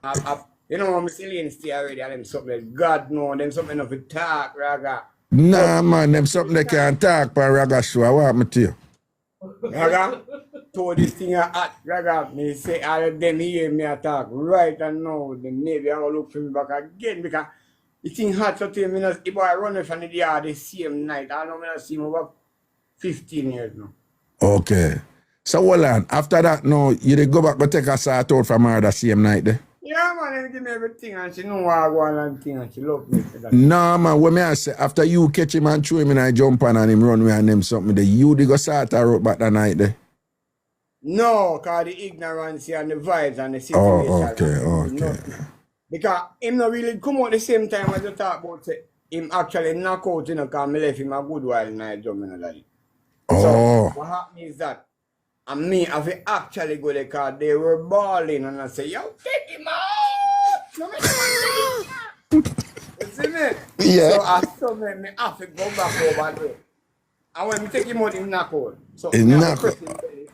You know, I'm still stay already, and them something. God know, them something enough to talk, Raga. Nah, man, them something they can't talk by Raga show. I want me to you. Raga, told this thing hot, Raga. Me say all of them hear me attack right and now. Then maybe I will look for me back again because the thing hot so tell me not if I run from the yard the same night. I know me not see him over 15 years now. Okay. So hold on. After that, no, you dey go back but take a sort out from her the same night there. Yeah, man, they give me everything and she know what I want and thing and she love me for that. No, man, what me I say, after you catch him and throw him in a jump on and him run away and them something there, you dey go sort her out back that night there. No, because the ignorance and the vibes and the Oh, situation. okay. Because him not really come out the same time as you talk about say, him actually knock out, you know, because I left him a good while in the drum, you know, that. Oh. So, what happened is that, and me, I feel actually go there because they were balling and I say, yo, take him out! No, me don't take him out! You see me? Yeah. So, I saw me have to go back over there. And when me take him out, him knock out. So, He me have knock to press him belly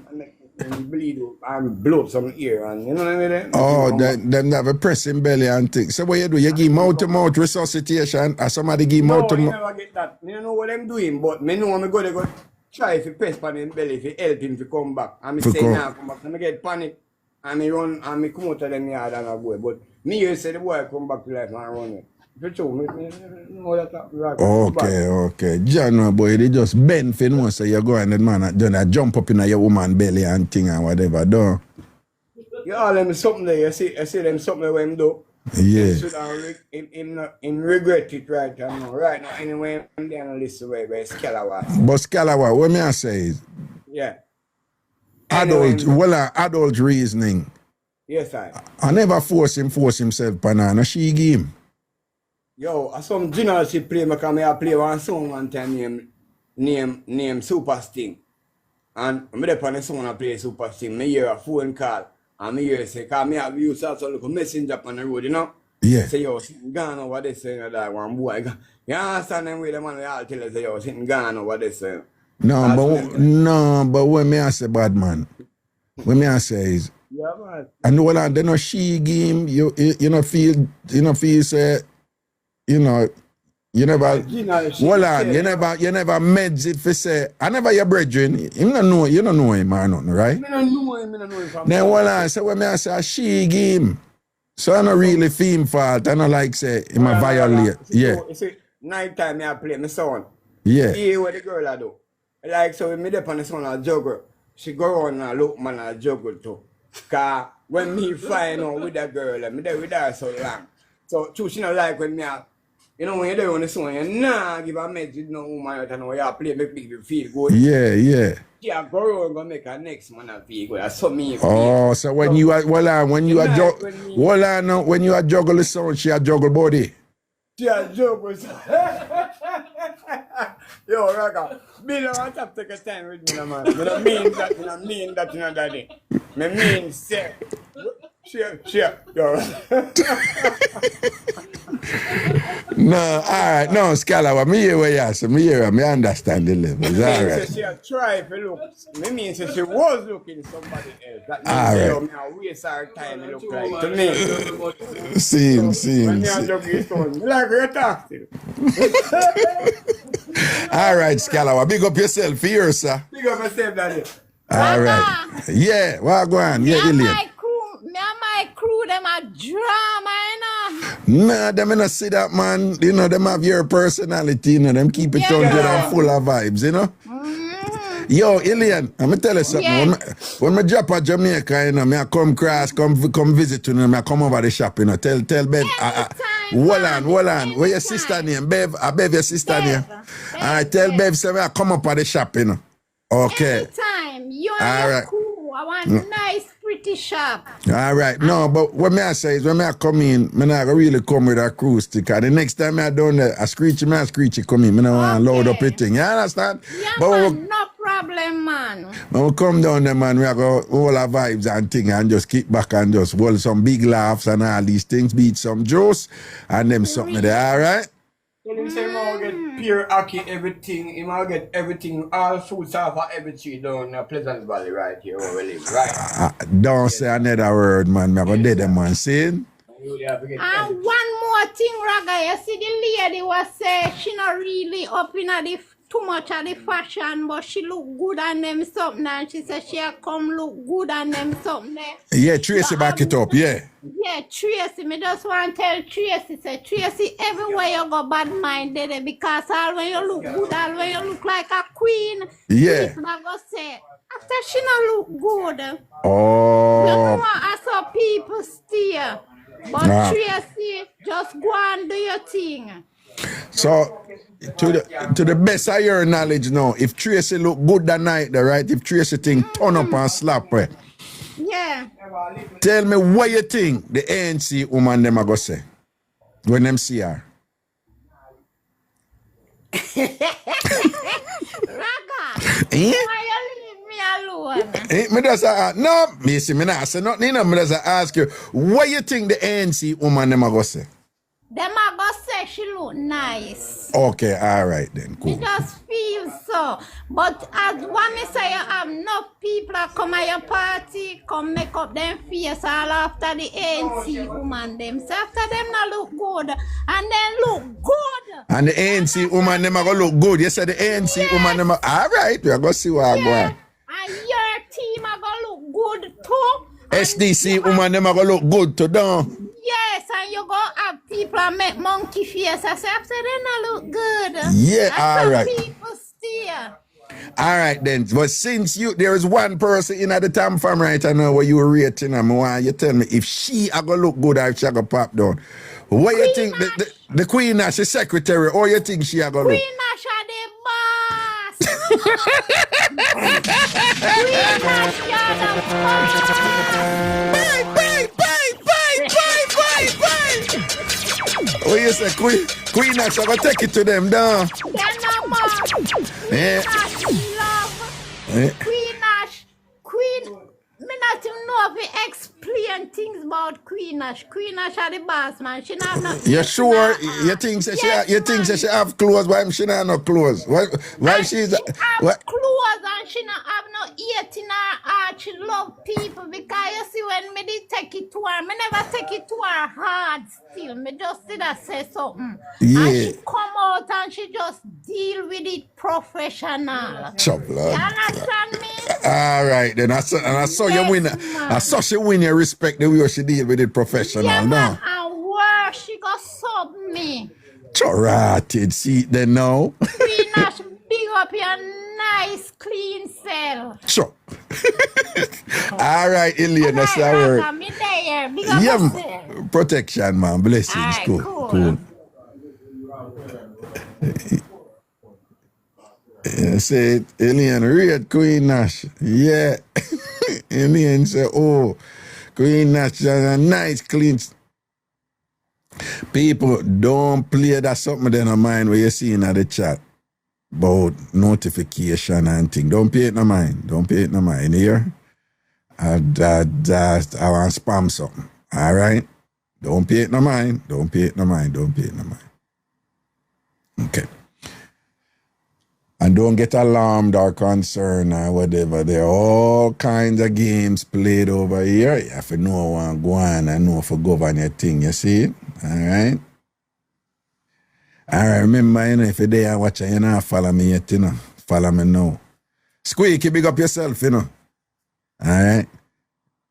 and make him bleed out and blow up some ear and, you know what I mean? Oh, them have a pressing belly and things. So what you do? You give mouth-to-mouth resuscitation or somebody give No, you mouth-to-mouth? never get that. I don't know what I'm doing, but I know I'm going to go try to press on him belly to help him to come back. And I To say, come. nah, come back. And I get panic. And I run and I come out of them yard and I go. But me, you say the boy come back to life and run it. For sure, me know that right. Okay. John, no, boy, they just bend for no, so you go and that man then jump up in your woman belly and thing and whatever, don't. You all them something there, you see them something where him do. Yeah. Him regret it right now. Right now, anyway, I'm there on the list where Scalawa. But Scalawa, what me I say is Yeah. adult reasoning. Yes, I. I never force himself banana. She give him. Yo, some general she play because I play one song one time name Super Sting. And I there on the song I play Super Sting. I hear a phone call and I hear say, because I have used also look a messenger on the road, you know? Yeah. Say, yo, sitting gone over this, you know, that one boy. You understand them way the man we all tell us, say, yo, sitting gone over this, No, but what me I say, bad man? What me I say is, yeah, man. and well, then no she game. You know feel say, you know, you never. Hold on, you never meds it for say. I never your brethren. You don't know him or nothing, right? I don't know him. Then hold on, so when me I say she game, so I don't really feel him fault. I don't like say him a violate. Yeah. You see, night time I play my son. Yeah. Hear what the girl I do. Like so when me there on the son I juggle, she go on and look man I juggle too. Cause when me find out with that girl, me there with her so long. So true she not like when me you know when you're there on the song, you nah give a message no woman you know you play make you feel good. Yeah. Yeah, go on go make her next man feel good. That's so me feel. Oh, so when you are when you are juggle the sound, she a juggle body. She a juggle. Yo, Raga, Bill, I want to take a time with me, man. I don't mean that, you know, daddy. I mean, say, sure, yo. No, all right, no, Scalawa, me hear what you say, me understand the levels, all right. She a try if you look. I mean, say she was looking somebody else. That All means, right. yo, me a waste her time, it look like to me. Scene. When me a juggle his phone, me like you talk to. All right, Scalawa, big up yourself here, sir. Big up yourself, daddy. All right. Yeah, well, go on. Yeah, Me and Ilian. my crew, them a drama, you know. Nah, them not see that, man. You know, them have your personality, you know, them keep it 100 and full of vibes, you know? Yo, Ilian, I'm gonna tell you something. Yes. When I drop at Jamaica, you know, me I come visit you, know, me I come over the shop, you know. Tell Bev, hold on. Where your sister name? Bev, Bev your sister name. Alright, tell Bev, say me I come up at the shop, you know. Okay. Anytime. You All and your right. crew. I want nice, pretty shop. All right, no, but what me I say is when me I come in, me not really come with a cruise stick. The next time I done a screechy come in. Me not want load up it thing. You understand? Yeah, But man, no problem, man. when we come down there, man, we are go all our vibes and thing and just kick back and just hold some big laughs and all these things, beat some juice and them something there, all right? Tell him say he get pure hockey, everything. He might get everything, all fruits off of every tree down in Pleasant Valley right here where we live, right? Don't say another word, man. Me go dead them, man. See? And one more thing, Raga, you see the lady was say she not really up in the too much of the fashion, but she look good on them something, and she said she come look good on them something there. Yeah, Tracy back it up, yeah. Yeah, Tracy, me just want to tell Tracy, say Tracy, everywhere you go bad minded because all when you look good, all when you look like a queen, Yeah. people are gonna say, after she not look good. Oh. You know, I saw people steer. But Nah. Tracy, just go and do your thing. So, to the best of your knowledge now, if Tracy look good that night, right? If Tracy thing turn up and slap her, Yeah. tell me what you think the ANC woman them are gonna say when them see her. Raga, Eh? why you leave me alone? Me just no, me see me not say nothing. Me just ask you, what you think the ANC woman them are gonna say? Them are gonna say she look nice. Okay, all right then, Me cool. just feel so. But as one me say, you have enough people that come at your party, come make up them face all after the ANC woman them. So after them not look good, and then look good. And the ANC woman them are gonna look good. You said the ANC woman them are, all right, we are gonna see what I go on. And your team are gonna look good too. SDC woman them are gonna look good to them. Yes, and you go have people that make monkey face. I say after they not look good. Yeah, and all some right. people steer. All right then. But since there is one person in at the TamFam right now where you were rating her, why you tell me if she are gonna look good or if she are gonna pop down. What you think the Queen as the secretary, or you think she are gonna look? Queen Nash are the boss. Queen Nash are the boss. What you say, Queen Nash, I gonna take it to them down. They're not boss. Yeah. Queen Nash love. Queen Nash. Me not even know if we explain things about Queen Nash. Queen Nash are the boss, man. She not no. You sure? You think say she have clothes? Why she not have no clothes? Why she's She have clothes and she not have no eat in her heart. She love people because you see when me did take it to her, me never take it to her hard still. Me just did I say something. Yeah. And she come out and she just deal with it professional. Chop, You love. understand me? All right, then I saw you win. I saw she win your respect the way she deal with it professional. Yeah, No, man, and where she go sub me. Chorrated seat then now. Queen Nash, big up your nice clean cell. Sure. All right, Ilian, that's the word. Raga, me there. Big up Yeah, yourself. protection, man. Blessings. Alright, Cool. Yeah, say Ilian, read Queen Nash. Yeah. Ilian say, oh, Queen Nash has a nice clean. People, don't play that something in the mind where you see in the chat about notification and thing. Don't pay it no mind. Don't pay it no mind here. I want spam something. All right? Don't pay it no mind. Don't pay it no mind. Don't pay it no mind. Okay. And don't get alarmed or concerned or whatever. There are all kinds of games played over here. You have to know what go on and know for govern your thing, you see it? All right? All right, remember, you know, if you're there watching, you know, follow me yet, you know. Follow me now. Squeaky, big up yourself, you know. All right?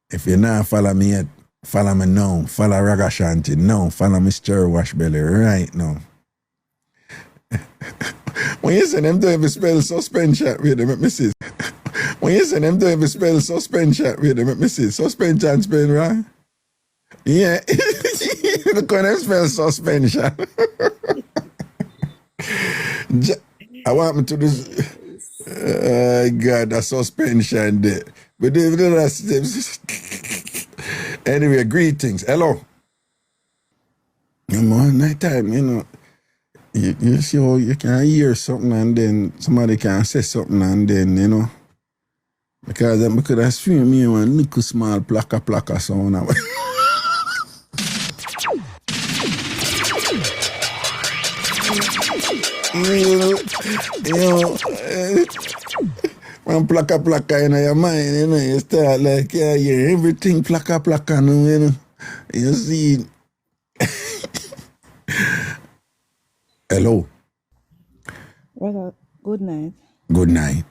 If you're not follow me yet, Follow me now. Follow Ragashanti now. Follow me Stir Wash Belly right now. When you say them do every spell suspension, wait, make me see. When you say them do every spell suspension, wait, make me see. Suspension spell, right? Yeah. Look when them spell suspension. I want me to do God, the suspension there. But anyway, greetings. Hello. Night time, you know. You see how you can hear something and then somebody can say something and then, you know. Because I could have streamed me one little small plaka sound. When plaka in your mind, you know, you start like, yeah, everything plaka, no, you know. You see. Hello. Well, good night. Good night.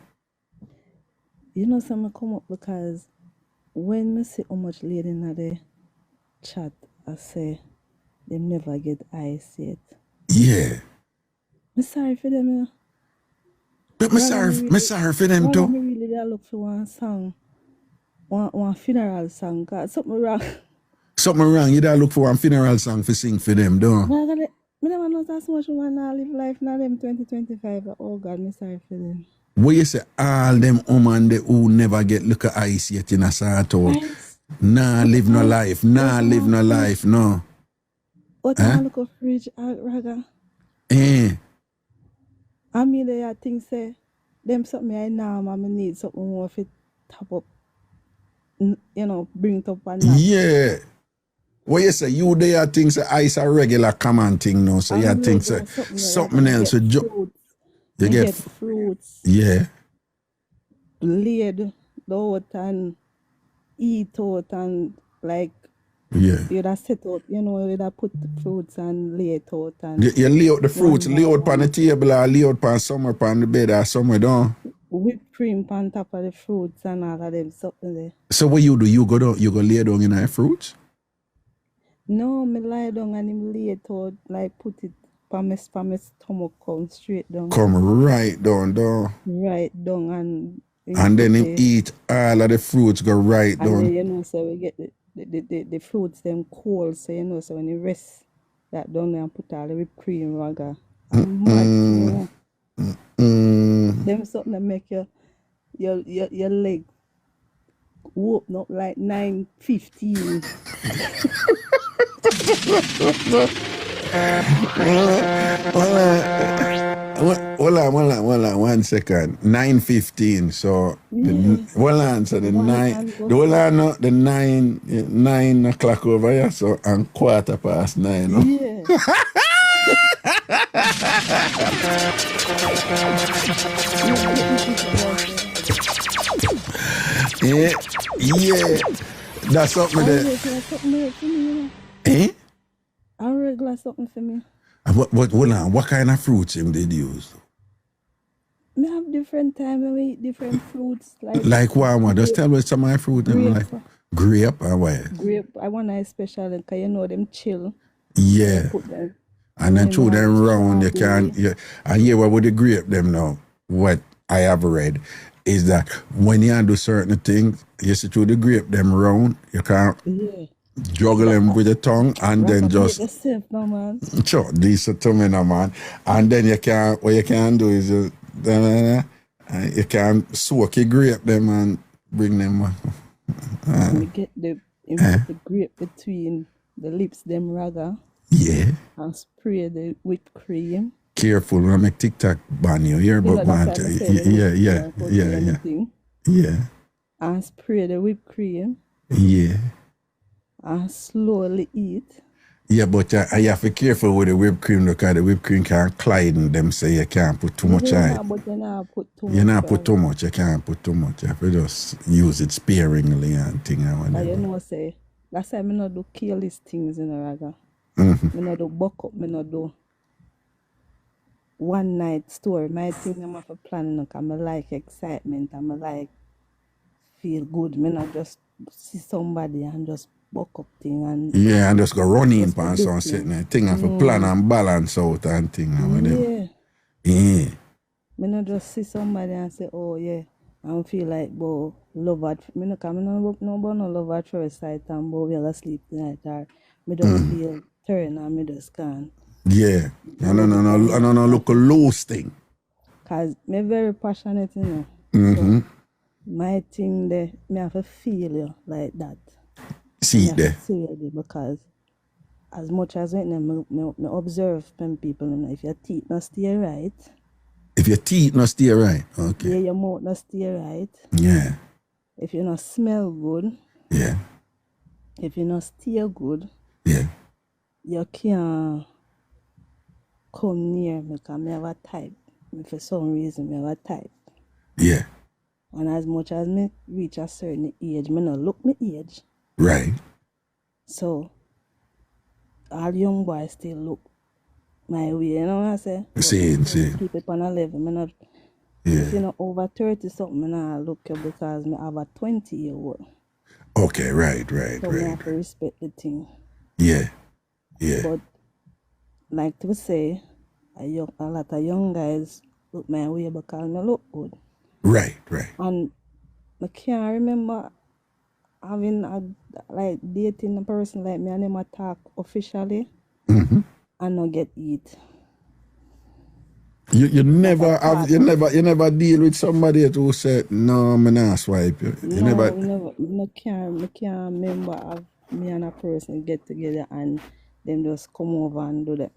You know, something come up because when I see how much lady in the chat, I say, they never get ice yet. Yeah. I'm sorry for them, you know. But I'm sorry for them too. I really look for one song, one funeral song. God, something wrong. Something wrong. You don't look for one funeral song to sing for them, don't you? I never know that so much woman now live life now them 2025. Oh God, I'm sorry for them. What you say, all them women who never get look at ice yet in a sort out. Nah, live no life. Nah, live no life, no. What I look at fridge, Raga. I mean, there are things say, them something I know, I need something more fit top up, you know, bring it up and yeah. What you say, you there things ice a regular common thing now, so you think something else. You get fruits. Yeah. Laid out and eat out and like, yeah. You'd have set out, you know, you'd have put the fruits and lay it out. And you lay out the fruits, lay out on the table or lay out on somewhere on the bed or somewhere down. Whipped cream on top of the fruits and all of them something there. So what you do? You go lay down in the fruits? No, me lie down and him lay it out, like put it from my stomach come straight down. Come right down. Right down and then him eat all of the fruits go right down. And then, you know, so we get the fruits them cold, so you know, so when you rest that down there and put all the whipped cream Raga. Them something that make your leg open up like 9:15. Hold on, 1 second. 9:15. So so the 9 o'clock over here, so and 9:15. No? Yeah. yeah. That's something that. A regular something for me. What kind of fruits him did use? We have different time when we eat different fruits. Like what? Just tell me some of my fruit. Like grape or what? Grape. I want a special because you know them chill. Yeah. And then through them round, you can. And here with the grape them now, what I have read is that when you do certain things, you see through the grape them round, you can't. Yeah. Juggle them with the tongue and then just sure, decent to me now, man. And then what you can do is you can soak your grape them and bring them we get the grape between the lips them Raga. Yeah. And spray the whipped cream. Careful when I make TikTok ban you hear about man. Yeah. And spray the whipped cream. Yeah. And slowly eat. Yeah, but you have to be careful with the whipped cream because the whipped cream can clyd in them, so you can't put too much on it. But you not put too much. You not put too much. You can't put too much. You have to just use it sparingly and thing and whatever. You know, say that's why I not do careless things in a Raga. I not do buck up. I not do one night story. My thing I'm for planning because I like excitement. I like feel good. I not just see somebody and just buck up thing and Yeah, and just go running just go pan do some thing. sitting thing have to plan and balance out and thing. Yeah. Yeah. Me not just see somebody and say, oh yeah, I don't feel like bo love at me no come no love at first sight and bo we all sleep tonight or me just feel turn and me just can't. Yeah. I don't look a loose thing. Cause me very passionate, you know. Mm-hmm. So my thing there, me have to feel you like that. See Me it have to there. see it because as much as me observe them people, you know, if your teeth not stay right, If your teeth not stay right, okay. yeah, your mouth not stay right, Yeah. if you not smell good, Yeah. if you not stay good, Yeah. you can't come near me because me have a type. For some reason, me have a type. Yeah. And as much as me reach a certain age, me not look my age. Right. So, all young boys still look my way, you know what I say? Same. Keep it on a level. Me not, if you're not over 30 something, me not look you because me have a 20-year-old. Okay, right. So me have to respect the thing. Yeah. But, like to say, a lot of young guys look my way because me look good. Right. And I can't remember having dating a person like me and them talk officially Mm-hmm. and not get eat. You never deal with somebody who said, no, me not swipe you. You never. I can't remember of me and a person get together and them just come over and do that.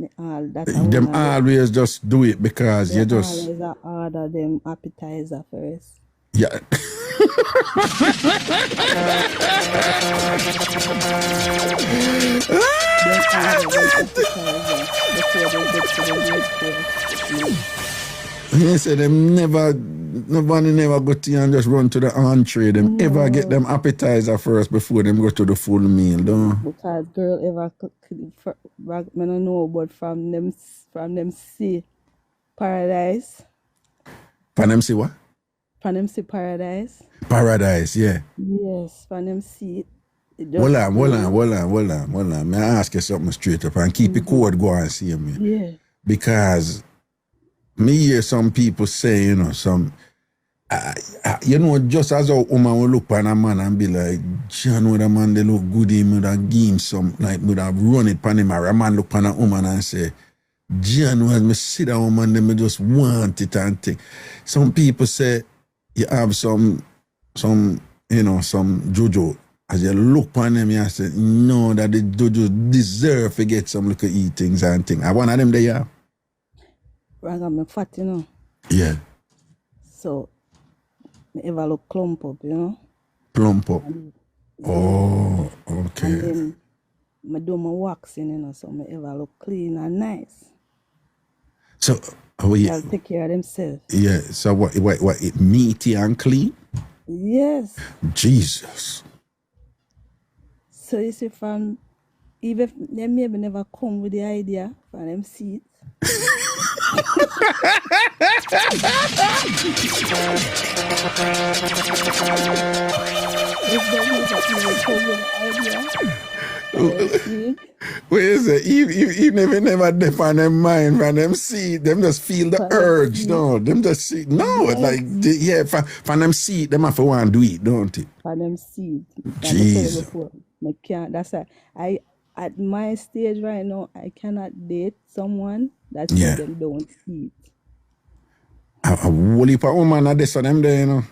Them always just do it because you just. Always order them appetizer first. Yeah. He said them nobody never go to you and just run to the entree. Them ever get them appetizer first before them go to the full meal, don't? Because girl ever I don't know, but from them see paradise. From them see what? From them see paradise. Paradise, yeah. Yes, from them see it. Hold on. May I ask you something straight up and keep it code go and see me. Yeah. Because me hear some people say, you know, just as a woman will look on a man and be like, John, with a man, they look good, he would have gained some, like, would have run it on him, or a man look on a woman and say, John, when me see that woman, they just want it and think. Some people say, you have some juju. As you look on them, you say, no, that the juju deserve to get some little eatings and things. I one of them there, yeah. I got me fat, you know. Yeah. So, me ever look clump up, you know. Plump up. Oh, okay. And then, I do my waxing, you know, so me ever look clean and nice. So, They'll take care of themselves. Yeah, so what, it meaty and clean? Yes. Jesus. So, you see, from, even if they maybe never come with the idea from them seats. Where is it? Even never define them mind, from them see, them just feel the urge, no? Them just see, no, from them see, them have to want to do it, don't it? From them see. Jesus. I can't, that's why at my stage right now, I cannot date someone that them don't eat. A whole heap of woman are this for them there, you know.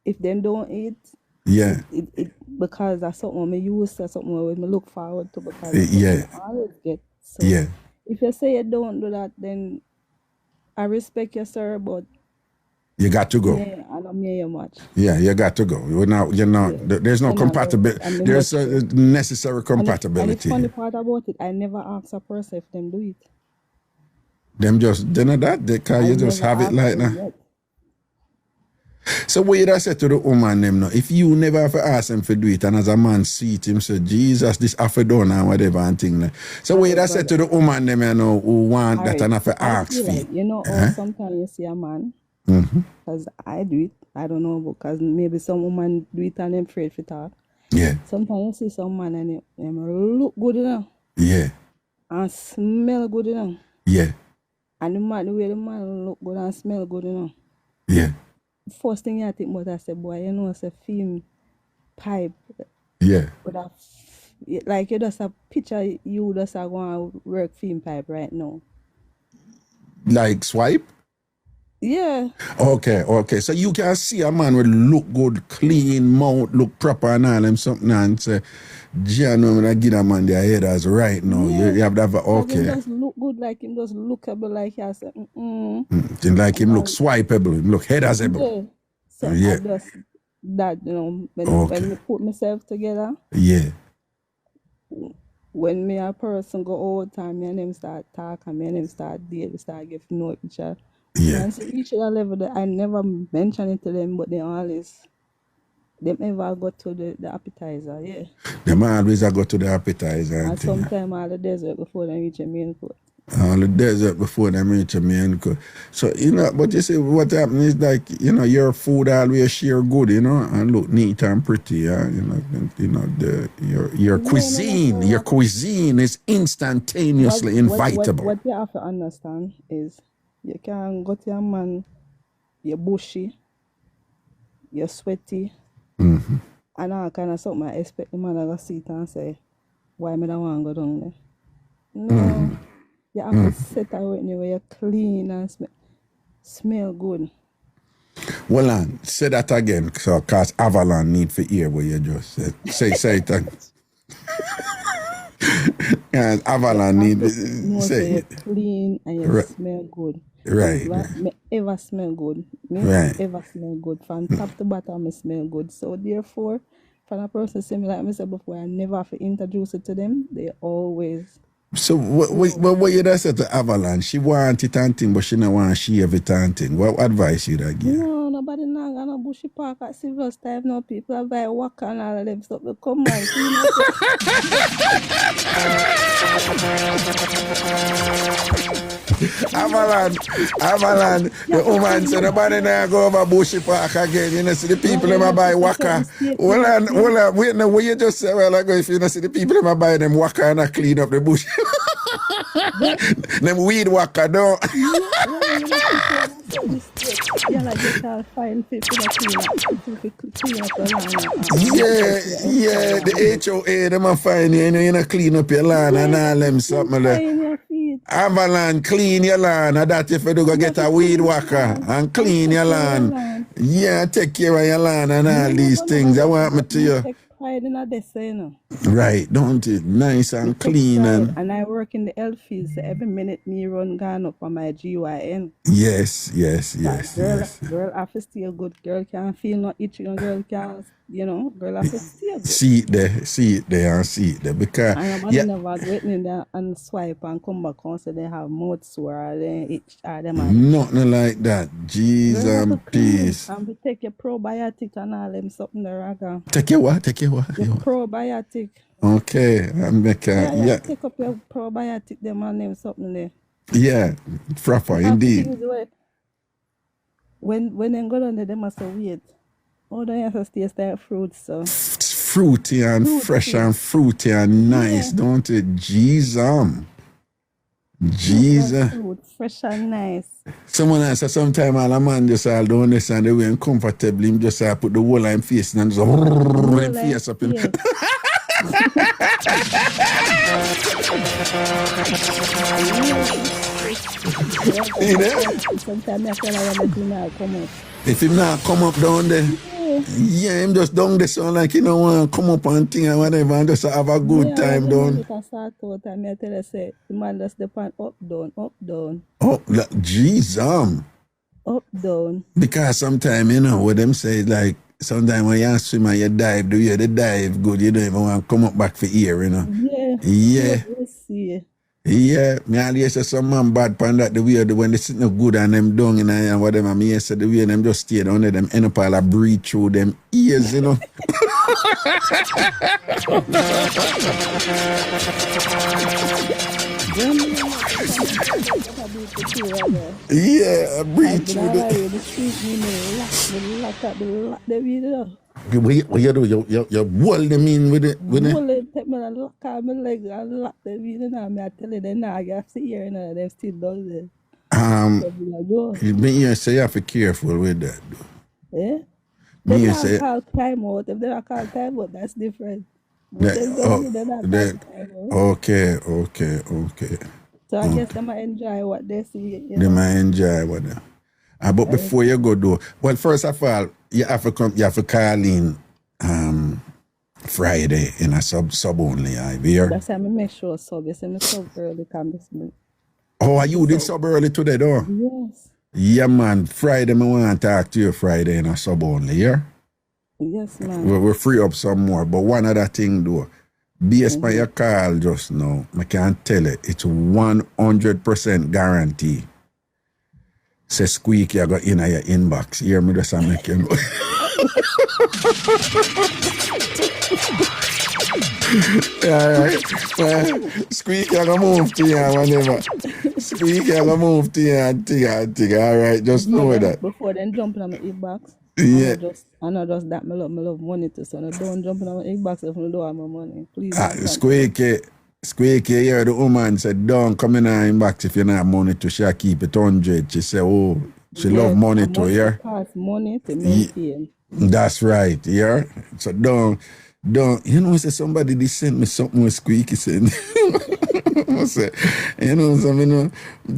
If them don't eat, yeah, it because that's something I use to, something I look forward to, because I always get. So if you say you don't do that, then I respect you, sir, but you got to go. Yeah, I don't mean you much. Yeah, you got to go. There's no compatibility. There's a necessary compatibility. And the funny part about it, I never ask a person if them do it. Them just, they know that, because you just have it like that. Yet. So what you say to the woman them now, if you never have to ask them to do it, and as a man see it, him say, Jesus, this have to done and whatever and thing like. So what you say to the woman them, you know, who want that and have to ask for it? You know, sometimes you see a man, because I do it, I don't know, because maybe some woman do it and I'm afraid to talk. Yeah. Sometimes you see some man and him look good enough Yeah. and smell good enough. Yeah. And the way the man look good and smell good enough. Yeah. First thing I think about, I say, boy, you know, it's a film pipe. Yeah. But like you just a picture, you just are going to work film pipe right now. Like swipe? Yeah. Okay. So you can see a man with look good, clean mouth, look proper and all them something and say, Gian, I'm gonna give a man their headers right now. Yeah. You have to have Like him okay. just look good, like him just lookable, like he has a, Like him look swipeable, him look headersable. Yeah. So Yeah. I just that, you know, when I put myself together, Yeah. when me a person go out and me and him start talking, me and him start date, we start get to know each other. Yeah. And so each other level that I never mention it to them, but they always them ever go to the appetizer, yeah. Them always a go to the appetizer And and thing. sometimes all the desert before they reach a main course. All the desert before them reach a main course. So, you know, but you see what happens is like, you know, your food always share good, you know, and look neat and pretty, yeah. Your cuisine is instantaneously invitable. What you have to understand is you can go to a man, you're bushy, you're sweaty, and all kind of something. I expect the man to go sit and say, why me don't want to go down there? No. You have to set away where you're clean and smell good. Well, say that again, so cause Avalon need for hear what you just said. Say it again. Cause Avalon need say you're clean and you smell good. Right. Me ever smell good. Ever smell good. From top to bottom, I smell good. So therefore, for a person similar like myself before, I never have to introduce it to them. They always. So what you just said to Avalon? She want it and thing, but she don't want to shave it and thing. What advice you that give? No, nobody not gonna bushy park at Silver's Time. No people have buy work and all of them stuff. They come on. Avalon, the woman said nobody now go over bushy park again. You know, see the people them buy waka. Hold on, wait now, what you just say? Well, I go if you know see the people them buy them waka and clean up the bush. Them weed waka, no. Yeah, the HOA, them a fine you, you know, clean up your lawn and all them something like Avalon, clean your lawn, and that if you do go get a weed whacker and clean your lawn. Yeah, take care of your lawn and all these things. I want me to you. Right, don't it? Nice and clean. And I work in the health field, so every minute me run gone up on my GYN. Yes. Girl have to stay good. Girl can't feel no itching. Girl can't, girl have to stay good. See it there. Because and I'm never waiting there and swipe and come back and say they have mouth sore or they itch or them. Nothing like that. Jesus and peace. And we take your probiotic and all them something there. Take your what? The probiotic. Okay, Take up your probiotic, them and them something there. Yeah, proper indeed. When they go down there, they must have wait. Oh, they have to taste like fruits, so. Fruity and fresh and fruity and nice, don't it? Jesus. Fresh and nice. Someone else said sometime all a man just all don't understand the way and comfortably him just put the whole of him face and just face up in. If him not come up down there, yeah, him just down there sound like he don't want to come up and thing and whatever and just have a good time down. I start out and I tell you, say, the man just depend up, down. Oh, Jesus. Up, down. Because sometimes, what them say is like, sometimes when you swim and you dive, the dive good, you don't even want to come up back for here, Yeah. Yeah, me always say some man bad pan that the way when they sit no good and them down and whatever, me say the way them just stay down there, them end up all breathe through them ears, Yeah, breathe through them. What you do? You hold them in with it. Bullet take me and lock out my leg and lock them in and I tell you them now I have to hear and them still does it. So me I go. You mean you say you have to be careful with that. Yeah? Me They you not say call time out. If they not call time out, that's different. But that, them don't they not call that, time out. okay. So I guess they might enjoy what they see, They might enjoy what they. But before you go do, well, first of all, you have to call in Friday in a sub only, I hear. That's why I make sure sub. You see me sub early can be smooth. Oh, you did sub early today, though? Yes. Yeah, man. Friday, I want to talk to you Friday in a sub only, yeah? Yes, man. We'll free up some more. But one other thing, though, based on your call just now, I can tell you, it's 100% guarantee. Say squeak, you go in your inbox. Hear me just make you know. All right. Squeak, you go move to you whenever. Squeak, you go move to you and thing. All right, just know that. Before then jumping on my inbox. Yeah. I know just that I love money too, so no don't jump on my inbox if I don't have my money. Please. Squeaky, you hear the woman said, don't come in her inbox if you don't have money to share, keep it 100. She said, oh, she love money too, yeah? Cost money to maintain. That's right, yeah? So don't, you know, say somebody they sent me something with Squeaky said. I say, you know,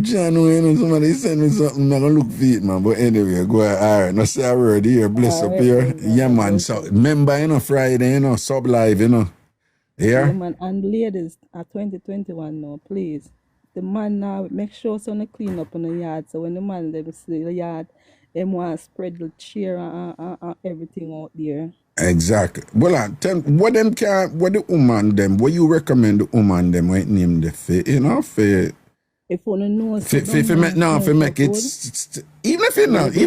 John, you know, somebody sent me something, I'm gonna look for it, man. But anyway, go ahead, all right, no say a word here, bless up here. Yeah, man, so remember, you know, Friday, you know, sub live, you know. Yeah, man, and ladies at 2021 now, please. The man now make sure so no clean up on the yard. So when the man them see the yard, them want to spread the chair and everything out there. exactly. Well, tell what them can, what the woman them, what you recommend the woman them when name the you know, for if you know, make it even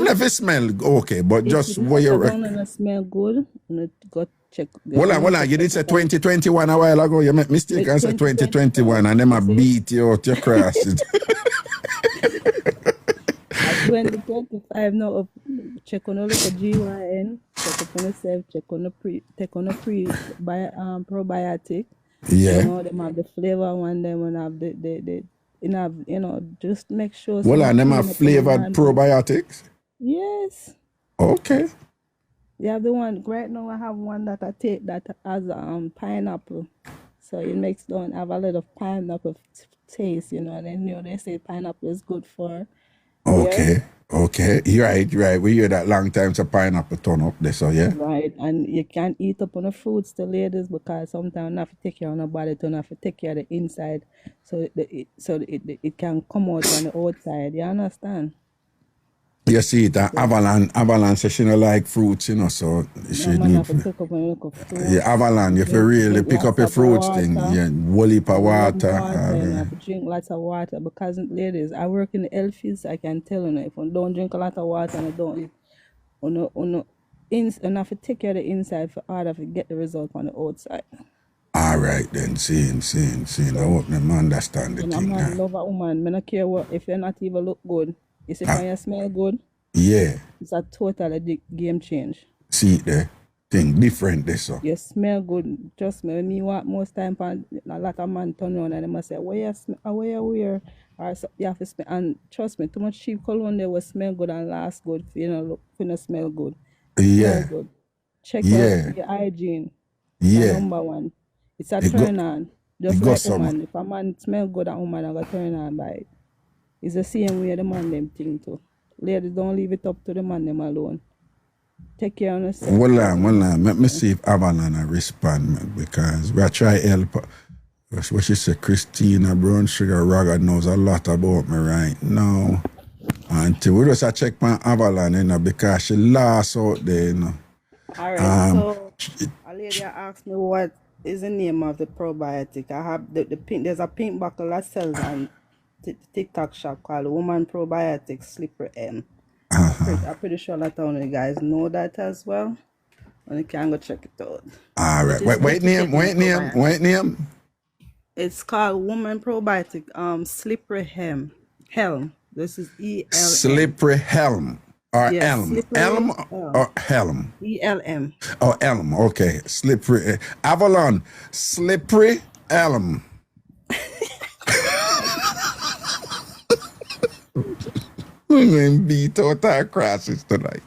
if it smell okay, but just what you recommend. Smell good, you got check. Hold on, you did say 2021 a while ago. You make mistake and say 2021 and them a beat you out your cross. 2025 now, check on the GYN, check up on yourself, take on the probiotic. Yeah. You know, them have the flavor one, them have the you know, just make sure. Well, and them have flavored probiotics? Yes. Okay. You have the one, right now I have one that I take that has pineapple. So it makes don't have a lot of pineapple taste, you know, and then, you know, they say pineapple is good for. Okay. Yeah. Okay. You're right. We hear that long time, so pineapple turn up there, so yeah. Right. And you can't eat up on the fruits, the ladies, because sometimes you have to take care of the body, you have to take care of the inside, so it can come out on the outside. You understand? You see it, Avalanche says she don't like fruits, you know, so she need Avalanche, if you really pick up a fruits thing, yeah, whole heap of water. You have to drink lots of water, because ladies, I work in the health field, so I can tell you, if you don't drink a lot of water and you don't eat, you have to take care of the inside for order to get the result on the outside. All right then, seeing. I hope them understand the thing. I love a woman, I don't care what, if you're not even look good. You see, when you smell good, yeah, it's a totally game change. See the thing different this so. You smell good. Trust me, when me walk most time, a lot of men turn around and they must say, where you wear? Or so you have to smell. And trust me, too much cheap cologne they will smell good and last good. You know, look, you know, smell good. Yeah. Smell good. Check out your hygiene. Yeah. Number one. It's a turn on. Just like a man. If a man smell good, a woman will turn on by it. It's the same way the man them think too. Ladies, don't leave it up to the man them alone. Take care of yourself. Well, let me see if Avalon respond, because we try help. What she said, Christina Brown Sugar Raga knows a lot about me right now. Until we just check my Avalon, you know, because she lost out there, you know. All right, so a lady asked me what is the name of the probiotic. I have the pink, there's a pink bottle that sells on TikTok shop called Woman Probiotics Slippery M. I'm pretty sure a lot of you guys know that as well. And you can go check it out. All right. Wait name. It's called Woman Probiotic Slippery Helm. This is ELM. Slippery Helm. or Yes, elm? slippery. Elm Oh. or helm? ELM. Oh, elm. Okay. Slippery. Avalon. Slippery elm. We're going to beat out our crosses tonight.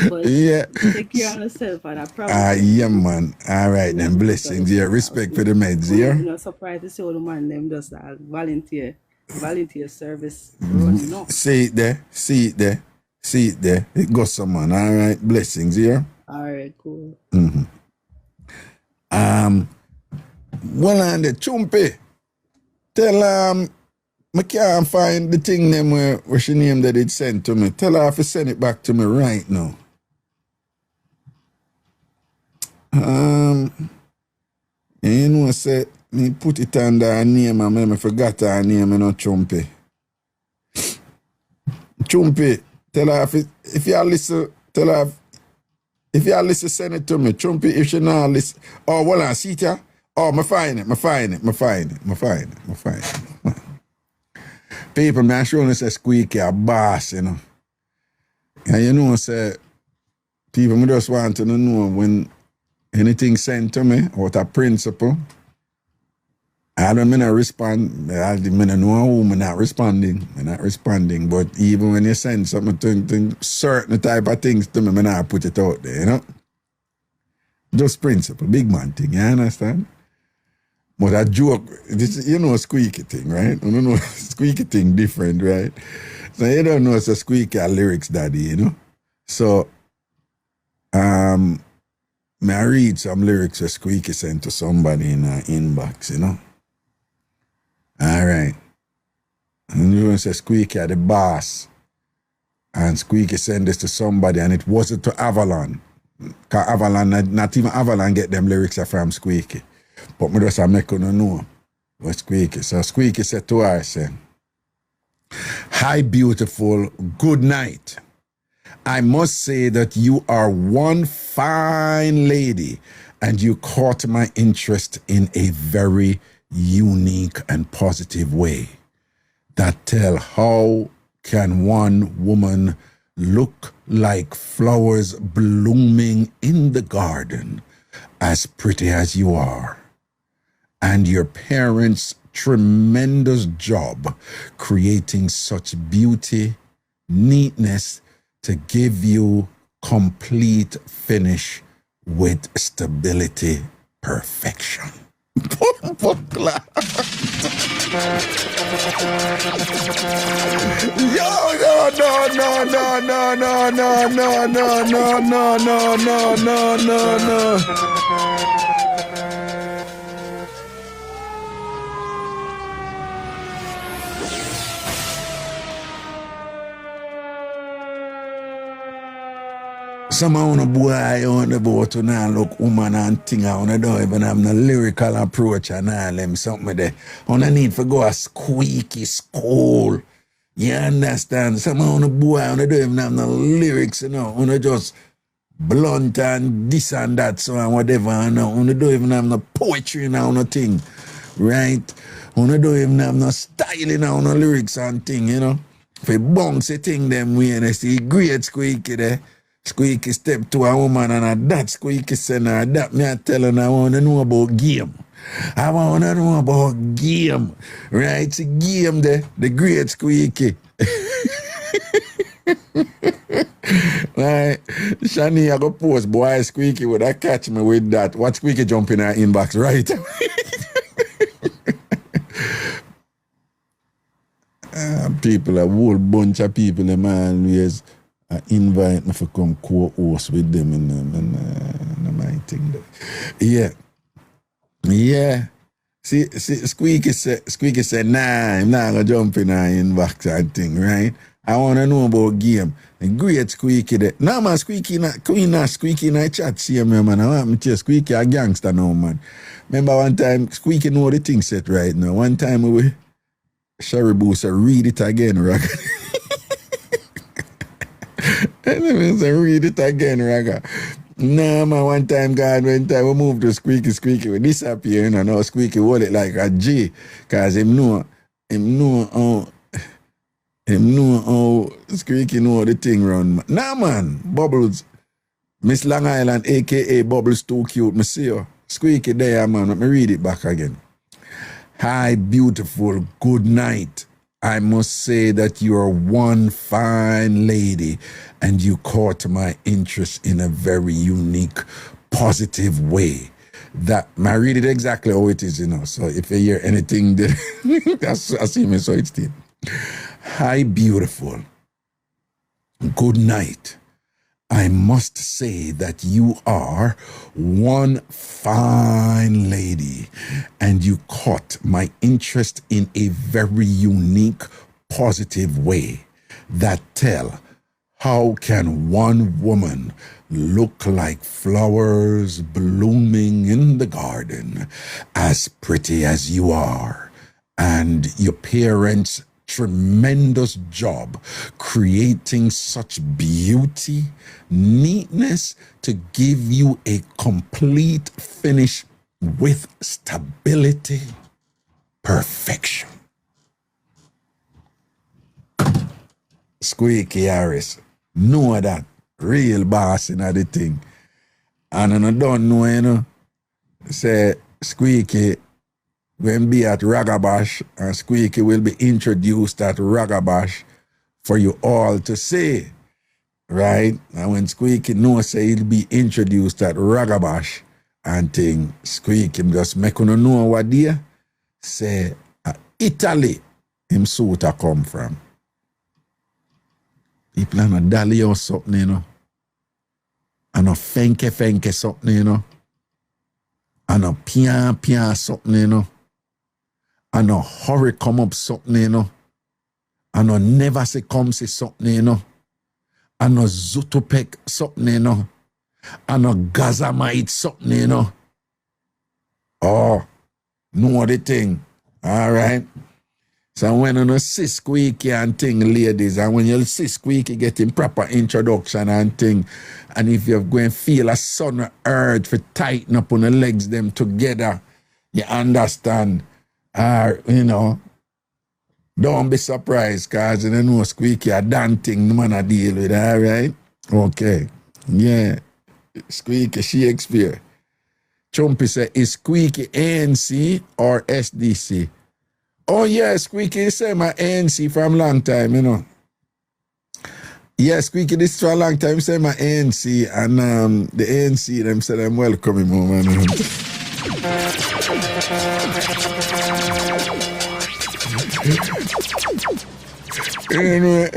But Yeah. take care of yourself and I promise. Yeah, man. All right, then. Blessings. Yeah. Respect for the meds, yeah? You know, surprised to see all the man them just volunteer service running up. See it there. See it there. See it there. It goes some man. All right. Blessings, yeah? All right, cool. Well, on the Chumpy, tell I can't find the thing them where she named that it sent to me. Tell her to send it back to me right now. You know, say me put it under her name and I forgot her name, you know, Chumpy. Chumpy, tell her if you listen, tell her if you listen, send it to me. Chumpy, if she not listen. Oh, well, I see it, yeah? Oh, I find it. People, man, sure say Squeaky a boss, you know. And you know, say, people, me just want to know when anything sent to me out of principle, I don't mean to respond. I don't know who I'm not responding. I'm not responding. But even when you send something to certain type of things to me, I'm not put it out there, you know. Just principle, big man thing, you understand? But a joke, this, you know, Squeaky thing, right? You know, Squeaky thing different, right? So you don't know it's a Squeaky a lyrics daddy, you know? So, may I read some lyrics that Squeaky sent to somebody in our inbox, you know? All right. And you know, say Squeaky are the boss. And Squeaky sent this to somebody, and it wasn't to Avalon. Because Avalon, not even Avalon get them lyrics are from Squeaky. But me just make you know what Squeaky. So Squeaky said to her, say, "Hi, beautiful, good night. I must say that you are one fine lady, and you caught my interest in a very unique and positive way. That tell how can one woman look like flowers blooming in the garden, as pretty as you are, and your parents' tremendous job creating such beauty, neatness to give you complete finish with stability, perfection." No. Some on a boy on the boat to now look woman and thing on the don't even have no lyrical approach and all them something there. On the need for go a Squeaky school. You understand? Some on the boy on the don't even have no lyrics, you know. On the just blunt and this and that so and whatever, you know. On the don't even have no poetry and no thing. Right? On the don't even have no styling on no lyrics and thing, you know. If you bounce a thing them way and see great Squeaky there. Squeaky step to a woman and that Squeaky send her that me I tell her I want to know about game. I want to know about game. Right? It's a game there. The great Squeaky. Right? Shani I go post boy Squeaky would I catch me with that. What Squeaky jump in her inbox, right? People, a whole bunch of people, them always invite me to come co-host with them in my thing there. Yeah. See, Squeaky said, nah, I'm not gonna jump in our inbox and thing, right? I wanna know about game. The great Squeaky there. Nah, man, Squeaky not Squeaky in chat see me, man. I want me to Squeaky a gangster now, man. Remember one time, Squeaky know the thing set right now. One time we Sherry Boo said, read it again, Raga. And say, read it again, Raga. No, man, one time we moved to Squeaky we disappear, you know. Now Squeaky hold it like a G, because him know Him know how Squeaky know the thing run. Nah, man. Bubbles. Miss Long Island, a.k.a. Bubbles too cute. Me see you. Squeaky there, man. Let me read it back again. Hi, beautiful. Good night. I must say that you are one fine lady and you caught my interest in a very unique, positive way. That I read it exactly how it is, you know. So if you hear anything, that's I see me, so it's it. Hi, beautiful. Good night. I must say that you are one fine lady and you caught my interest in a very unique, positive way. That tell, how can one woman look like flowers blooming in the garden, as pretty as you are, and your parents' tremendous job creating such beauty, neatness to give you a complete finish with stability, perfection. Squeaky Harris, know that real boss in the thing. And I don't know, you know, say Squeaky will be at Ragabash and Squeaky will be introduced at Ragabash for you all to see, right? And when Squeaky knows say he'll be introduced at Ragabash and thing, Squeaky just make you know what dear say Italy him suit a come from. People are not dally or something, you know. And a fenke something, you know. And a pian something, you know. And a hurry come up something, you know. And a never say come say something, you know. And a zutupek something, you know. And a gazamite something, you know. Oh, know the thing. All right. So when you see Squeaky and thing, ladies, and when you see Squeaky getting proper introduction and thing, and if you're going to feel a sun urge for tighten up on the legs them together, you understand, you know, don't be surprised, because you know Squeaky a damn thing the man a deal with, all right? Okay. Yeah. Squeaky Shakespeare. Chumpy say, is Squeaky ANC or SDC? Oh, yeah, Squeaky say my ANC for a long time, you know. Yeah, Squeaky, this for a long time, say my ANC, and the ANC, them said I'm welcome him home. Anyway,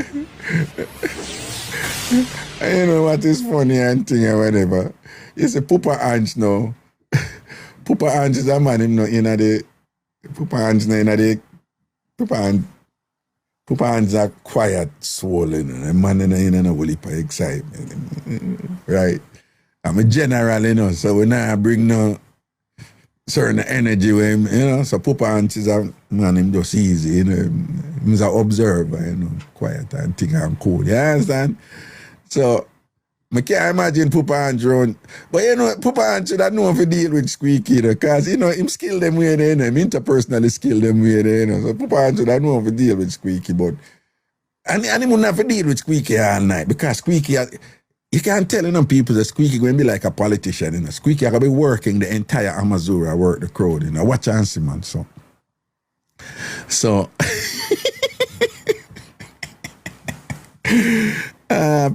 you know what is funny and thing or whatever. You see, Papa Ange now. Papa Ange is a man, him know, in the Papa Ange now, in the Papa Ange a quiet soul, you know. A man in a whole heap of excitement, right? I'm a general, you know, so when I bring no certain energy with him, you know, so Papa Ange is a man, him just easy, you know. He's an observer, you know, quiet and think and cool, you understand? So, I can't imagine Papa Ange run. But you know, Papa Ange should have known to deal with Squeaky, you know, because, you know, him skill them way there, you know, him interpersonally skill them way there, you know. So Papa Ange should have known to deal with Squeaky, but and he wouldn't have to deal with Squeaky all night, because Squeaky, you can't tell, you know, people that Squeaky going to be like a politician, you know. Squeaky going to be working the entire Amazura, work the crowd, you know. Watch and see, man, so.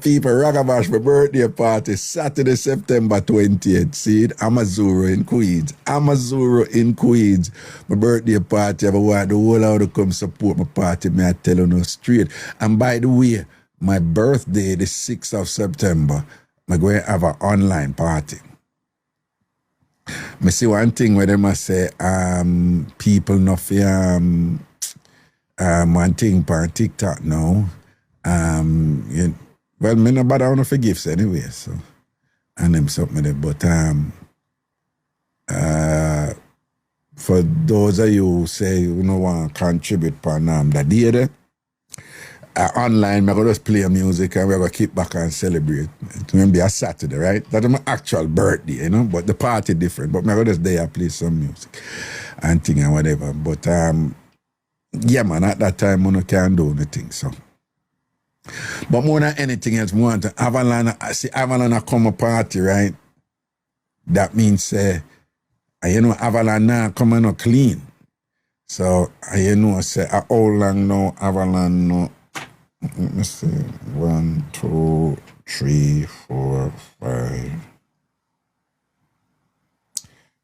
People, Ragabash, my birthday party, Saturday, September 20th. See it? Amazura in Queens. Amazura in Queens. My birthday party, I want the whole hour to come support my party, may I tell you no straight. And by the way, my birthday, the 6th of September, I'm going to have an online party. I see one thing where they must say, people not fear one thing on TikTok now. Well, me no bother on for gifts anyway, so and them something there. But for those of you who say you know want to contribute for that day there, online, I'm going to just play music and we're going to keep back and celebrate. It's going to be a Saturday, right? That's my actual birthday, you know, but the party different. But I'm going to just there play some music and thing and whatever. But yeah, man, at that time, I can't do anything, so But more than anything else, we want to Avalon. See, Avalon come a party, right? That means, you know, Avalon now come and not clean. So, you know, say, how long now Avalon no? Let me see. 1, 2, 3, 4, 5.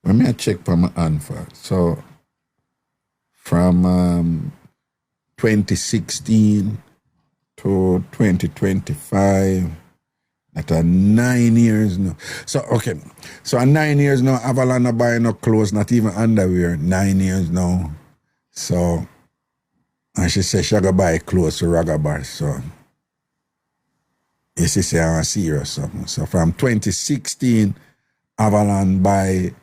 Let me check for my answer. So, from 2016 to 2025, that's 9 years now. So, okay. So, 9 years now, Avalon not buying no clothes, not even underwear. 9 years now. So, and she said she gonna buy clothes to Ragabar. So, she say I'm serious something. So, from 2016, Avalon buy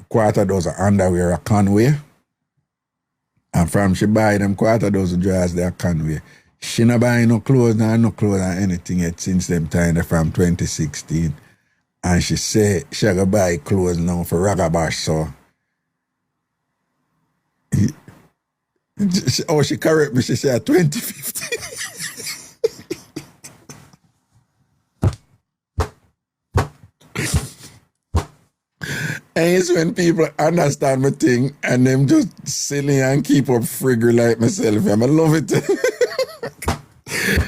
quarter dozen underwear at Conway. And from she buy them quarter dozen drawers there at Conway. She not buy no clothes or anything yet since them time from 2016. And she say she gonna buy clothes now for Ragabash. So she correct me, she said 2015. And it's when people understand my thing and them just silly and keep up frigger like myself. I love it.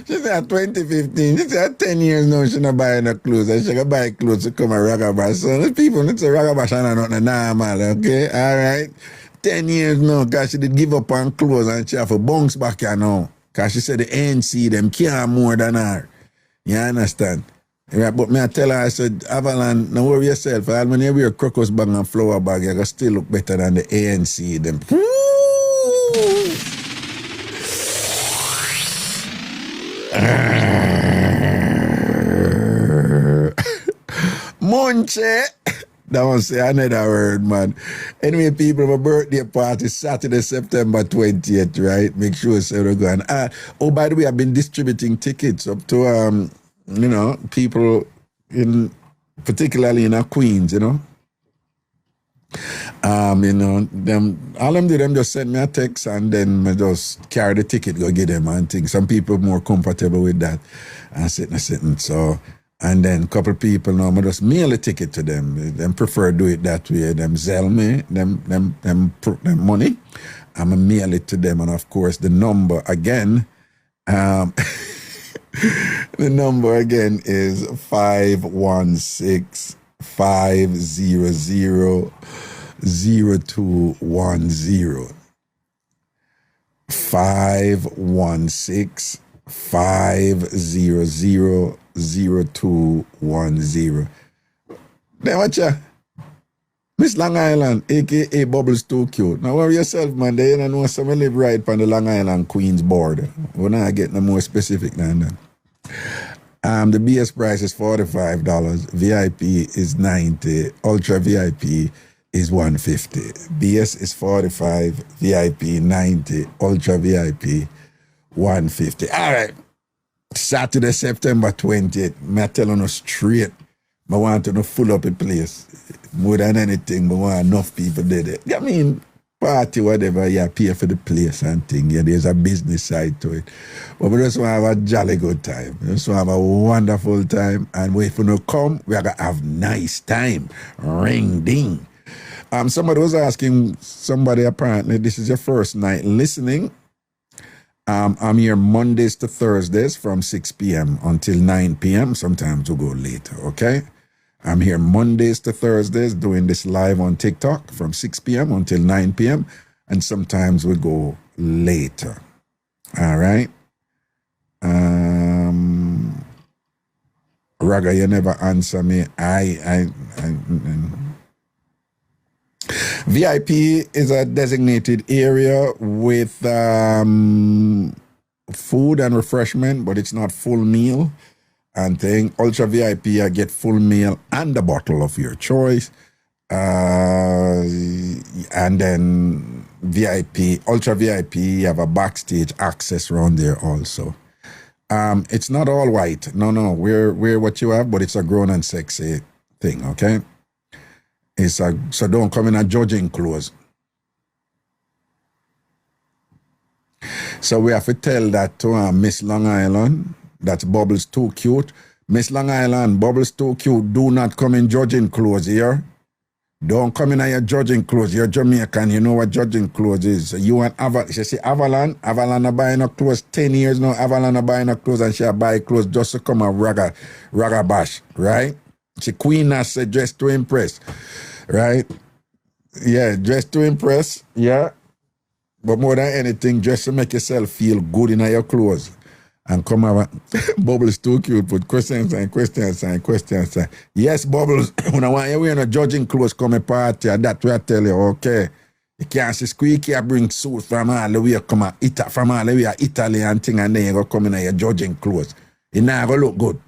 She said 2015. She said 10 years now she not buying no clothes. And she gonna buy clothes to come a Ragabash. So the people need to Ragabash and not normal, okay? All right? 10 years now because she did give up on clothes and she have to bounce back here now. Because she said the ANC them care more than her. You understand? Yeah, but me I tell her, I said, Avalon, don't worry yourself. When you wear crocus bag and flower bag, you can still look better than the ANC them. Monche. That was say another word, man. Anyway, people, my birthday party Saturday, September 20th, right? Make sure so we're going. Oh, by the way, I've been distributing tickets up to you know, people in particularly in Queens, you know. You know, them all them do them just send me a text and then I just carry the ticket, go get them and things. Some people more comfortable with that and sitting. So and then a couple people now I just mail a ticket to them. Them prefer do it that way. Them sell me them money. I'ma mail it to them, and of course the number again. The number again is 516-500-0210. 516-500-0210. Then watch ya. Miss Long Island, aka Bubbles Too Cute. Now worry yourself, man. They don't know some live right on the Long Island Queens border. We're not getting no more specific than that. The BS price is $45. VIP is $90. Ultra VIP is $150. BS is $45. VIP $90. Ultra VIP $150. All right. Saturday, September 20th. Me telling you straight. I want to full up a place. More than anything, I want enough people there. I mean, party, whatever, you pay for the place and thing. Yeah, there's a business side to it. But we just want to have a jolly good time. We just want to have a wonderful time. And if you don't come, we're going to have nice time. Ring ding. Somebody was asking somebody, apparently, this is your first night listening. I'm here Mondays to Thursdays from 6 p.m. until 9 p.m. Sometimes we'll go later, okay? I'm here Mondays to Thursdays doing this live on TikTok from 6 p.m. until 9 p.m. And sometimes we go later. All right? Raga, you never answer me. VIP is a designated area with food and refreshment, but it's not full meal. And thing. Ultra VIP, I get full meal and a bottle of your choice. And then VIP, Ultra VIP, you have a backstage access around there also. It's not all white. No. Wear what you have, but it's a grown and sexy thing, okay? So don't come in a judging clothes. So we have to tell that to Miss Long Island. That's Bubbles too cute. Miss Long Island, Bubbles too cute. Do not come in judging clothes here. Don't come in your judging clothes. You're Jamaican. You know what judging clothes is. You and Avalon. She say Avalon are buying her clothes 10 years now. Avalon are buying her clothes and she buy clothes just to come and raga bash, right? She Queen has said dress to impress, right? Yeah, dress to impress, yeah. But more than anything, just to make yourself feel good in your clothes. And come over. Bubbles too cute. Put questions and questions and questions. Yes, Bubbles. When I want you wearing a judging clothes come a party, and that way I tell you, okay. You can't see squeaky, I bring suit from all the way come from all the way Italy and thing, and then you go come in your judging clothes. It not go look good.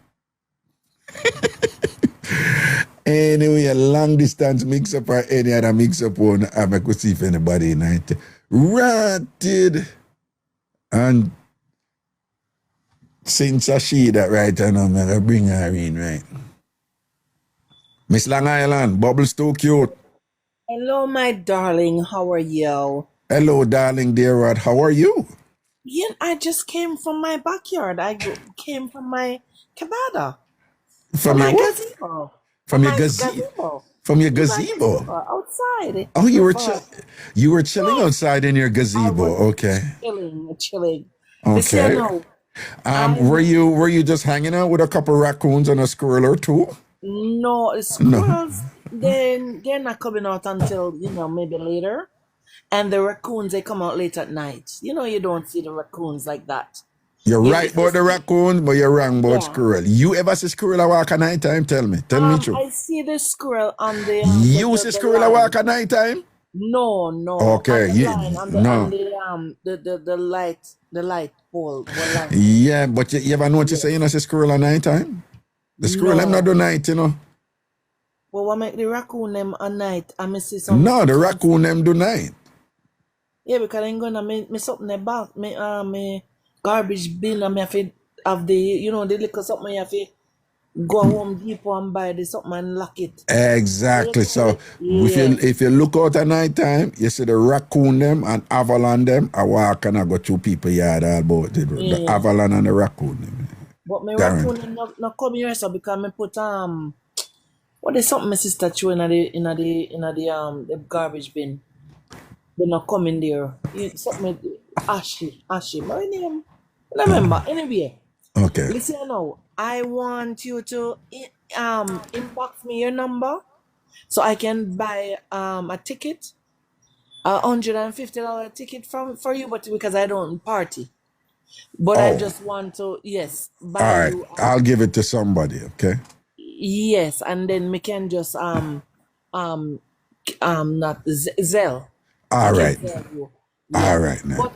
Anyway, a long distance mix up or any other mix up one, I could see if anybody in it. Ranted. And since I see that right now, I'm going to bring her in, right? Miss Long Island, Bubbles too cute. Hello, my darling. How are you? Hello, darling, dear Rod. How are you? Yeah, I just came from my backyard. Came from my cabana. From your my what? gazebo. From your my gazebo. From your My gazebo. outside. Oh, you were chilling outside in your gazebo. Okay. Chilling. Listen, Okay. now, Were you just hanging out with a couple raccoons and a squirrel or two? no, squirrels, they're not coming out until, maybe later. And the raccoons, they come out late at night. You don't see the raccoons like that. You're You right just about the see- raccoon, but you're wrong about Yeah. squirrel. You ever see squirrel a walk at night time? Tell me true. I see the squirrel on the You see the squirrel a line. walk at night time? No. Okay, On the you- line, on no. the light pole. Line. Yeah, but you ever notice say you know see squirrel at night time? The squirrel them not do night, you know. But what make the raccoon them at night? I see some. No, the raccoon them do night. Yeah, because I'm gonna me something the back, me garbage bin, and me have to have the the little something you have to go Home Depot and buy the something and lock it. Exactly. So Yeah. if you look out at night time, you see the raccoon them and avalon them. I walk and I got two people yard all about the Yeah. avalon and the raccoon them. But my Darren. raccoon not come here so because me put what is something my sister threw in the garbage bin. They not come in there. Something Ashley. My name. Remember anyway. Okay. Listen now. I want you to inbox me your number so I can buy a ticket, $150 ticket for you, but because I don't party. But I Oh. just want to All buy right. you I'll give it to somebody, okay? yes, and then we can just not Zelle. All I can right. Zelle you. All right now. But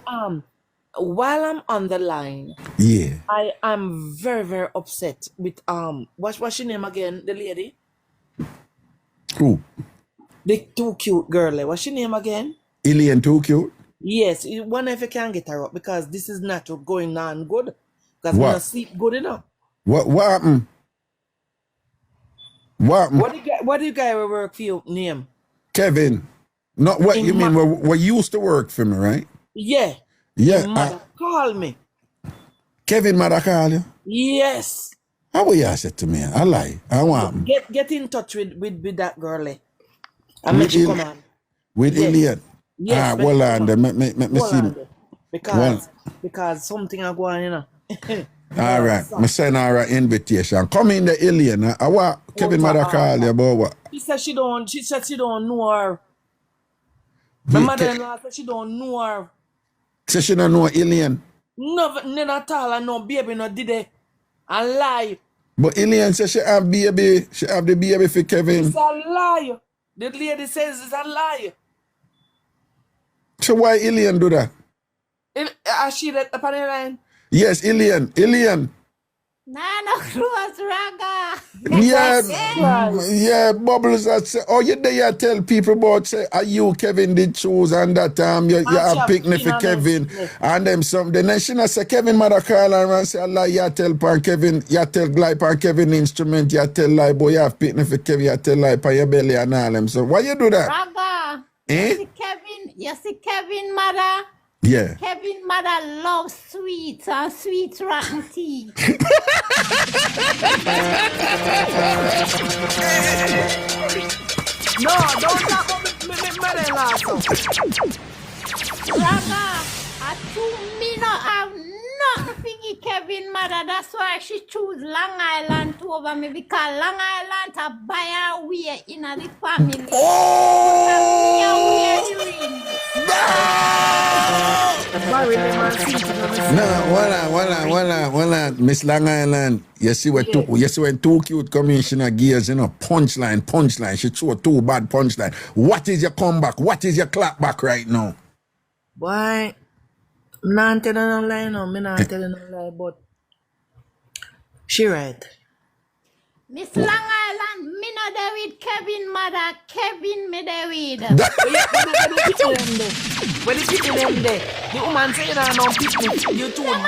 while I'm on the line, Yeah. I am very, very upset with what's your name again? The lady? Cool. The too cute girl. What's your name again? Alien too cute. Yes, you wonder if you can get her up because this is not going on good. Because we What? not sleep good enough. What happened? What happened? What do you guys will work for your name? Kevin. Not what you mean what used to work for me, right? Yeah. Yeah. Your mother call me. Kevin mother call you. Yes. How will you say to me? I lie. I want Get in touch with that girl. And make she come on. with Yes. Elliot. Yes, Well on there. Me Hold see. on there. Because something I go on, All right. Me send her an invitation. Come in the alien. I want Kevin mother call you about what? She said she don't know her. My mother-in-law said she don't know her. Say she don't know alien. None at all. And no baby no did it. I lie. But alien says she have baby. She have the baby for Kevin. It's a lie. The lady says it's a lie. So why alien do that? Is she that upon the line? Yes, alien. Nah, no close, Raga. Yeah, Bubbles that say, oh, you there tell people about say, are you Kevin did choose and that you have picnic for Kevin and them something. Then she not say Kevin mother call her and say, Allah, you tell pan Kevin, you tell lie pan Kevin instrument, you tell lie boy, you have picnic for Kevin, you tell lie pan your belly and all them. So why you do that? Raga. Eh? You see Kevin mother? Yeah. Kevin mother loves sweets and sweets rotten tea. No, don't talk about me mother-in-law. Raga, I too me not have nothing to give Kevin mother. That's why she choose Long Island to over me because Long Island to buy her way in the family. No, hold on. Miss Long Island. You see when two cute commissioner gears, punchline. She threw two bad punchline. What is your comeback? What is your clapback right now? Boy, I'm not telling no lie no. I'm not telling no lie, but she right. Miss Long Island, me not there with Kevin mother. Kevin me there with. When the people them there, the woman say that no people, you two Them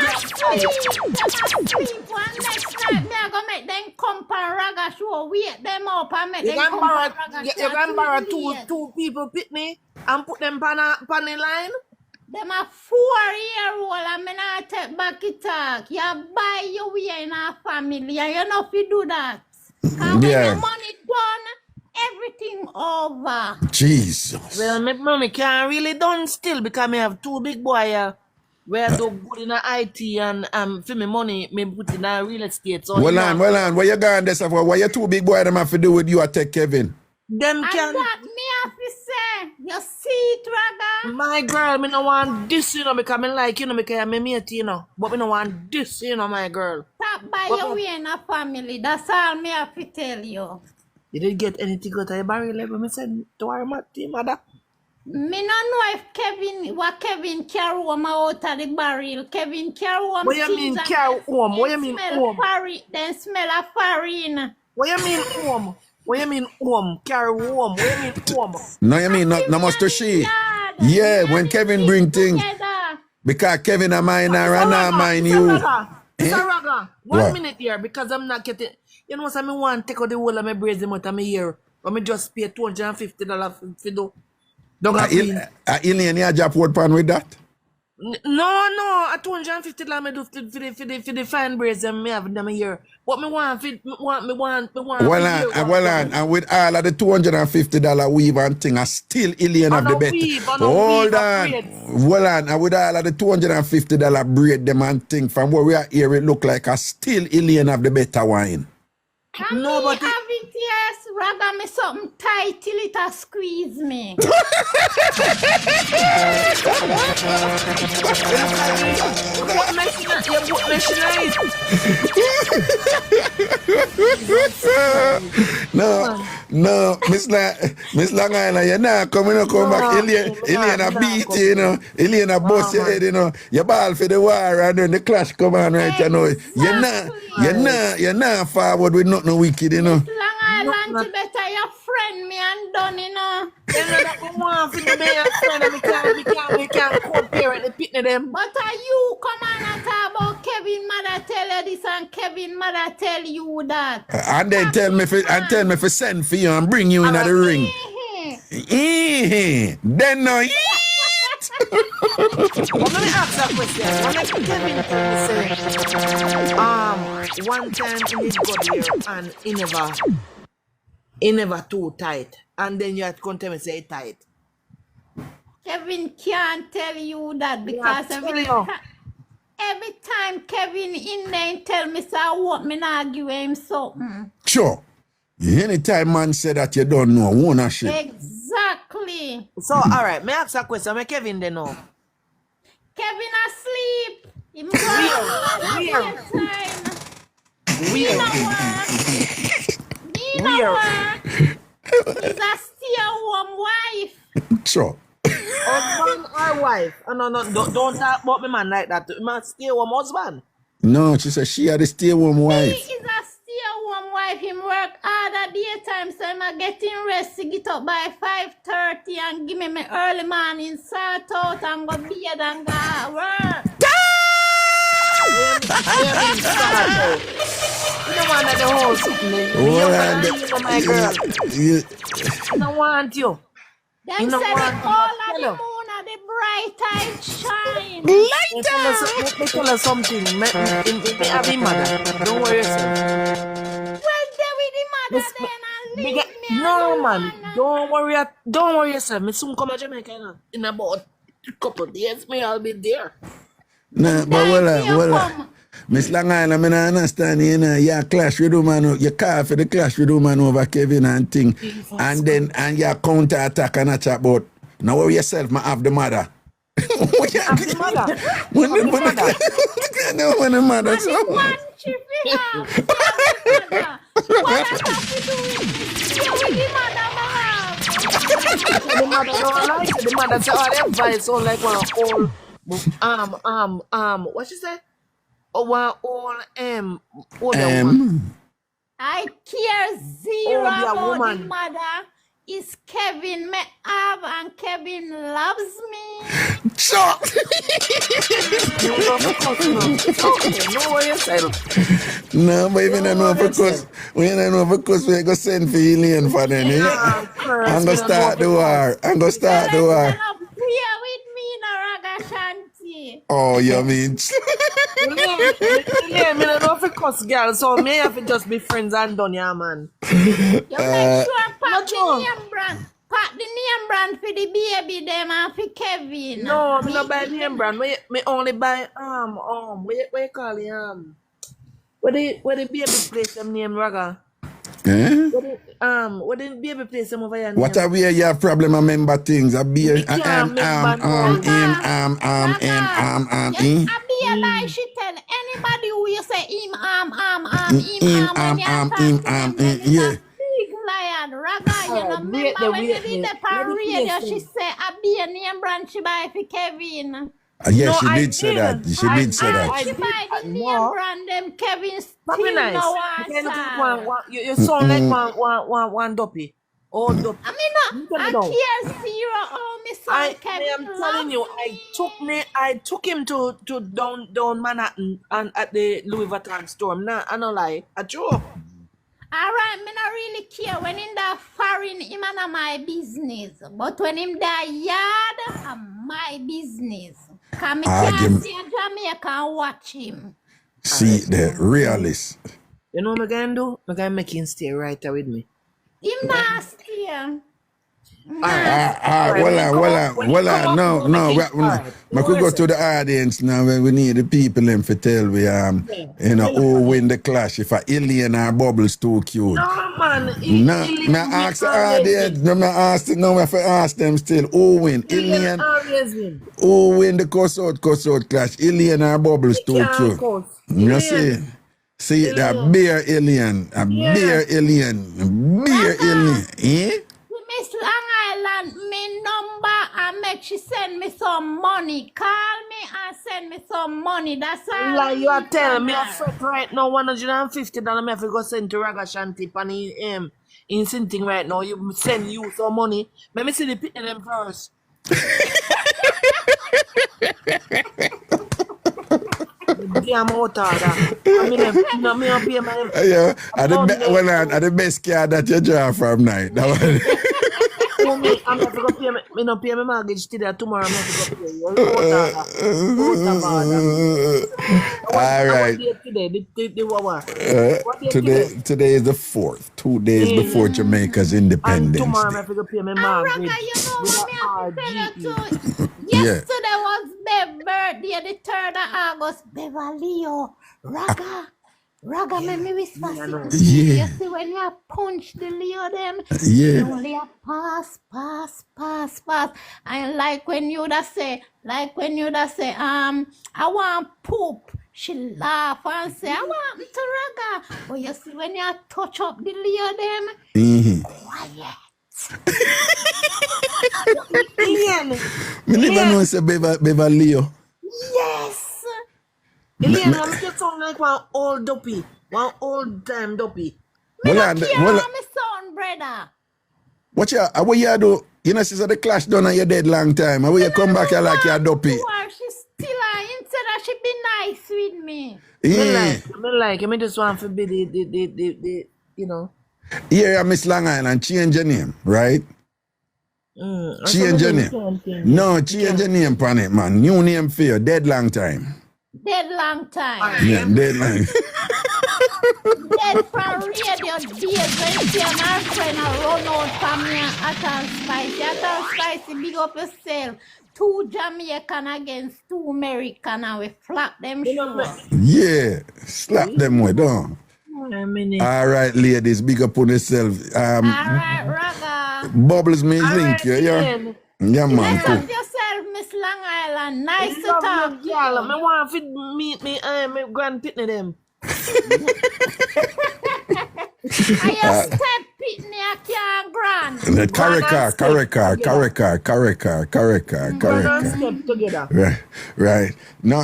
sleep. One next night, me I go make them come for Raga show. Wait them up and make them come for Raga show. You can borrow two people pick me and put them on the line. Them a 4-year-old and me not take back it talk. You buy your way in our family and you know if you do that. And when your money done, everything over. Jesus. Well, my mommy can't really done still because me have two big boy where do good in IT and for me money me put in real estate. So Well on. Where you going this for? What your two big boy them have to do with you at Tech Kevin? Them and can that me have to say, you see it, Raga? my girl, me no want this, because me like, because I'm a mate, but me no want this, my girl. Stop by your way in a family. That's all me have to tell you. You didn't get anything out of your barrel level, me said, don't worry, mother. Me no know if Kevin carry home out of the barrel. Kevin carry home. What you mean carry home? What you mean home? Then smell of farine. What you mean home? What you mean home? Carry home? What you mean home? No, you mean not must to she. Yeah, when Kevin bring things. Because Kevin a mine and I mine you. Mr. Raga, 1 minute here because I'm not getting. You know what I mean? Want to take out the whole of my braids out of my hair. But me just pay $250 for do. Alien, you drop word pan with that? No, at $250 me do for the fine braids and me have in my hair. What me want Well on, and with all of the $250 weave and thing, I still alien of the bet. Hold on. Well on, and with all of the $250 braid them and thing, from where we are here, it look like I still alien of the better wine. No, but have it, yes. Raga me something tight till it a squeeze me. No, Miss Long Island, you're not come back. Alien a beat you, Alien a bust your head, You ball for the war and then the clash come on right, You're not forward with nothing wicked, Long Island, you better your friend me and done, You know that we want to be your friend and we can't compare the pitney them. But you come on and talk about Kevin mother tell you this and Kevin mother tell you that. And then tell me for send for you and bring you in the ring. Then no eat. Let me ask that question. When Kevin say, one time he got here and he never too tight. And then you have to come tell me say tight. Kevin can't tell you that because every time Kevin in there and tell me, so I want me not give him something. Sure. Anytime man say that you don't know, ownership. Exactly. So, all right, may I ask a question? May Kevin they know? Kevin asleep. Him He's a stay-at-home wife. Sure. Husband or wife? No, don't talk about me man like that. Man, stay-at-home husband. No, she said she had a stay-at-home wife. He is a stay-at-home wife. Him work hard at daytime, so I'm getting rest to get up by 5:30 and give me my early morning sort out and go bed and go work. You don't want the whole something. You my girl. I don't want you. Them say the all of the moon and the bright light I shine. Me tell her something. Me have him mother. Don't worry yourself. Well, there with the mother then and leave me No alone. man, don't worry yourself. Me soon come to Jamaica in about a couple of days. Me I'll be there. Nah, but well, Miss Long Island, I don't understand, you know, you clash with woman, you call for the clash with woman over Kevin and thing, and you counter attack and a chat about, now worry yourself, I have the mother. Have the mother. When the mother, so. One chip we have. What I have to do with the mother, The mother don't like it. The mother say all them vibes sound like one old what she say? Oh, one old older woman. I care zero Oh, yeah, about woman. the mother. Is Kevin me have and Kevin loves me. Chop! You don't cuss, no. Okay, no worry yourself. No, but even I know for course, when I know for course, we go send for Elaine for them, yeah? I'm gonna start the war. I'm gonna start the war. Here with me in a Ragashanti. Oh, you mean? Yeah, me don't know if it cuss girl, so me have to just be friends and done, yeah, man. You make sure pack the name brand. Pack the name brand for the baby them and for Kevin. No, me not buy name brand. Me only buy what you call it where the baby place them name Raga. Eh? What the baby place them over here? What are we? You have problem? I remember things. I be I be like she tell anybody who you say him yeah. big lion Raga. You know, remember when you did the parade? She say I be a name brand she buy for Kevin. Yes, she did say that. She did say that. She buy the name brand them Kevin still no answer. You sound like one dopey. Old dopey. I mean, I care zero. Oh, me son Kevin. I'm telling you, I took him to down Manhattan and at the Louis Vuitton store. Nah, I don't lie. I joke. Alright, me not really care when in that foreign him and my business. But when him that yard, my business. Cause me can't see Jamaica and watch him. See the realist. You know what I'm gonna do? I'm gonna make him stay right there with me. Him not stay. No. We could go to the audience now when we need the people them to tell we who win the clash. If a Alien or Bubbles too cute. No man. No, me ask the audience. No, me ask. No, me have to ask them still. Who win? Alien. Who win the cuss out clash? Alien or Bubbles too cute? You see that beer alien, beer alien, eh? Miss Long Island, me number and make she send me some money. Call me and send me some money. That's all. Like you are telling me, I fret right now $150. Me have to go send to Ragashanti and in something right now. You send you some money. Let me see the picture them first. Damn out of that. I mean, me up here, man. Yeah, at the best car that you draw from night. I'm going to go pay me not pay my mortgage today. Tomorrow I'm going to go pay. All right. Today is the 4th, 2 days before Jamaica's independence. And tomorrow I'm going to pay my mortgage. Yesterday was Bev's birthday, the 3rd of August. Beverly, Raga, make me whisper. You see when you punch the Leo them, you only a pass. And like when you da say, I want poop. She laugh and say, I want to Raga. But you see when you touch up the Leo them, quiet. Me never know say Beverly. Yes. Elena, I'm just sound like one old dopey. One old time dopey. Me not care how me sound, brother. What you do? You know, she's at the clash done and you're dead long time. How you come back here like you're dopey? She still instead that she be nice with me. Me just want to be the you know. Here, Miss Long Island, change your name, right? Change your name. No, change your name, pan it, man. New name for you. Dead long time. Dead long time. Yeah, dead long. Dead from radio days when she and her friend are run out from me at all spicy. At all spicy, big up yourself. 2 Jamaican against 2 American and we flap them sure. Yeah, slap them with, don't. All right, ladies, big up on yourself. All right, Raga. Bubbles me link you, yeah? Yeah, man. Bless up yourself, Miss Long Island. Nice to talk to you. I want to meet me grand pitney them. I just step pitney I can't grand. Correct. Right. No,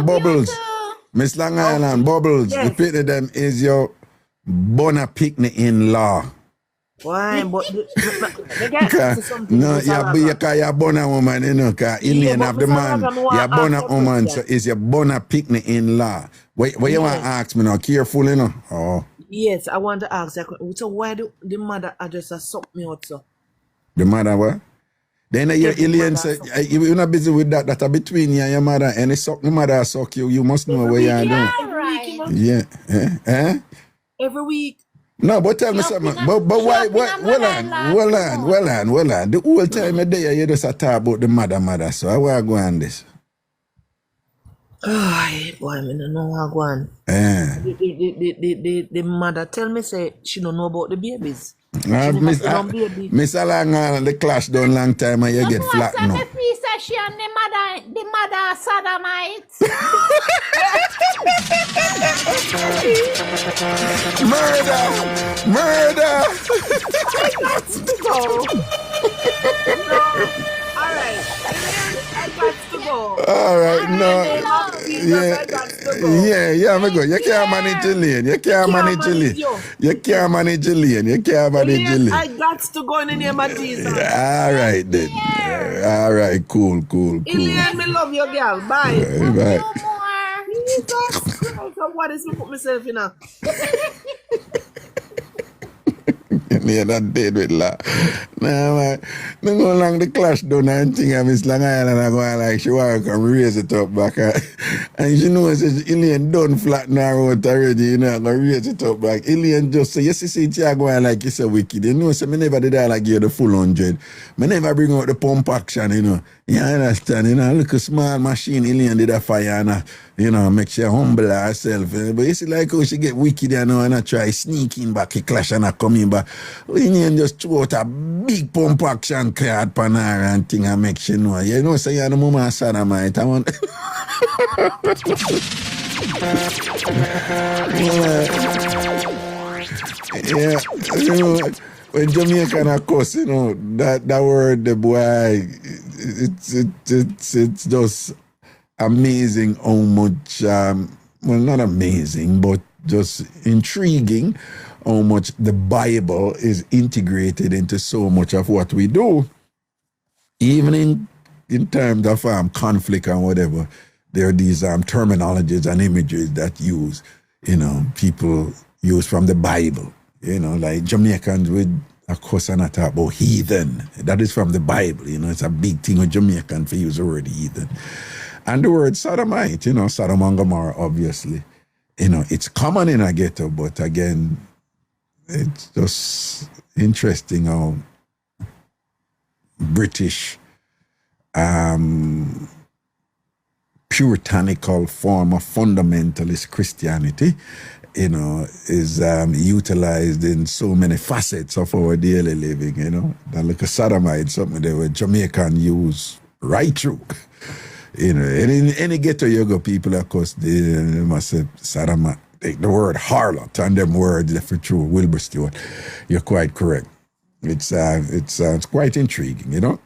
Bubbles. Miss Long Island, Bubbles, the pitney them is your bona picnic in law. Why? But no, you're bona woman, you know, because Indian have the man. You're bona woman, so is your bona picnic in law. What you want to ask me now? Careful, you know? Oh. Yes, I want to ask that. So why do the mother just suck me out, so? The mother what? Then your alien say, you're not busy with that. That's between you and your mother. And the mother suck you. You must know where you are doing. Yeah. Every week. No, but tell me something. But why? Well on. The whole time of day you just talk about the mother. So how I go on this? Ay, boy, I don't know how I go on. The mother tell me say she don't know about the babies. Miss Alangan, the clash done long time and you get flat now. She and the mother sodomites. Murder! All right, no. Yeah, I'm good. You can't manage the lane. You can't manage the lane. I got to go in the name of Jesus. All right, then. All right, cool. Ilian, me love you, girl. Bye. Bye. Jesus Christ, what is me put myself in a? Yeah, that dead with la. Nah, man. Don't go along the clash down and think of Miss Long Island and go like she want to come raise it up back. And she knows that Ilian done flatten her out already, you know, go raise it up back. Ilian just say, you see, you go like it's a wicked. You know, so me never did I like give the full 100. Me never bring out the pump action, you know. You understand, you know, look a small machine, Ilian did a fire and you know, make sure humble herself. But you see like how she get wicked, you know, and I try sneaking back, he clash and I come in back. Ilian just throw out a big pump action card pan her and thing and make sure know. You know, say you're the mama sodomite. I want yeah, you know, when Jamaican are cuss, you know, that word, the boy, it's just amazing how much, well, not amazing, but just intriguing how much the Bible is integrated into so much of what we do. Even in terms of conflict and whatever, there are these terminologies and images that use, you know, people use from the Bible. You know, like Jamaicans would, of course, and I talk about heathen. That is from the Bible. You know, it's a big thing with Jamaican for use the word heathen. And the word sodomite, you know, Sodom and Gomorrah, obviously. You know, it's common in a ghetto, but again, it's just interesting how British puritanical form of fundamentalist Christianity, you know, is utilized in so many facets of our daily living, you know. That like a sodomite, something that were Jamaican use right through. You know, and in any ghetto you go, people, of course, they must say sodomite. The word harlot and them words for true, Wilbur Stewart. You're quite correct. It's quite intriguing, you know.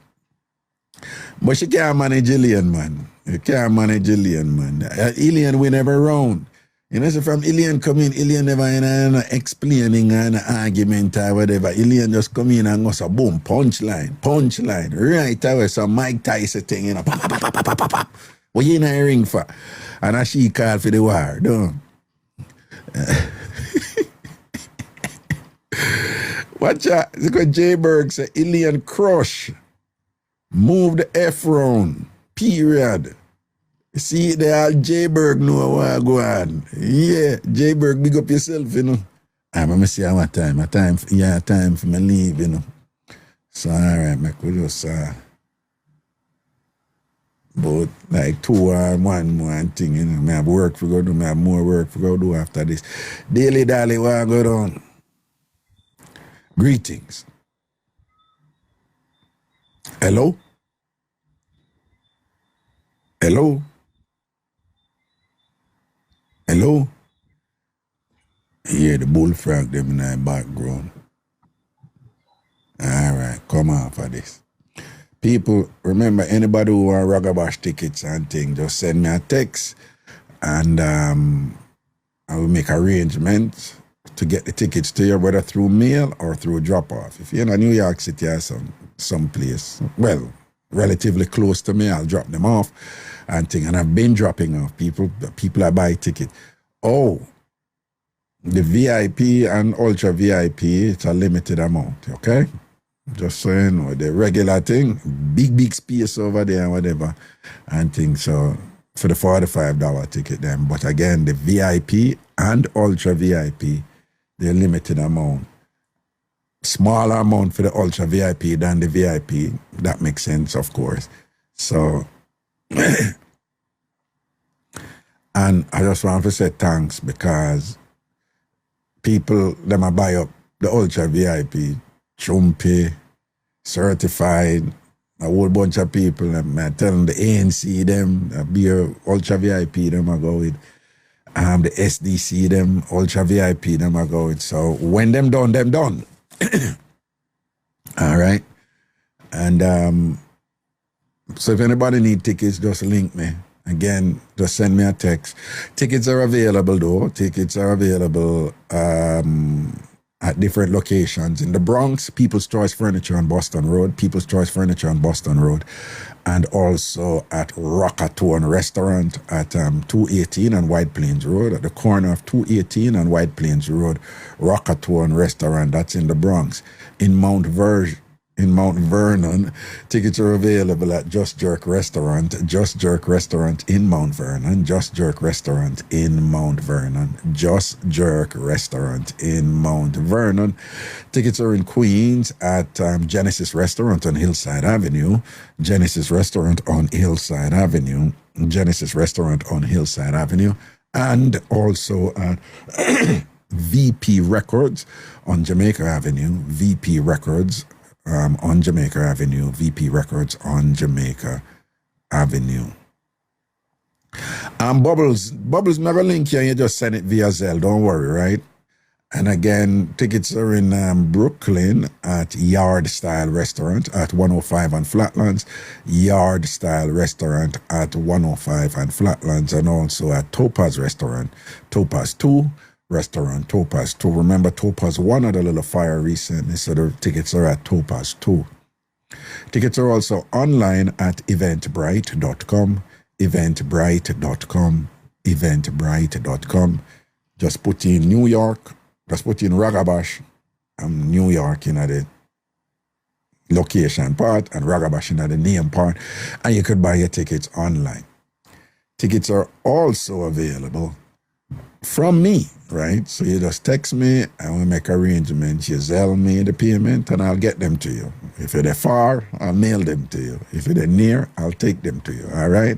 But you can't manage Ilian, man. You can't manage Ilian, man. Ilian we never round. You know, so from Ilian come in, Ilian never in explaining an argument or whatever. Ilian just come in and go so boom, punchline, right away. So Mike Tyson thing, you know, pop, pop, pop, pop, pop, pop. What you in a ring for? And as she called for the war, don't. Watch out. Look at J Berg say Ilian Crush. Move the F round. Period. You see, they all J Berg know what go on. Yeah, J Berg, big up yourself, you know. I'm gonna see how time. Time for me leave, you know. So all right, make we just about like 2 or 1 more thing, you know. I have work for go do, I have more work for go do after this. Daily Dally, what go down? Greetings. Hello? Hello? Hello? Yeah, the bullfrog them in the background. All right, come on for this. People, remember, anybody who want Ragabash tickets and things, just send me a text and I will make arrangements to get the tickets to you, whether through mail or through drop-off. If you're in New York City or some place, well, relatively close to me, I'll drop them off and things. And I've been dropping off people that buy ticket. Oh, the VIP and ultra VIP, it's a limited amount, okay? Just so you know, the regular thing, big space over there and whatever, and things. So for the $45 ticket then. But again, the VIP and ultra VIP, they're limited amount. Smaller amount for the ultra VIP than the VIP. That makes sense, of course. So, and I just want to say thanks because people, them a buy up the ultra VIP, Chumpy, certified, a whole bunch of people. I tell them the ANC, them, be a ultra VIP, them I go with. The SDC, them, ultra VIP, them I go with. So when them done. All right. And so if anybody need tickets, just link me. Again, just send me a text. Tickets are available though. Tickets are available at different locations. In the Bronx, People's Choice Furniture on Boston Road, People's Choice Furniture on Boston Road, and also at Rockatone Restaurant at 218 on White Plains Road, at the corner of 218 and White Plains Road, Rockatone Restaurant, that's in the Bronx. In Mount Vernon, tickets are available at Just Jerk Restaurant in Mount Vernon, Just Jerk Restaurant in Mount Vernon, Just Jerk Restaurant in Mount Vernon. Tickets are in Queens at Genesis Restaurant on Hillside Avenue, Genesis Restaurant on Hillside Avenue, Genesis Restaurant on Hillside Avenue, and also at VP Records on Jamaica Avenue, VP Records on Jamaica Avenue, VP Records on Jamaica Avenue. Bubbles, never link you, you just send it via Zelle, don't worry, right? And again, tickets are in Brooklyn at Yard Style Restaurant at 105 on Flatlands, Yard Style Restaurant at 105 on Flatlands, and also at Topaz Restaurant, Topaz 2, Restaurant Topaz 2. Remember, Topaz 1 had a little fire recently, so the tickets are at Topaz 2. Tickets are also online at eventbrite.com, eventbrite.com. Just put in New York, just put in Ragabash, New York in the location part and Ragabash in the name part, and you could buy your tickets online. Tickets are also available from me, right? So you just text me and we make arrangements. You Zelle me the payment and I'll get them to you. If you're far, I'll mail them to you. If you're near, I'll take them to you, all right?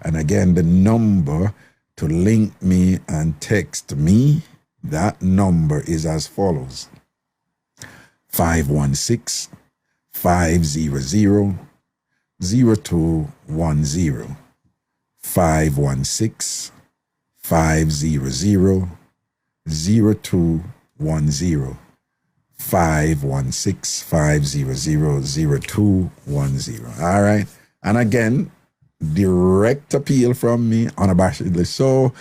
And again, the number to link me and text me, that number is as follows. 516-500-0210. 516-500-0210. 516-500-0210. All right. And again, direct appeal from me, unabashedly so,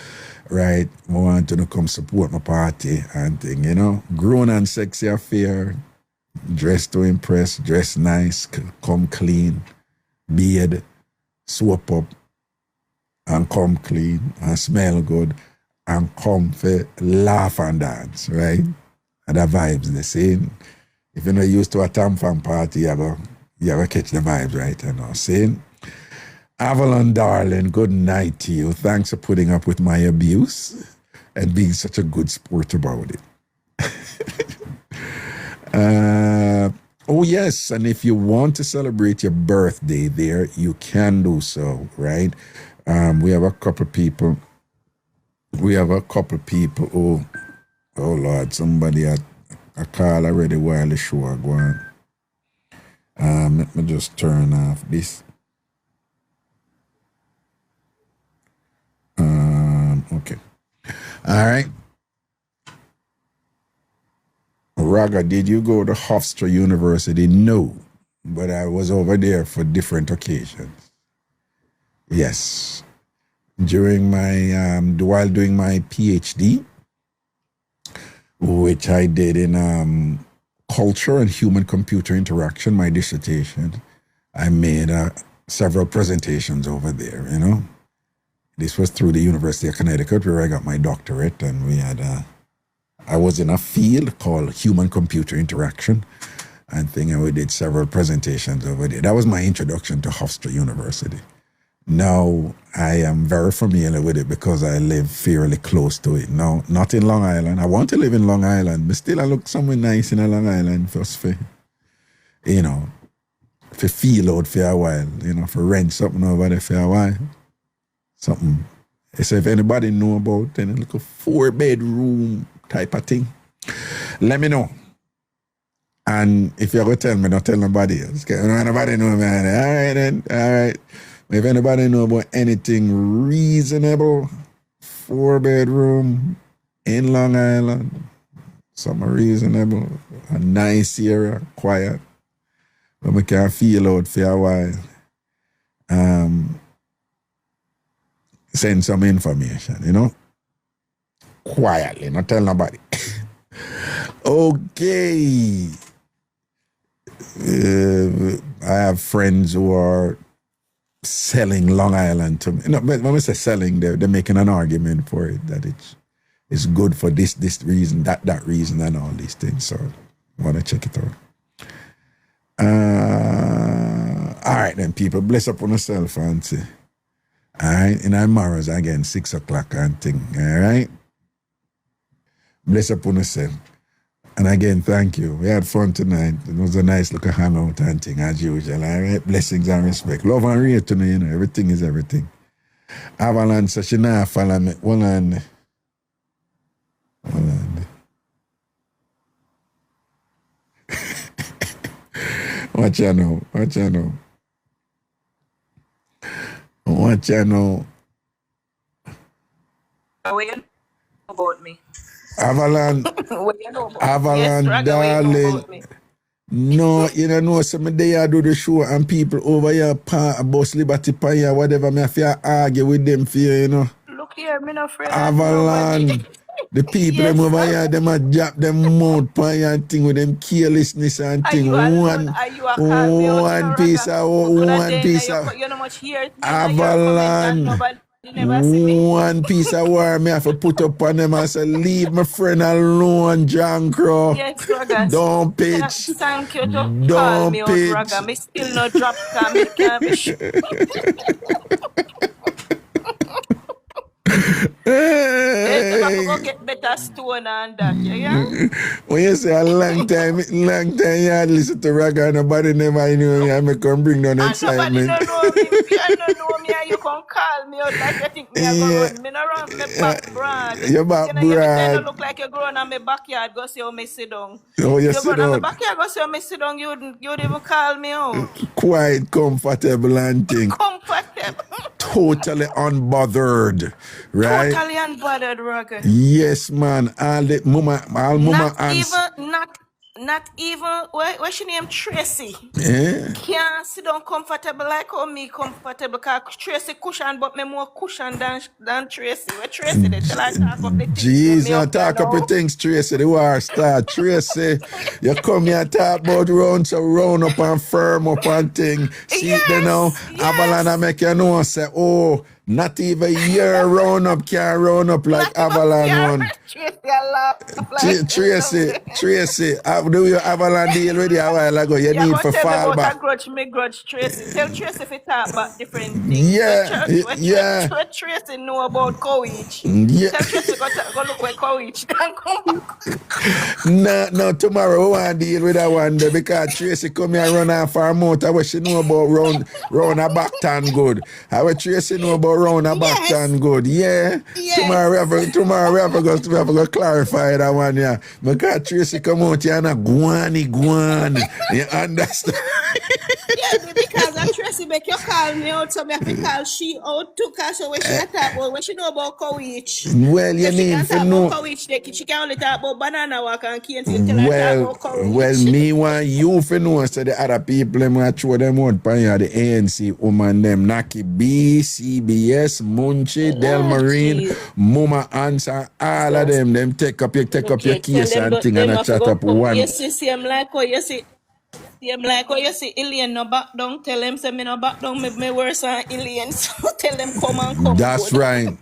right? I want to come support my party and thing, you know. Grown and sexy affair, dress to impress, dress nice, come clean, beard, soap up, and come clean, and smell good, and come for laugh and dance, right? And the vibes the same. If you're not used to a TamFam party, you ever catch the vibes, right? You know, saying, Avalon, darling, good night to you. Thanks for putting up with my abuse and being such a good sport about it. Oh, yes, and if you want to celebrate your birthday there, you can do so, right? We have a couple people. Oh Lord, somebody had a call already while the show are going. Let me just turn off this. Okay. All right. Raga, did you go to Hofstra University? No, but I was over there for different occasions. Yes. During my, while doing my Ph.D., which I did in culture and human-computer interaction, my dissertation, I made several presentations over there, you know. This was through the University of Connecticut, where I got my doctorate, and we had I was in a field called human-computer interaction, and we did several presentations over there. That was my introduction to Hofstra University. Now, I am very familiar with it because I live fairly close to it. No, not in Long Island. I want to live in Long Island, but still I look somewhere nice in Long Island first for, you know, for feel out for a while, you know, for rent something over there for a while. Something. So if anybody know about any little 4-bedroom type of thing, let me know. And if you're going to tell me, don't tell nobody else. Nobody know, man. All right, then. All right. If anybody know about anything reasonable, 4-bedroom in Long Island, something reasonable, a nice area, quiet, where we can feel out for a while, send some information, you know? Quietly, not tell nobody. Okay. I have friends who are selling Long Island to me. No, when we say selling, they're making an argument for it, that it's good for this reason, that reason, and all these things. So I want to check it out. All right, then, people. Bless up on yourself, Fancy. All right, in our morrows again, 6 o'clock and thing. All right? Bless up on yourself. And again, thank you. We had fun tonight. It was a nice little hangout and thing, as usual. All right? Blessings and respect. Love and rate to me, you know. Everything is everything. Avalanche, so she now follow me. Hold on. What you know? What you know? What you know about me? Avalon, What you know about Avalon, yes, Raga, darling. what you know about me? No, you don't know, some day I do the show and people over here, Bus Liberty Pie, whatever, me have to argue with them for you, you know. Look here, me not afraid of Avalon, nobody. the people Yes, them over sir. here, them a jab them mouth pie and thing with them carelessness and Are thing. you alone? Are you a call me out, you know, One piece Raga? of, Could have one day piece now of, you know much here, you know your comment and Avalon. nobody never see me. One piece of war me have to put up on them and say, leave my friend alone, John Crow. Yes, Raga. Don't pitch. Thank you to call Don't me out, pitch. Raga. Me still no drop, cause me can't be sure. Never go get better stone and that, yeah? When you say a long time you had listen to Raga and nobody never knew me, I may come bring down excitement. Nobody don't know me. You don't know me and you can call me out like you think me a go run. Me no run, me back broad. You're back You know, you pretend to broad. look like you're growing on my backyard, go see how me sit down. Oh, you If you sit go on my down. backyard, go see how me sit down, you'd even call me out. Quite comfortable and thing. Comfortable. Totally unbothered. Right? Totally unbothered, Raga. Yes, man. All mama Not even, what's your name? Tracy. Yeah. Can't sit down comfortable like how me comfortable. Because Tracy cushion, but me more cushion than Tracy. Where Tracy, they tell her talk up the things. Jeez, Me you up there talk up now. your things, Tracy. The war start. Tracy, you come here talk about round up and firm up and thing. See, Yes, you know, Avalon I make you know, say, oh, Not even your round up can round up like Avalon one. Tracy, I laugh like Tracy, do you Avalon deal with you a while ago? You yeah, need go for tell me fall about back. a grudge, me grudge Tracy. Tell Tracy if he talk about different things. Yeah, yeah. What Tracy know about courage. Yeah. Tell Tracy go look where courage can come back. No, tomorrow we want to deal with that one day because Tracy come here and run off her mouth. What she know about round a back tan good. How Tracy know about round a back tan good. Yeah. Yes. Tomorrow we have to go clarify that one, yeah. Because Tracy come out here and a guan. You understand? Yeah, because I Tracy make you call me out, so I have to call she out too, because when she talk about when she know about courage. Well, you If she need can to talk know. about courage, she can only talk about banana walk and can't tell her talk about courage. Well, me want you to know so the other people them want throw them out pan you, the ANC woman them Naki B, CBS, Munchie, Delmarine, Mama Answer, all of them take up your case and thing and a chat up one. You see, I'm like, oh, you see. You see, Ilian no back down. Tell them say me no back down. Me worse than Ilian. So tell them come. That's good. right.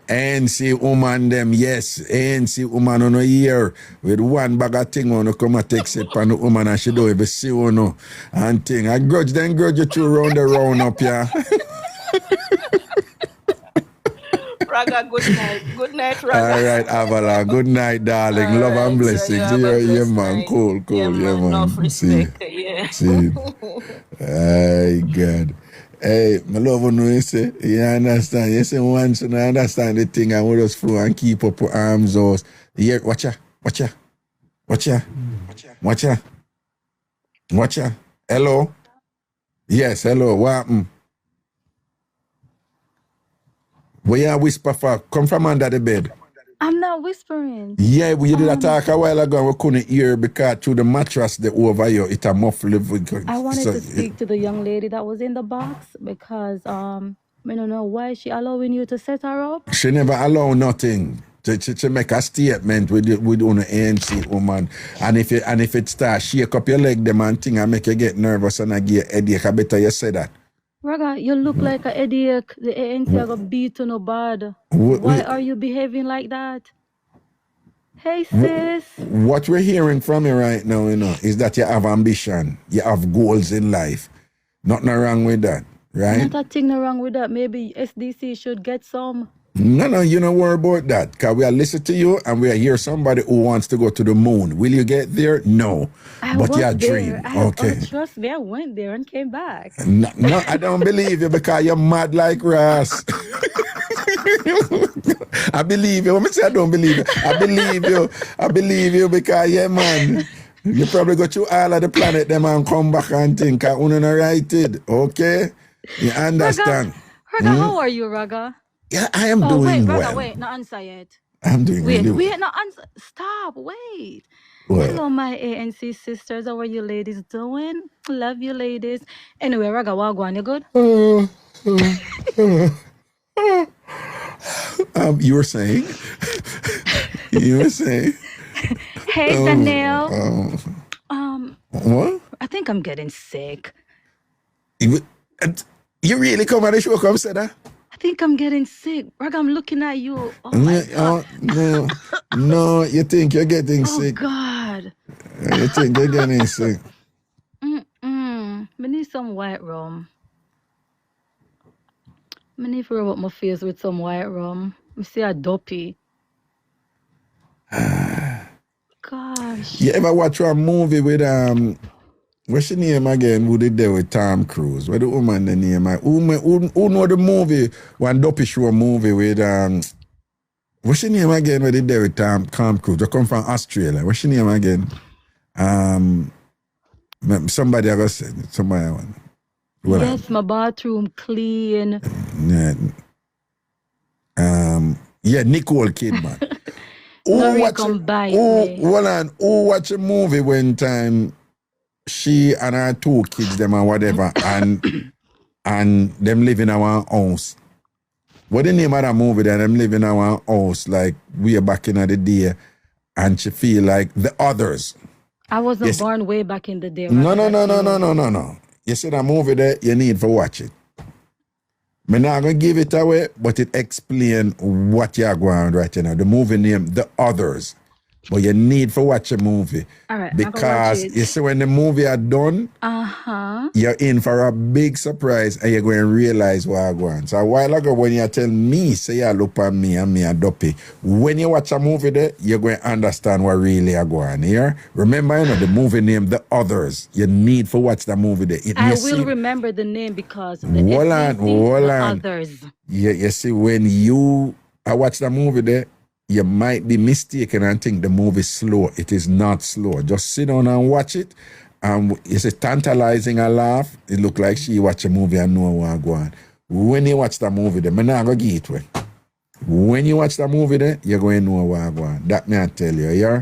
ANC woman them, yes. ANC woman on a year with one bag of thing on come and take it pan the woman and she don't even see you no and thing. I grudge you two round the round up, yeah. Raga, good night, Raga. All right, Avalon. Good night, darling. All Love and right, blessings. so Yeah, man. Cool. Yeah, man. Enough respect. Yeah. See. Ay, God. Hey, my love you know you say, you understand. You say once you understand the thing and we just flow and keep up with arms out. Yeah, watch ya. Hello? Yes, hello. What happened? Where you whisper for? Come from under the bed. I'm not whispering. Yeah, we did a talk a while ago and we couldn't hear because through the mattress the over you, it a muffled. I wanted to speak to the young lady that was in the box because I don't know why she allowing you to set her up. She never allow nothing. To make a statement with on the ANC woman, and if it starts shake up your leg them and thing and make you get nervous and I get a headache, I better you say that. Raga, you look like a headache. The ANC are gonna beat you no bad. Why are you behaving like that? Hey sis. What we're hearing from you right now, is that you have ambition, you have goals in life. Nothing wrong with that, right? Not a thing wrong with that. Maybe SDC should get some. No, you don't worry about that. Because we are listening to you and we are here somebody who wants to go to the moon. Will you get there? No. But you dream. Okay. Trust me, I went there and came back. No, I don't believe you because you're mad like Ross. I believe you. When I say I don't believe you, I believe you because, yeah, man, you probably go through all of the planet them and come back and think I wouldn't write it. Okay? You understand? Raga, how are you, Raga? Yeah, I am doing well. well. Wait, not answer yet. I'm doing really well. Wait, not answer. Stop, wait. What? Hello, my ANC sisters. How are you ladies doing? Love you, ladies. Anyway, Raga, wagwan, you good? You were saying? Hey, Danielle. What? I think I'm getting sick. You really come on the show, come say that? I think I'm getting sick. Raga, I'm looking at you. Oh, my God. No, you think you're getting sick. Oh, God. You think you're getting sick. I need some white rum. I need to rub up my face with some white rum. I see a dopey. Gosh. You ever watch a movie with what's the name again? Who did that with Tom Cruise? What the woman the name? Who know the movie? One dopey show movie with what's the name again? What did that with Tom Cruise? They come from Australia. What's the name again? Somebody ever said somebody one. Yes, my bathroom clean. Yeah, Nicole Kidman. Who watch a movie one time? She and her 2 kids, them and whatever, and them live in our house. What the name of that movie that them live in our house like we are back in the day, and she feel like the others. I wasn't born way back in the day. No. You see that movie there, you need to watch it. Me not gonna give it away, but it explain what you're going right now. The movie name, The Others. But you need to watch a movie. All right, I'm gonna watch Because it. you see when the movie are done, you're in for a big surprise and you're going to realize what I'm going. So a while ago when you tell me, say you look at me and me a dopey, when you watch a movie there, you're going to understand what really are going here. Remember, the movie name The Others. You need to watch the movie there. I will remember the name because of the Hold the on. others. Yeah, you see, when you watch the movie there, you might be mistaken and think the movie is slow. It is not slow. Just sit down and watch it. It's a tantalizing a laugh. It look like she watch a movie and know what go on. When you watch the movie there, I'm not going to give it away. When you watch the movie there, you're going to know what go on. That me I tell you, yeah?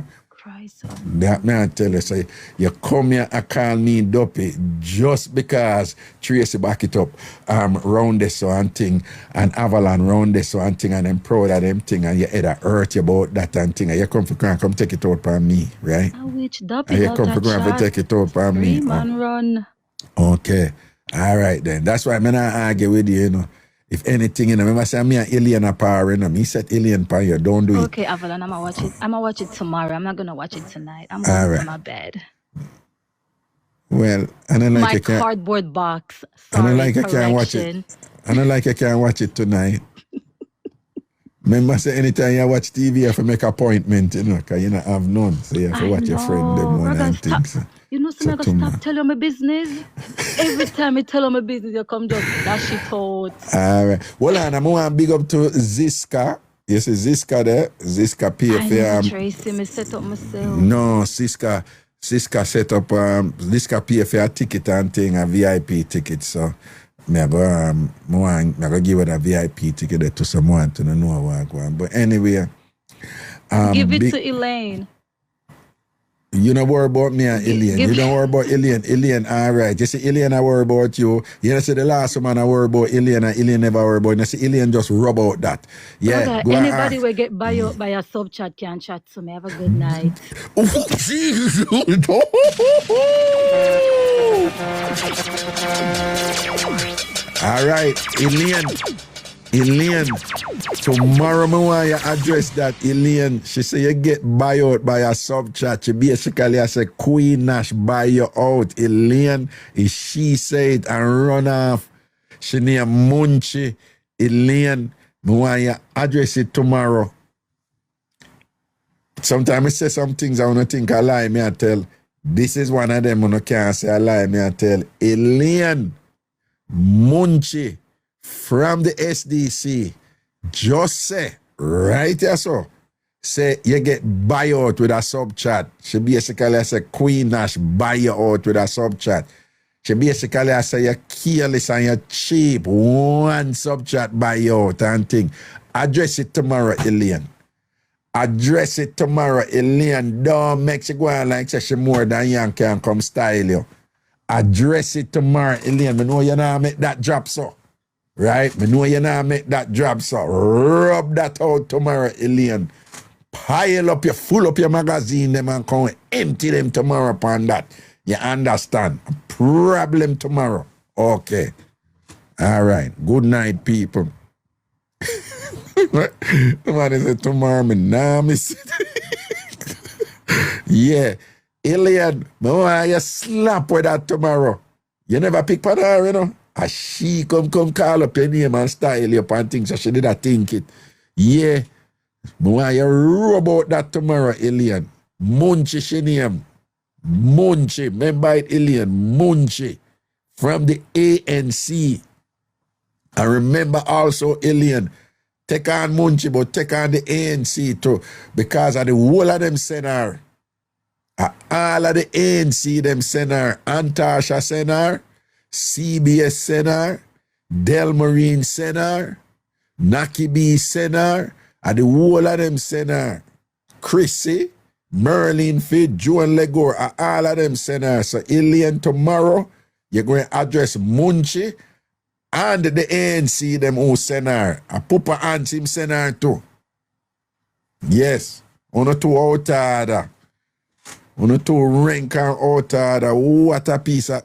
That me I tell you. So you come here and call me dopey just because Tracy back it up round this so and thing and Avalon round this so and thing and I'm proud of them thing and you head hurt you about that and thing and you come for come take it out for me, right? Which dopey And you come for take it out for me. Man run. Okay. All right then. That's why I'm not argue with you, If anything, remember say me and Alien are par, me set Alien par you, don't do it. Okay, Avalon, I'm gonna watch it tomorrow. I'm not gonna watch it tonight. I'm going to my bed. Well, I don't like my cardboard box. Sorry, I don't like I can't watch it. I don't like I can't watch it tonight. Remember say anytime you watch TV you have to make appointment, because you don't have none. So you have to watch your friend them one and things. You know, so I gotta stop telling my business. Every time I tell my business, you come just dash it out. All right. Well, I'm going to big up to Ziska. You see Ziska there? Ziska PFA. Tracy, me set up myself. No, Ziska set up Ziska PFA ticket and thing, a VIP ticket. So, I'm going to give it a VIP ticket to someone to know what I'm going. But anyway. Give it to Elaine. You don't worry about me and Alien. You don't worry about Alien. Alien, all right. You see, Alien, I worry about you. You know, see, the last one I worry about Alien, and Alien never worry about you. See, Alien just rub out that. Yeah. Brother, anybody will get by a sub chat can chat to me. Have a good night. All right, Elaine, tomorrow I want you address that, Elaine. She say you get buy out by a sub chat. She basically I say Queen Nash buy you out. Elaine, is she said and run off. She name Munchie. Elaine, I want you address it tomorrow. Sometimes I say some things I want to think I lie, me I tell. This is one of them I can't say I lie, me I tell. Elaine, Munchie from the SDC, just say, right here so, say you get buy out with a sub chat. She basically say Queen Nash buy you out with a sub chat. She basically say you're careless and you're cheap. One sub chat buy you out and thing. Address it tomorrow, Elaine. Address it tomorrow, Elaine. Don't make she go on like say she more than you can come style you. Address it tomorrow, Elaine. I know you not make that drop so. Right? I know you not make that drop so. Rub that out tomorrow, Elaine. Pile up full up your magazine them and come empty them tomorrow upon that. You understand? Problem tomorrow. Okay. All right. Good night, people. Somebody said tomorrow, me nah miss it. Yeah. Iliad, I want you slap with that tomorrow. You never pick for her, you know? As she come call up your name and style you up and things, so she did not think it. Yeah. I want you rub out that tomorrow, Iliad. Munchie she name. Munchie. Remember it, Iliad. Munchie. From the ANC. And remember also, Iliad, take on Munchie, but take on the ANC too. Because of the whole of them send her. All of the ANC them send her. Antasha send her. CBS send her. Delmarine send her. Naki B send her. And the whole of them send her. Chrissy, Merlin Fit, Joan Legore, all of them send her. So Ilian tomorrow, you're going to address Munchie and the ANC them who send her. And Pupa Ants him send her too. Yes. On a two out order. On a two rank and out order. What a piece of...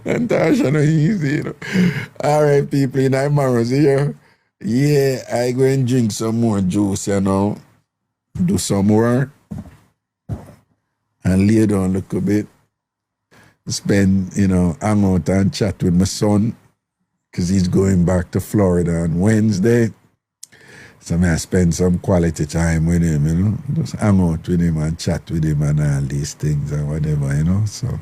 And Tasha no easy, you know. All right, people, in tomorrow's here. Yeah, I go and drink some more juice, you know. Do some work. And lay down a little bit. Spend, you know, hang out and chat with my son. Because he's going back to Florida on Wednesday. So I spend some quality time with him, you know. Just hang out with him and chat with him and all these things and whatever, you know. So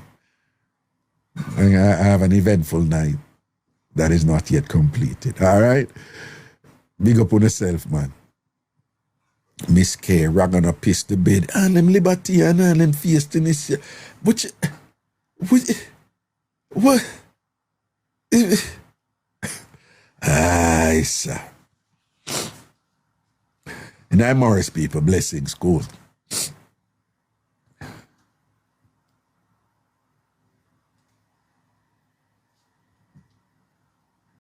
I have an eventful night that is not yet completed. All right? Big up on yourself, man. Miss K, gonna piss the bed. And them liberty and them face to this. What? Aye, sir. And I'm Morris, people. Blessings. Cool.